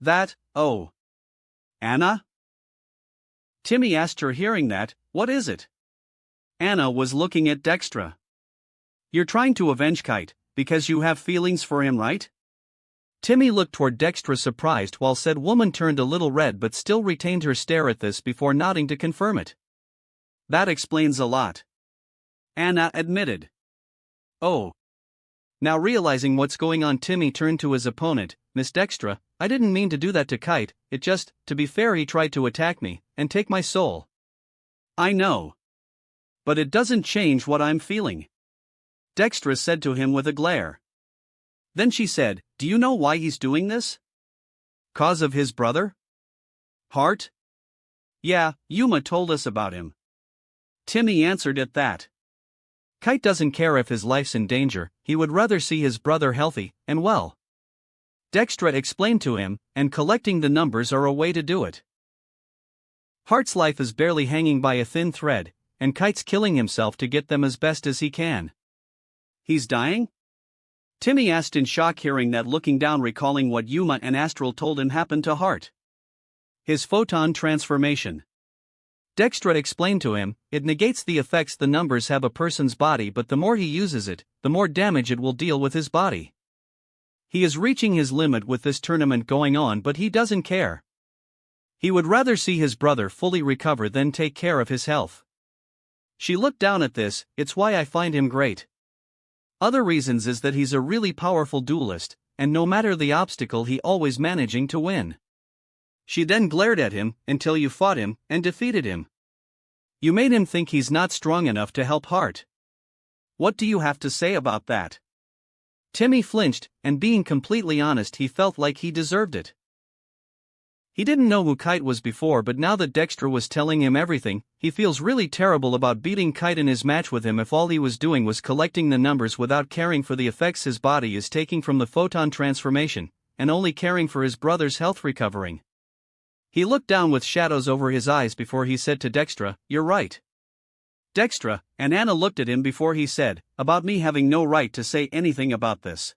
That, oh. Anna? Timmy asked her, hearing that. What is it? Anna was looking at Dextra. You're trying to avenge Kite, because you have feelings for him, right? Timmy looked toward Dextra, surprised, while said woman turned a little red but still retained her stare at this before nodding to confirm it. That explains a lot, Anna admitted. Oh. Now realizing what's going on, Timmy turned to his opponent. Miss Dextra, I didn't mean to do that to Kite, it just, to be fair, he tried to attack me, and take my soul. I know. But it doesn't change what I'm feeling, Dextra said to him with a glare. Then she said, do you know why he's doing this? Cause of his brother? Hart? Yeah, Yuma told us about him. Timmy answered at that. Kite doesn't care if his life's in danger, he would rather see his brother healthy and well, Dextra explained to him, and collecting the numbers are a way to do it. Hart's life is barely hanging by a thin thread, and Kite's killing himself to get them as best as he can. He's dying? Timmy asked in shock, hearing that, looking down, recalling what Yuma and Astral told him happened to Hart. His photon transformation. Dextra explained to him, it negates the effects the numbers have a person's body, but the more he uses it, the more damage it will deal with his body. He is reaching his limit with this tournament going on, but he doesn't care. He would rather see his brother fully recover than take care of his health. She looked down at this, it's why I find him great. Other reasons is that he's a really powerful duelist, and no matter the obstacle he always managing to win. She then glared at him, until you fought him, and defeated him. You made him think he's not strong enough to help Hart. What do you have to say about that? Timmy flinched, and being completely honest, he felt like he deserved it. He didn't know who Kite was before, but now that Dextra was telling him everything, he feels really terrible about beating Kite in his match with him if all he was doing was collecting the numbers without caring for the effects his body is taking from the photon transformation, and only caring for his brother's health recovering. He looked down with shadows over his eyes before he said to Dextra, you're right. Dextra and Anna looked at him before he said, about me having no right to say anything about this.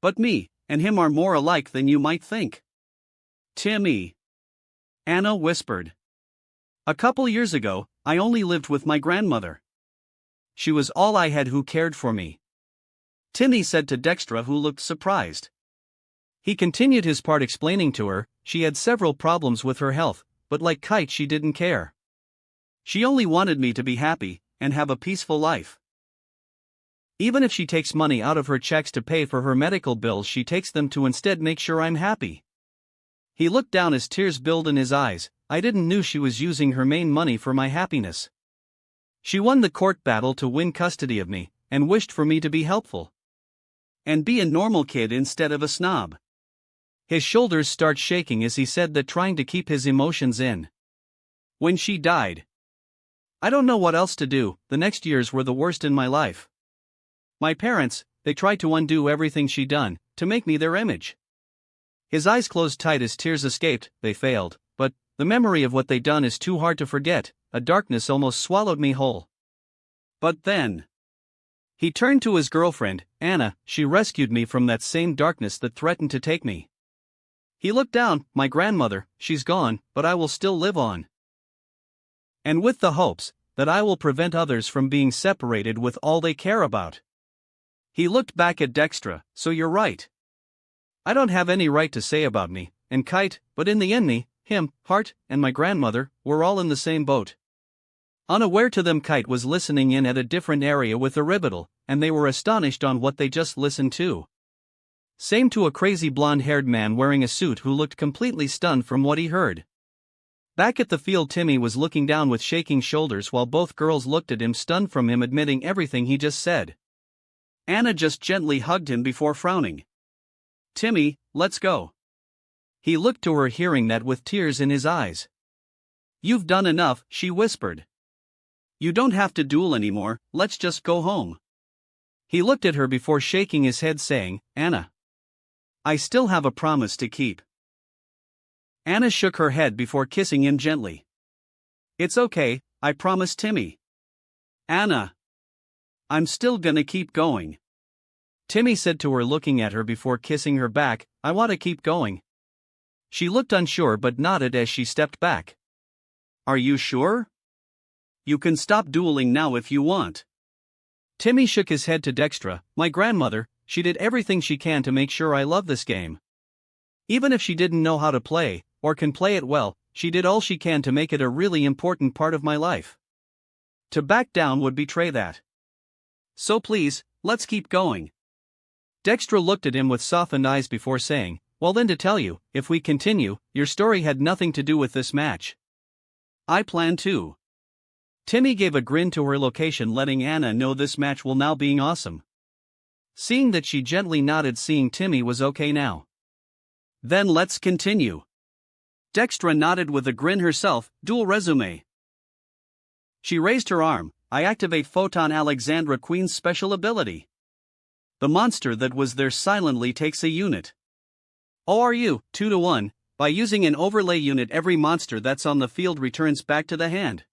But me and him are more alike than you might think. Timmy, Anna whispered. A couple years ago, I only lived with my grandmother. She was all I had who cared for me, Timmy said to Dextra, who looked surprised. He continued his part, explaining to her, she had several problems with her health, but like Kite, she didn't care. She only wanted me to be happy and have a peaceful life. Even if she takes money out of her checks to pay for her medical bills, she takes them to instead make sure I'm happy. He looked down as tears built in his eyes. I didn't knew she was using her main money for my happiness. She won the court battle to win custody of me, and wished for me to be helpful and be a normal kid instead of a snob. His shoulders start shaking as he said that, trying to keep his emotions in. When she died, I don't know what else to do. The next years were the worst in my life. My parents, they tried to undo everything she done, to make me their image. His eyes closed tight as tears escaped. They failed, but the memory of what they done is too hard to forget. A darkness almost swallowed me whole. But then he turned to his girlfriend, Anna. She rescued me from that same darkness that threatened to take me. He looked down. My grandmother, she's gone, but I will still live on. And with the hopes that I will prevent others from being separated with all they care about. He looked back at Dextra. So you're right. I don't have any right to say about me and Kite, but in the end me, him, Hart, and my grandmother, we're all in the same boat. Unaware to them, Kite was listening in at a different area with Aribital, and they were astonished on what they just listened to. Same to a crazy blonde-haired man wearing a suit who looked completely stunned from what he heard. Back at the field, Timmy was looking down with shaking shoulders while both girls looked at him stunned from him admitting everything he just said. Anna just gently hugged him before frowning. "Timmy, let's go." He looked to her, hearing that with tears in his eyes. "You've done enough," she whispered. "You don't have to duel anymore, let's just go home." He looked at her before shaking his head, saying, "Anna, I still have a promise to keep." Anna shook her head before kissing him gently. "It's okay, I promise, Timmy." "Anna, I'm still gonna keep going," Timmy said to her, looking at her before kissing her back. "I want to keep going." She looked unsure but nodded as she stepped back. "Are you sure? You can stop dueling now if you want." Timmy shook his head to Dextra. "My grandmother, she did everything she can to make sure I love this game. Even if she didn't know how to play, or can play it well, she did all she can to make it a really important part of my life. To back down would betray that. So please, let's keep going." Dextra looked at him with softened eyes before saying, "Well then, to tell you, if we continue, your story had nothing to do with this match. I plan to." Timmy gave a grin to her location, letting Anna know this match will now being awesome. Seeing that she gently nodded, seeing Timmy was okay now. "Then let's continue." Dextra nodded with a grin herself. "Dual resume." She raised her arm. "I activate Photon Alexandra Queen's special ability. The monster that was there silently takes a unit. ORU, 2-1, by using an overlay unit, every monster that's on the field returns back to the hand.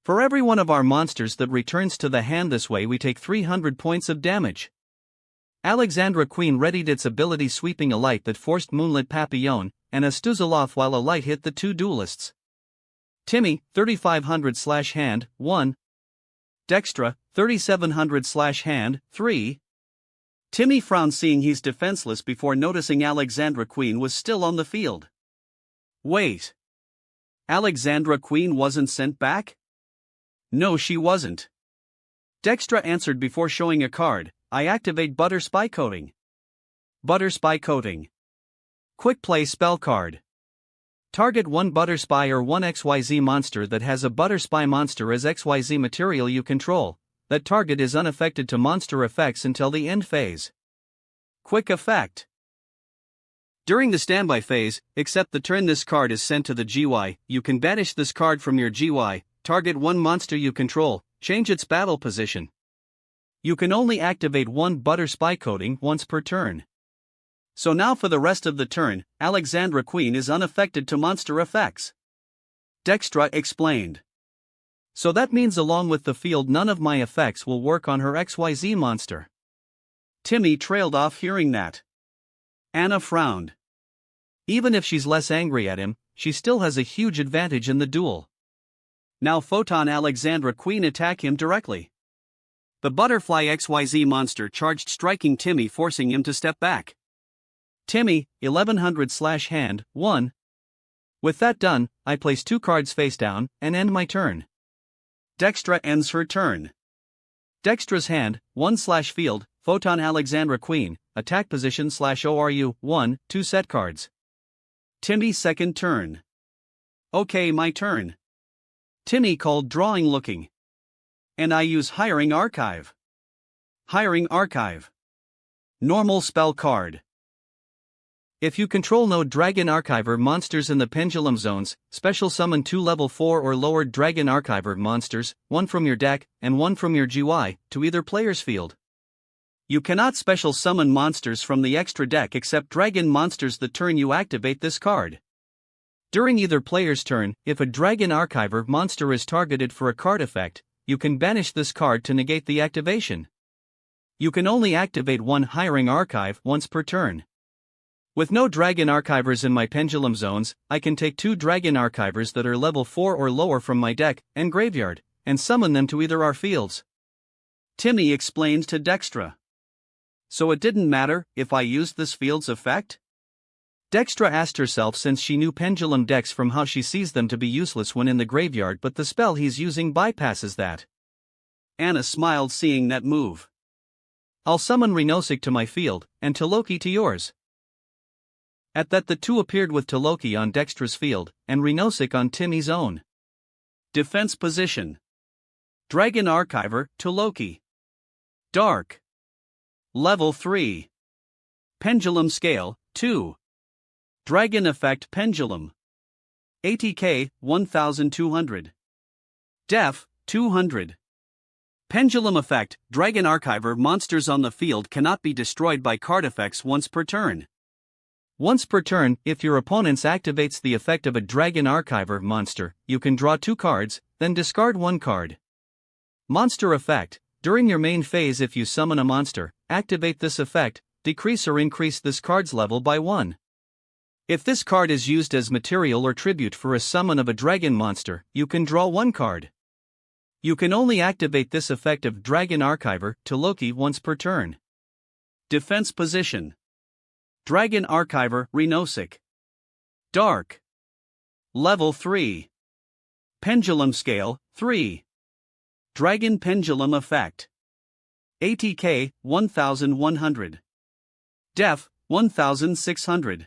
For every one of our monsters that returns to the hand this way, we take 300 points of damage." Alexandra Queen readied its ability, sweeping a light that forced Moonlit Papillon and Astuzaloth while a light hit the two duelists. Timmy, 3500/hand, 1. Dextra, 3700/hand, 3. Timmy frowned, seeing he's defenseless, before noticing Alexandra Queen was still on the field. Wait. Alexandra Queen wasn't sent back? No, she wasn't. Dextra answered before showing a card. "I activate Butter Spy Coating." Butter Spy Coating. Quick play spell card. Target one Butter Spy or one XYZ monster that has a Butter Spy monster as XYZ material you control. That target is unaffected to monster effects until the end phase. Quick effect. During the standby phase, except the turn this card is sent to the GY, you can banish this card from your GY, target one monster you control, change its battle position. You can only activate one Butter Spy Coating once per turn. So now for the rest of the turn, Alexandra Queen is unaffected to monster effects. Dextra explained. So that means along with the field, none of my effects will work on her XYZ monster. Timmy trailed off hearing that. Anna frowned. Even if she's less angry at him, she still has a huge advantage in the duel. Now Photon Alexandra Queen attack him directly. The Butterfly XYZ monster charged, striking Timmy, forcing him to step back. Timmy, 1100/hand, 1. With that done, I place two cards face down and end my turn. Dextra ends her turn. Dextra's hand, 1/field, Photon Alexandra Queen, attack position /ORU, 1, 2 set cards. Timmy second turn. Okay, my turn. Timmy called, drawing, looking. And I use Hiring Archive. Hiring Archive. Normal spell card. If you control no Dragon Archiver monsters in the Pendulum Zones, special summon 2 level 4 or lower Dragon Archiver monsters, 1 from your deck and 1 from your GY, to either player's field. You cannot special summon monsters from the extra deck except Dragon monsters the turn you activate this card. During either player's turn, if a Dragon Archiver monster is targeted for a card effect, you can banish this card to negate the activation. You can only activate one Hiring Archive once per turn. With no Dragon Archivers in my Pendulum Zones, I can take 2 Dragon Archivers that are level 4 or lower from my deck and graveyard, and summon them to either our fields. Timmy explained to Dextra. So it didn't matter if I used this field's effect? Dextra asked herself, since she knew Pendulum decks from how she sees them to be useless when in the graveyard, but the spell he's using bypasses that. Anna smiled, seeing that move. I'll summon Renosic to my field, and Toloki to yours. At that, the two appeared with Toloki on Dextra's field, and Renosic on Timmy's own. Defense position. Dragon Archiver, Toloki. Dark. Level 3. Pendulum Scale, 2. Dragon Effect Pendulum. ATK, 1200. Def, 200. Pendulum Effect, Dragon Archiver. Monsters on the field cannot be destroyed by card effects once per turn. Once per turn, if your opponent activates the effect of a Dragon Archiver monster, you can draw 2 cards, then discard 1 card. Monster Effect, during your main phase if you summon a monster, activate this effect, decrease or increase this card's level by 1. If this card is used as material or tribute for a summon of a dragon monster, you can draw 1 card. You can only activate this effect of Dragon Archiver to Loki once per turn. Defense Position. Dragon Archiver Renosik. Dark. Level 3. Pendulum Scale, 3. Dragon Pendulum Effect. ATK, 1100. Def, 1600.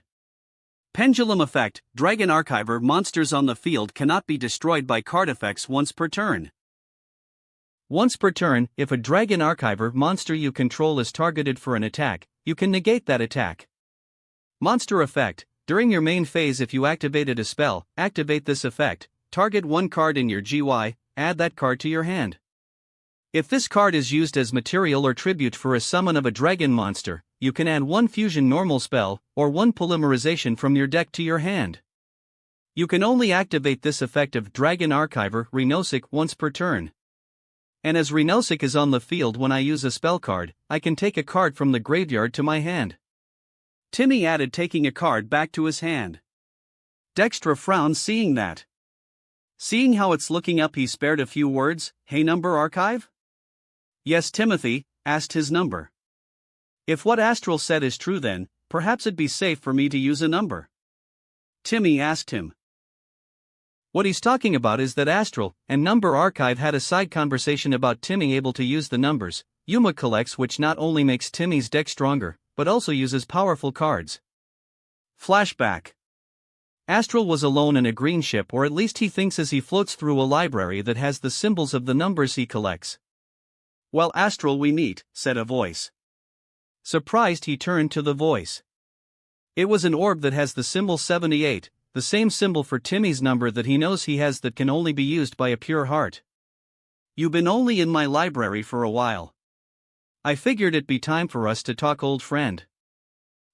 Pendulum Effect, Dragon Archiver. Monsters on the field cannot be destroyed by card effects once per turn. Once per turn, if a Dragon Archiver monster you control is targeted for an attack, you can negate that attack. Monster Effect, during your main phase if you activated a spell, activate this effect, target 1 card in your GY, add that card to your hand. If this card is used as material or tribute for a summon of a dragon monster, you can add 1 fusion normal spell, or 1 polymerization from your deck to your hand. You can only activate this effect of Dragon Archiver Renosik once per turn. And as Renosik is on the field when I use a spell card, I can take a card from the graveyard to my hand. Timmy added taking a card back to his hand. Dextra frowned seeing that. Seeing how it's looking up, he spared a few words. Hey, number archive? Yes, Timothy, asked his number. If what Astral said is true, then perhaps it'd be safe for me to use a number. Timmy asked him. What he's talking about is that Astral and Number Archive had a side conversation about Timmy able to use the numbers Yuma collects, which not only makes Timmy's deck stronger, but also uses powerful cards. Flashback. Astral was alone in a green ship, or at least he thinks, as he floats through a library that has the symbols of the numbers he collects. Well, Astral, we meet, said a voice. Surprised, he turned to the voice. It was an orb that has the symbol 78, the same symbol for Timmy's number that he knows he has that can only be used by a pure heart. You've been only in my library for a while. I figured it'd be time for us to talk, old friend.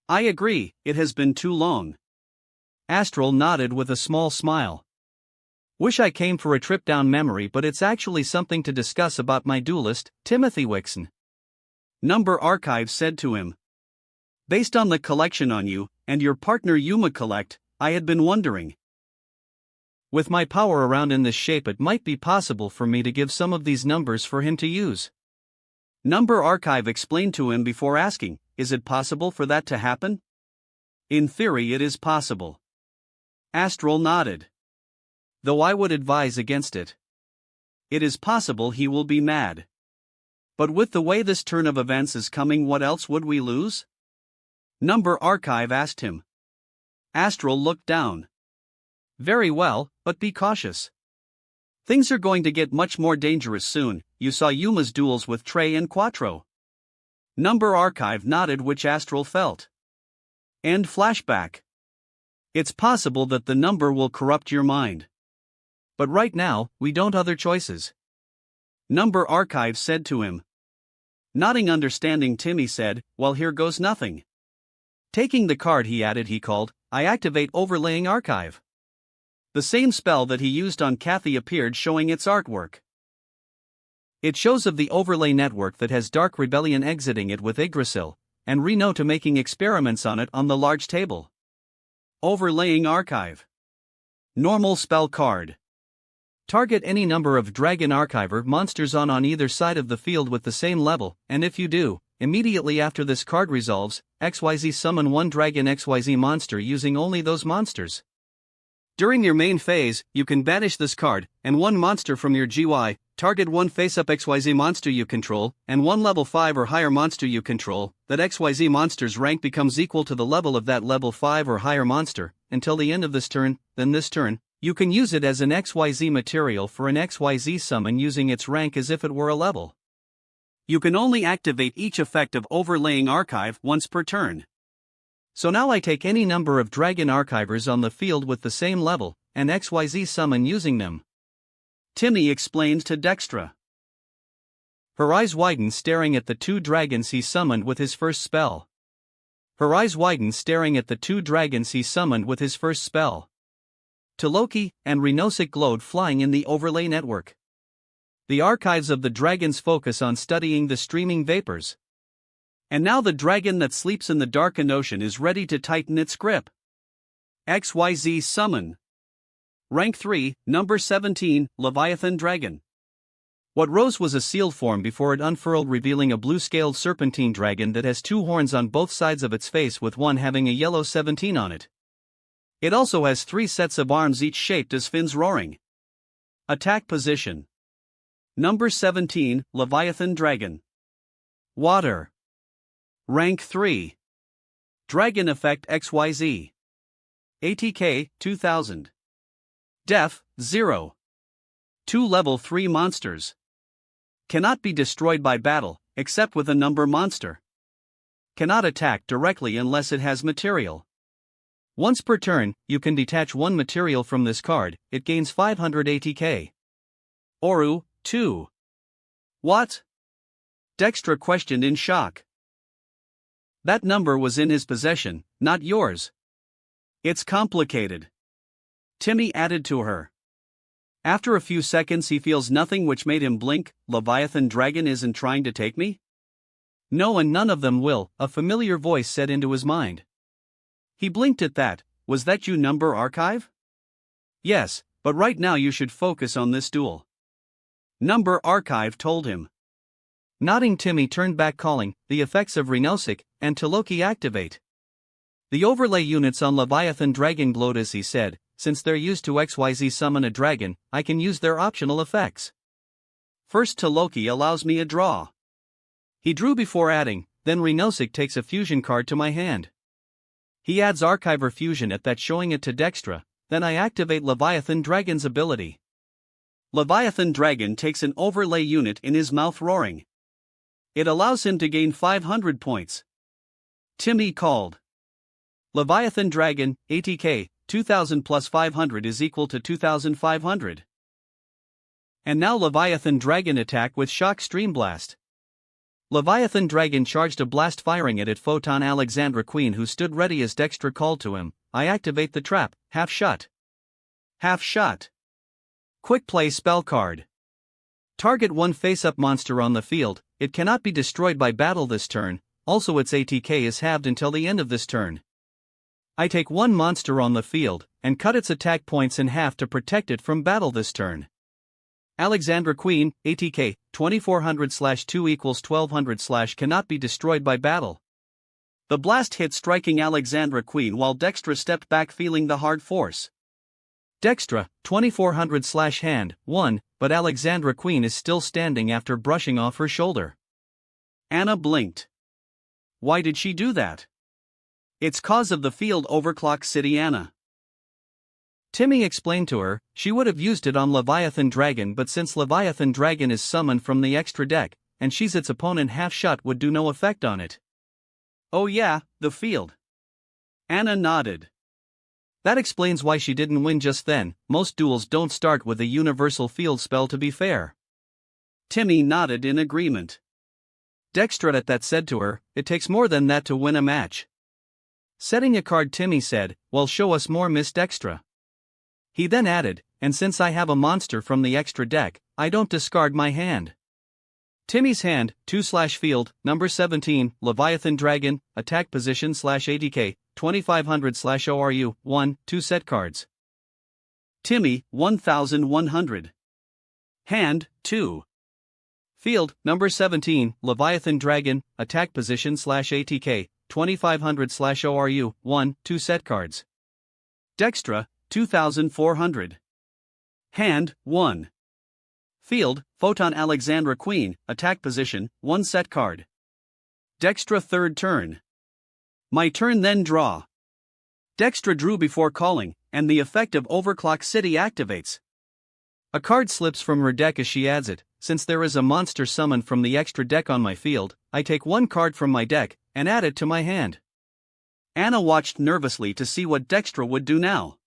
I agree, it has been too long. Astral nodded with a small smile. Wish I came for a trip down memory, but it's actually something to discuss about my duelist, Timothy Wixon. Number Archive said to him. Based on the collection on you, and your partner Yuma collect, I had been wondering. With my power around in this shape, it might be possible for me to give some of these numbers for him to use. Number Archive explained to him before asking, is it possible for that to happen? In theory it is possible. Astral nodded. Though I would advise against it. It is possible he will be mad. But with the way this turn of events is coming, what else would we lose? Number Archive asked him. Astral looked down. Very well, but be cautious. Things are going to get much more dangerous soon. You saw Yuma's duels with Trey and Quattro. Number Archive nodded, which Astral felt. And flashback. It's possible that the number will corrupt your mind. But right now, we don't other choices. Number Archive said to him. Nodding understanding, Timmy said, well, here goes nothing. Taking the card, he added, he called, I activate Overlaying Archive. The same spell that he used on Kathy appeared, showing its artwork. It shows of the overlay network that has Dark Rebellion exiting it with Yggdrasil, and Reno to making experiments on it on the large table. Overlaying Archive. Normal spell card. Target any number of Dragon Archiver monsters on either side of the field with the same level, and if you do, immediately after this card resolves, XYZ summon 1 Dragon XYZ monster using only those monsters. During your main phase, you can banish this card, and 1 monster from your GY, target 1 face-up XYZ monster you control, and 1 level 5 or higher monster you control. That XYZ monster's rank becomes equal to the level of that level 5 or higher monster, until the end of this turn. Then this turn, you can use it as an XYZ material for an XYZ summon using its rank as if it were a level. You can only activate each effect of overlaying archive once per turn. So now I take any number of dragon archivers on the field with the same level, and XYZ summon using them. Timmy explains to Dextra. Her eyes widen staring at the two dragons he summoned with his first spell. Her eyes widen staring at the two dragons he summoned with his first spell. Toloki and Renosic glowed flying in the overlay network. The archives of the dragons focus on studying the streaming vapors. And now the dragon that sleeps in the darkened ocean is ready to tighten its grip. XYZ summon. Rank 3, number 17, Leviathan Dragon. What rose was a sealed form before it unfurled, revealing a blue-scaled serpentine dragon that has two horns on both sides of its face, with one having a yellow 17 on it. It also has 3 sets of arms, each shaped as fins roaring. Attack position. Number 17, Leviathan Dragon. Water. Rank 3. Dragon Effect XYZ. ATK 2000. Def 0. 2 level 3 monsters. Cannot be destroyed by battle, except with a number monster. Cannot attack directly unless it has material. Once per turn, you can detach one material from this card, it gains 500 ATK. Oru, 2. What? Dextra questioned in shock. That number was in his possession, not yours. It's complicated. Timmy added to her. After a few seconds he feels nothing, which made him blink. Leviathan Dragon isn't trying to take me? No, and none of them will, a familiar voice said into his mind. He blinked at that. Was that you, number archive? Yes, but right now you should focus on this duel. Number archive told him. Nodding, Timmy turned back, calling, the effects of Renosic and Toloki activate. The overlay units on Leviathan Dragon glowed as he said, since they're used to XYZ summon a dragon, I can use their optional effects. First, Toloki allows me a draw. He drew before adding, then Renosic takes a fusion card to my hand. He adds Archiver Fusion at that, showing it to Dextra, then I activate Leviathan Dragon's ability. Leviathan Dragon takes an overlay unit in his mouth, roaring. It allows him to gain 500 points. Timmy called. Leviathan Dragon, ATK, 2000 plus 500 is equal to 2500. And now Leviathan Dragon attack with Shock Stream Blast. Leviathan Dragon charged a blast, firing it at Photon Alexandra Queen, who stood ready as Dextra called to him. I activate the trap, half shut. Half shut. Quick play spell card. Target one face-up monster on the field, it cannot be destroyed by battle this turn, also its ATK is halved until the end of this turn. I take one monster on the field, and cut its attack points in half to protect it from battle this turn. Alexandra Queen, ATK, 2400/2 equals 1200/ cannot be destroyed by battle. The blast hit, striking Alexandra Queen while Dextra stepped back, feeling the hard force. Dextra, 2400/hand, 1, but Alexandra Queen is still standing after brushing off her shoulder. Anna blinked. Why did she do that? It's cause of the field overclock city, Anna. Timmy explained to her, she would have used it on Leviathan Dragon, but since Leviathan Dragon is summoned from the extra deck, and she's its opponent, half shut would do no effect on it. Oh yeah, the field. Anna nodded. That explains why she didn't win just then. Most duels don't start with a universal field spell, to be fair. Timmy nodded in agreement. Dextra at that said to her, it takes more than that to win a match. Setting a card, Timmy said, well, show us more, Miss Dextra. He then added, and since I have a monster from the extra deck, I don't discard my hand. Timmy's hand, 2/field, number 17, Leviathan Dragon, attack position /ATK, 2500/ORU, 1, 2 set cards. Timmy, 1100. Hand, 2. Field, number 17, Leviathan Dragon, attack position /ATK, 2500/ORU, 1, 2 set cards. Dextra, 2400. Hand, 1. Field, Photon Alexandra Queen, attack position, 1 set card. Dextra, third turn. My turn, then draw. Dextra drew before calling, and the effect of Overclock City activates. A card slips from her deck as she adds it, since there is a monster summoned from the extra deck on my field, I take one card from my deck and add it to my hand. Anna watched nervously to see what Dextra would do now.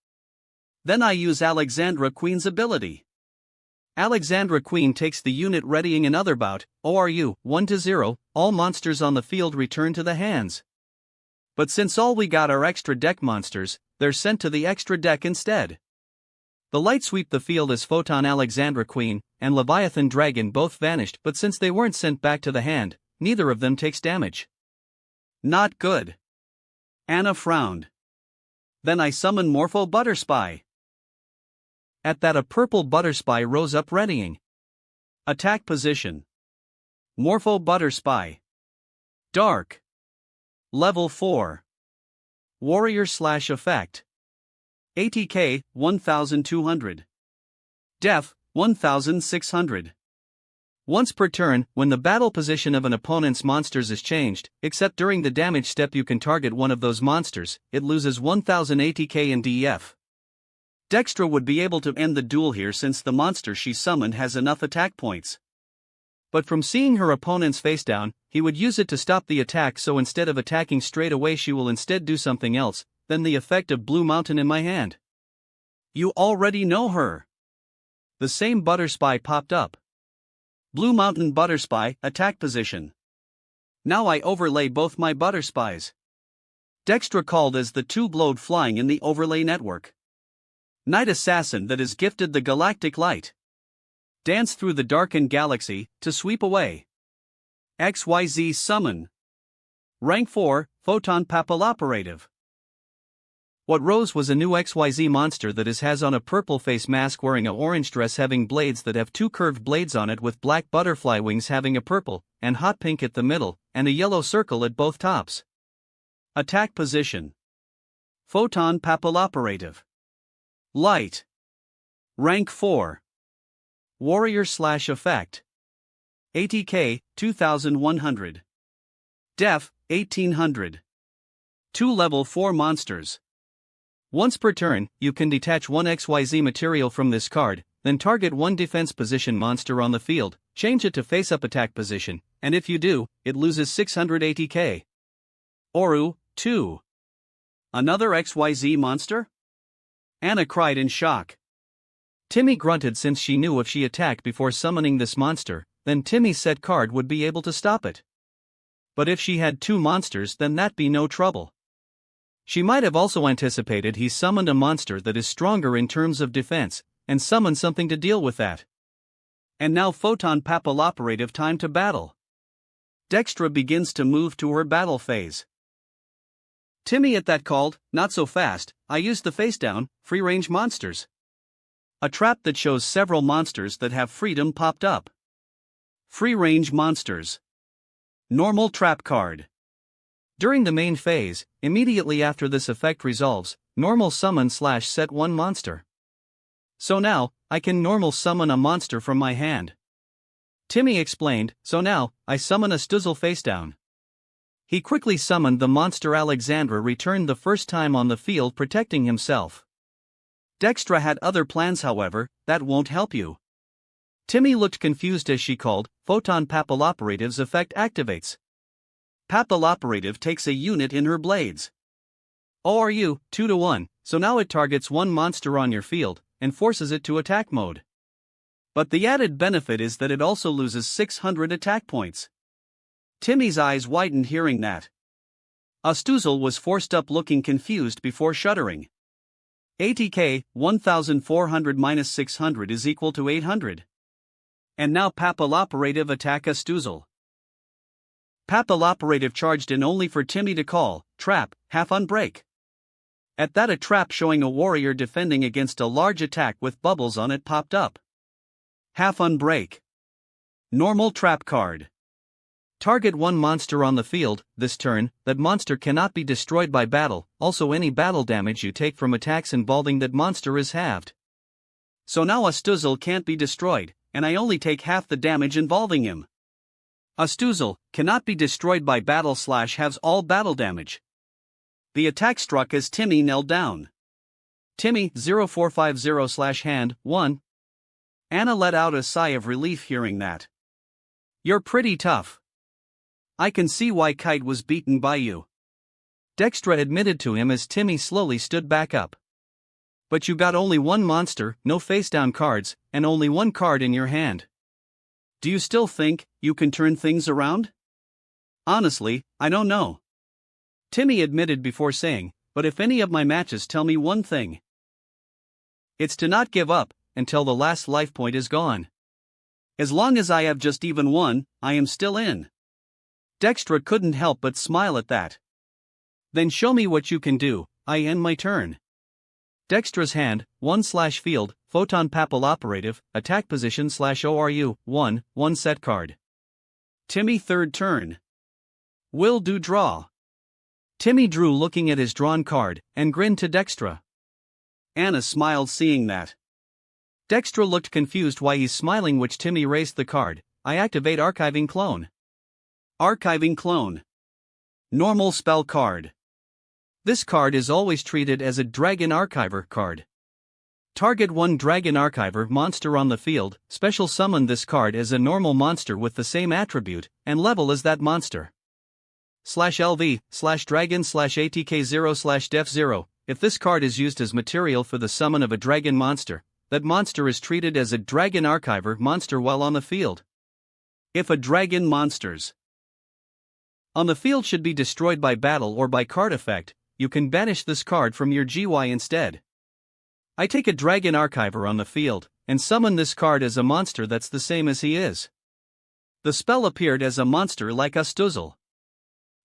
Then I use Alexandra Queen's ability. Alexandra Queen takes the unit readying another bout, ORU, 1-0, all monsters on the field return to the hands. But since all we got are extra deck monsters, they're sent to the extra deck instead. The light sweep the field as Photon Alexandra Queen and Leviathan Dragon both vanished, but since they weren't sent back to the hand, neither of them takes damage. Not good. Anna frowned. Then I summon Morpho Butterspy. At that a purple Butterspy rose up readying. Attack position. Morpho Butterspy. Dark. Level 4. Warrior/Effect. ATK, 1200. Def, 1600. Once per turn, when the battle position of an opponent's monsters is changed, except during the damage step you can target one of those monsters, it loses 1000 ATK and DF. Dextra would be able to end the duel here since the monster she summoned has enough attack points. But from seeing her opponent's face down, he would use it to stop the attack, so instead of attacking straight away she will instead do something else, then the effect of Blue Mountain in my hand. You already know her. The same Butterspy popped up. Blue Mountain Butterspy, attack position. Now I overlay both my Butterspies. Dextra called as the two glowed flying in the overlay network. Night Assassin that is gifted the galactic light. Dance through the darkened galaxy, to sweep away. XYZ summon. Rank 4, Photon Papilloperative. What rose was a new XYZ monster that has on a purple face mask wearing a orange dress having blades that have two curved blades on it with black butterfly wings having a purple and hot pink at the middle and a yellow circle at both tops. Attack position. Photon Papilloperative. Light. Rank 4. Warrior/Effect. ATK, 2100. Def, 1800. 2 level 4 monsters. Once per turn, you can detach one XYZ material from this card, then target one defense position monster on the field, change it to face-up attack position, and if you do, it loses 600 ATK. Oru, 2. Another XYZ monster? Anna cried in shock. Timmy grunted since she knew if she attacked before summoning this monster, then Timmy's set card would be able to stop it. But if she had 2 monsters, then that'd be no trouble. She might have also anticipated he summoned a monster that is stronger in terms of defense, and summoned something to deal with that. And now Photon Papilloperative, time to battle. Dextra begins to move to her battle phase. Timmy at that called, not so fast, I used the face down, free range monsters. A trap that shows several monsters that have freedom popped up. Free range monsters. Normal trap card. During the main phase, immediately after this effect resolves, normal summon/set one monster. So now, I can normal summon a monster from my hand. Timmy explained, so now, I summon a Stuzzle face down. He quickly summoned the monster Alexandra returned the first time on the field protecting himself. Dextra had other plans, however, that won't help you. Timmy looked confused as she called, Photon Papilloperative's effect activates. Papilloperative takes a unit in her blades. ORU, 2-1, so now it targets one monster on your field, and forces it to attack mode. But the added benefit is that it also loses 600 attack points. Timmy's eyes widened hearing that. Astuzel was forced up looking confused before shuddering. ATK, 1400 minus 600 is equal to 800. And now Papilloperative attack Astuzel. Papilloperative charged in only for Timmy to call, trap, half unbreak. At that a trap showing a warrior defending against a large attack with bubbles on it popped up. Half unbreak. Normal trap card. Target one monster on the field, this turn, that monster cannot be destroyed by battle, also any battle damage you take from attacks involving that monster is halved. So now Astuzel can't be destroyed, and I only take half the damage involving him. Astuzel cannot be destroyed by battle / halves all battle damage. The attack struck as Timmy knelt down. Timmy 0450/hand 1. Anna let out a sigh of relief hearing that. You're pretty tough. I can see why Kite was beaten by you, Dextra admitted to him as Timmy slowly stood back up. But you got only one monster, no face-down cards, and only one card in your hand. Do you still think you can turn things around? Honestly, I don't know, Timmy admitted before saying, but if any of my matches tell me one thing, it's to not give up until the last life point is gone. As long as I have just even one, I am still in. Dextra couldn't help but smile at that. Then show me what you can do. I end my turn. Dextra's hand, 1/field, photon papal operative, attack position /ORU, 1 set card. Timmy third turn. Will do draw. Timmy drew looking at his drawn card, and grinned to Dextra. Anna smiled seeing that. Dextra looked confused why he's smiling, which Timmy raised the card. I activate Archiving Clone. Archiving Clone. Normal spell card. This card is always treated as a Dragon Archiver card. Target one Dragon Archiver monster on the field, special summon this card as a normal monster with the same attribute and level as that monster. /LV/Dragon/ATK0/Def0. If this card is used as material for the summon of a dragon monster, that monster is treated as a Dragon Archiver monster while on the field. If a dragon monster's on the field should be destroyed by battle or by card effect, you can banish this card from your GY instead. I take a Dragon Archiver on the field, and summon this card as a monster that's the same as he is. The spell appeared as a monster like a Stuzzle.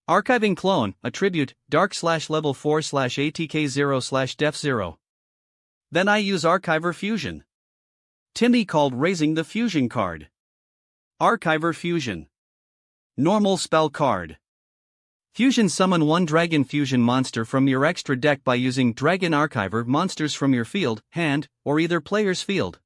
Archiving Clone, attribute, dark/level 4/ATK0/Def0. Then I use Archiver Fusion. Timmy called raising the fusion card. Archiver Fusion. Normal spell card. Fusion summon one Dragon Fusion monster from your extra deck by using Dragon Archiver monsters from your field, hand, or either player's field.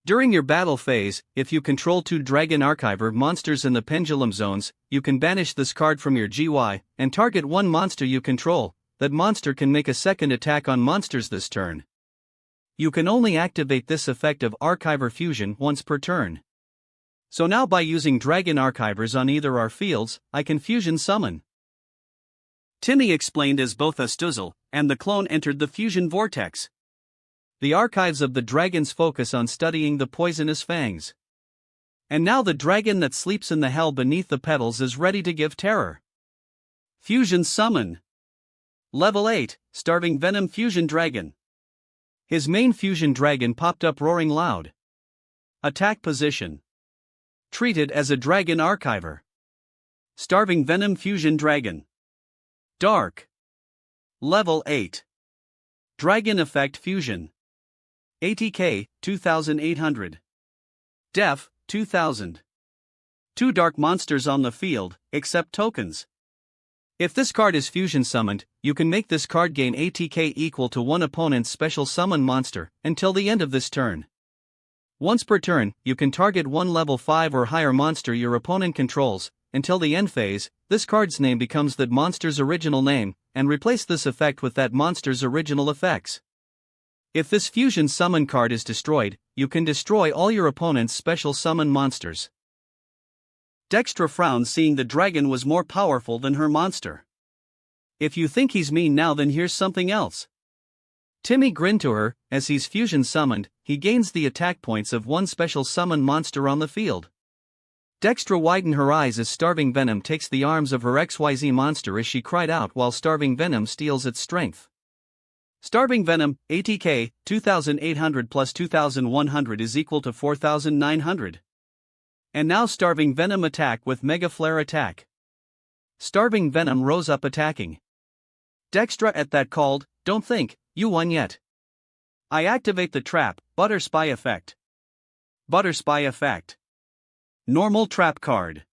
During your battle phase, if you control two Dragon Archiver monsters in the Pendulum Zones, you can banish this card from your GY and target one monster you control. That monster can make a second attack on monsters this turn. You can only activate this effect of Archiver Fusion once per turn. So now by using Dragon Archivers on either our fields, I can fusion summon. Timmy explained as both a Stuzzle and the clone entered the fusion vortex. The archives of the dragons focus on studying the poisonous fangs. And now the dragon that sleeps in the hell beneath the petals is ready to give terror. Fusion summon. Level 8, Starving Venom Fusion Dragon. His main fusion dragon popped up roaring loud. Attack position. Treated as a Dragon Archiver. Starving Venom Fusion Dragon. Dark. Level 8. Dragon Effect Fusion. ATK, 2800. Def, 2000. 2 dark monsters on the field, except tokens. If this card is fusion summoned, you can make this card gain ATK equal to one opponent's special summon monster until the end of this turn. Once per turn, you can target one level 5 or higher monster your opponent controls. Until the end phase, this card's name becomes that monster's original name, and replace this effect with that monster's original effects. If this fusion summon card is destroyed, you can destroy all your opponent's special summon monsters. Dextra frowned seeing the dragon was more powerful than her monster. If you think he's mean now, then here's something else. Timmy grinned to her. As he's fusion summoned, he gains the attack points of one special summon monster on the field. Dextra widened her eyes as Starving Venom takes the arms of her XYZ monster as she cried out while Starving Venom steals its strength. Starving Venom, ATK, 2800 plus 2100 is equal to 4900. And now Starving Venom attack with Mega Flare attack. Starving Venom rose up attacking. Dextra at that called, "Don't think you won yet. I activate the trap, Butter Spy effect. Butter Spy effect. Normal trap card.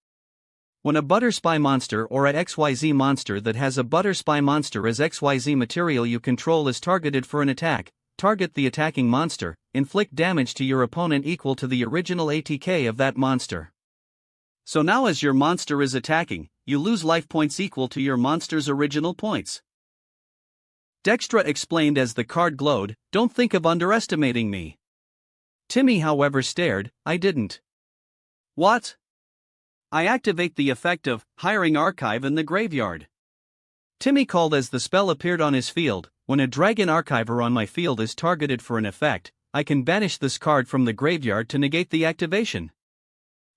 When a Butter Spy monster or a XYZ monster that has a Butter Spy monster as XYZ material you control is targeted for an attack, target the attacking monster, inflict damage to your opponent equal to the original ATK of that monster. So now as your monster is attacking, you lose life points equal to your monster's original points. Dextra explained as the card glowed, "Don't think of underestimating me. Timmy, however, stared. I didn't. What? I activate the effect of hiring archive in the graveyard. Timmy called as the spell appeared on his field. When a dragon archiver on my field is targeted for an effect, I can banish this card from the graveyard to negate the activation.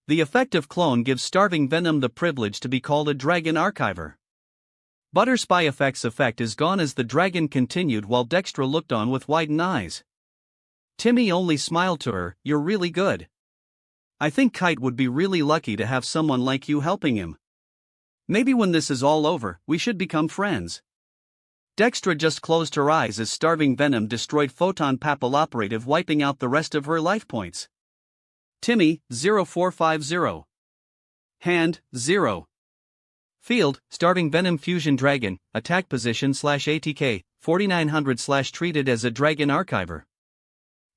The effect of clone gives Starving Venom the privilege to be called a dragon archiver. Butter Spy effect's effect is gone as the dragon continued while Dextra looked on with widened eyes. Timmy only smiled to her. You're really good. I think Kite would be really lucky to have someone like you helping him. Maybe when this is all over, we should become friends. Dextra just closed her eyes as Starving Venom destroyed Photon Papilloperative, wiping out the rest of her life points. Timmy, 0450. Hand, 0. Field, Starving Venom Fusion Dragon, attack position /ATK, 4900 treated as a dragon archiver.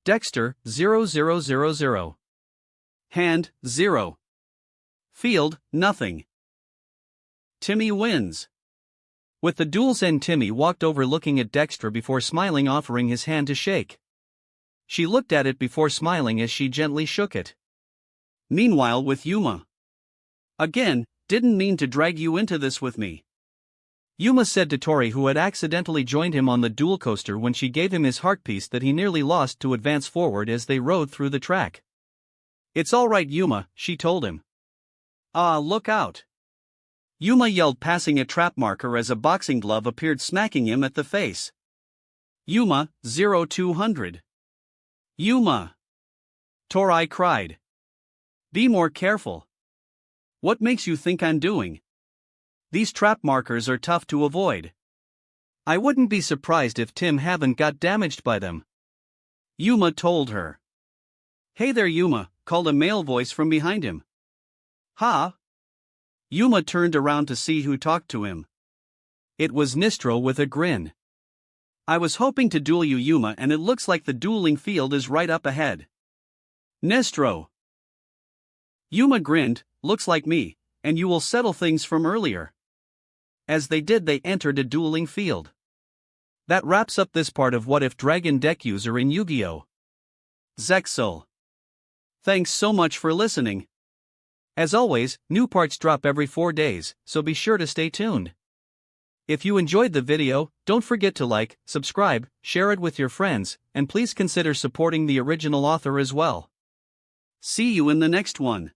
Dexter, 0000. Hand, 0. Field, nothing. Timmy wins. With the duel's end, Timmy walked over looking at Dexter before smiling, offering his hand to shake. She looked at it before smiling as she gently shook it. Meanwhile, with Yuma. Again, didn't mean to drag you into this with me. Yuma said to Tori, who had accidentally joined him on the duel coaster when she gave him his heart piece that he nearly lost to advance forward as they rode through the track. It's all right, Yuma, she told him. Ah, look out. Yuma yelled, passing a trap marker as a boxing glove appeared, smacking him at the face. Yuma, 0200. Yuma! Tori cried. Be more careful. What makes you think I'm doing? These trap markers are tough to avoid. I wouldn't be surprised if Tim haven't got damaged by them. Yuma told her. Hey there, Yuma, called a male voice from behind him. Ha! Yuma turned around to see who talked to him. It was Nistro with a grin. I was hoping to duel you, Yuma, and it looks like the dueling field is right up ahead. Nistro. Yuma grinned, looks like me, and you will settle things from earlier. As they did, they entered a dueling field. That wraps up this part of What If Dragon deck user in Yu-Gi-Oh! Zexal. Thanks so much for listening. As always, new parts drop every 4 days, so be sure to stay tuned. If you enjoyed the video, don't forget to like, subscribe, share it with your friends, and please consider supporting the original author as well. See you in the next one.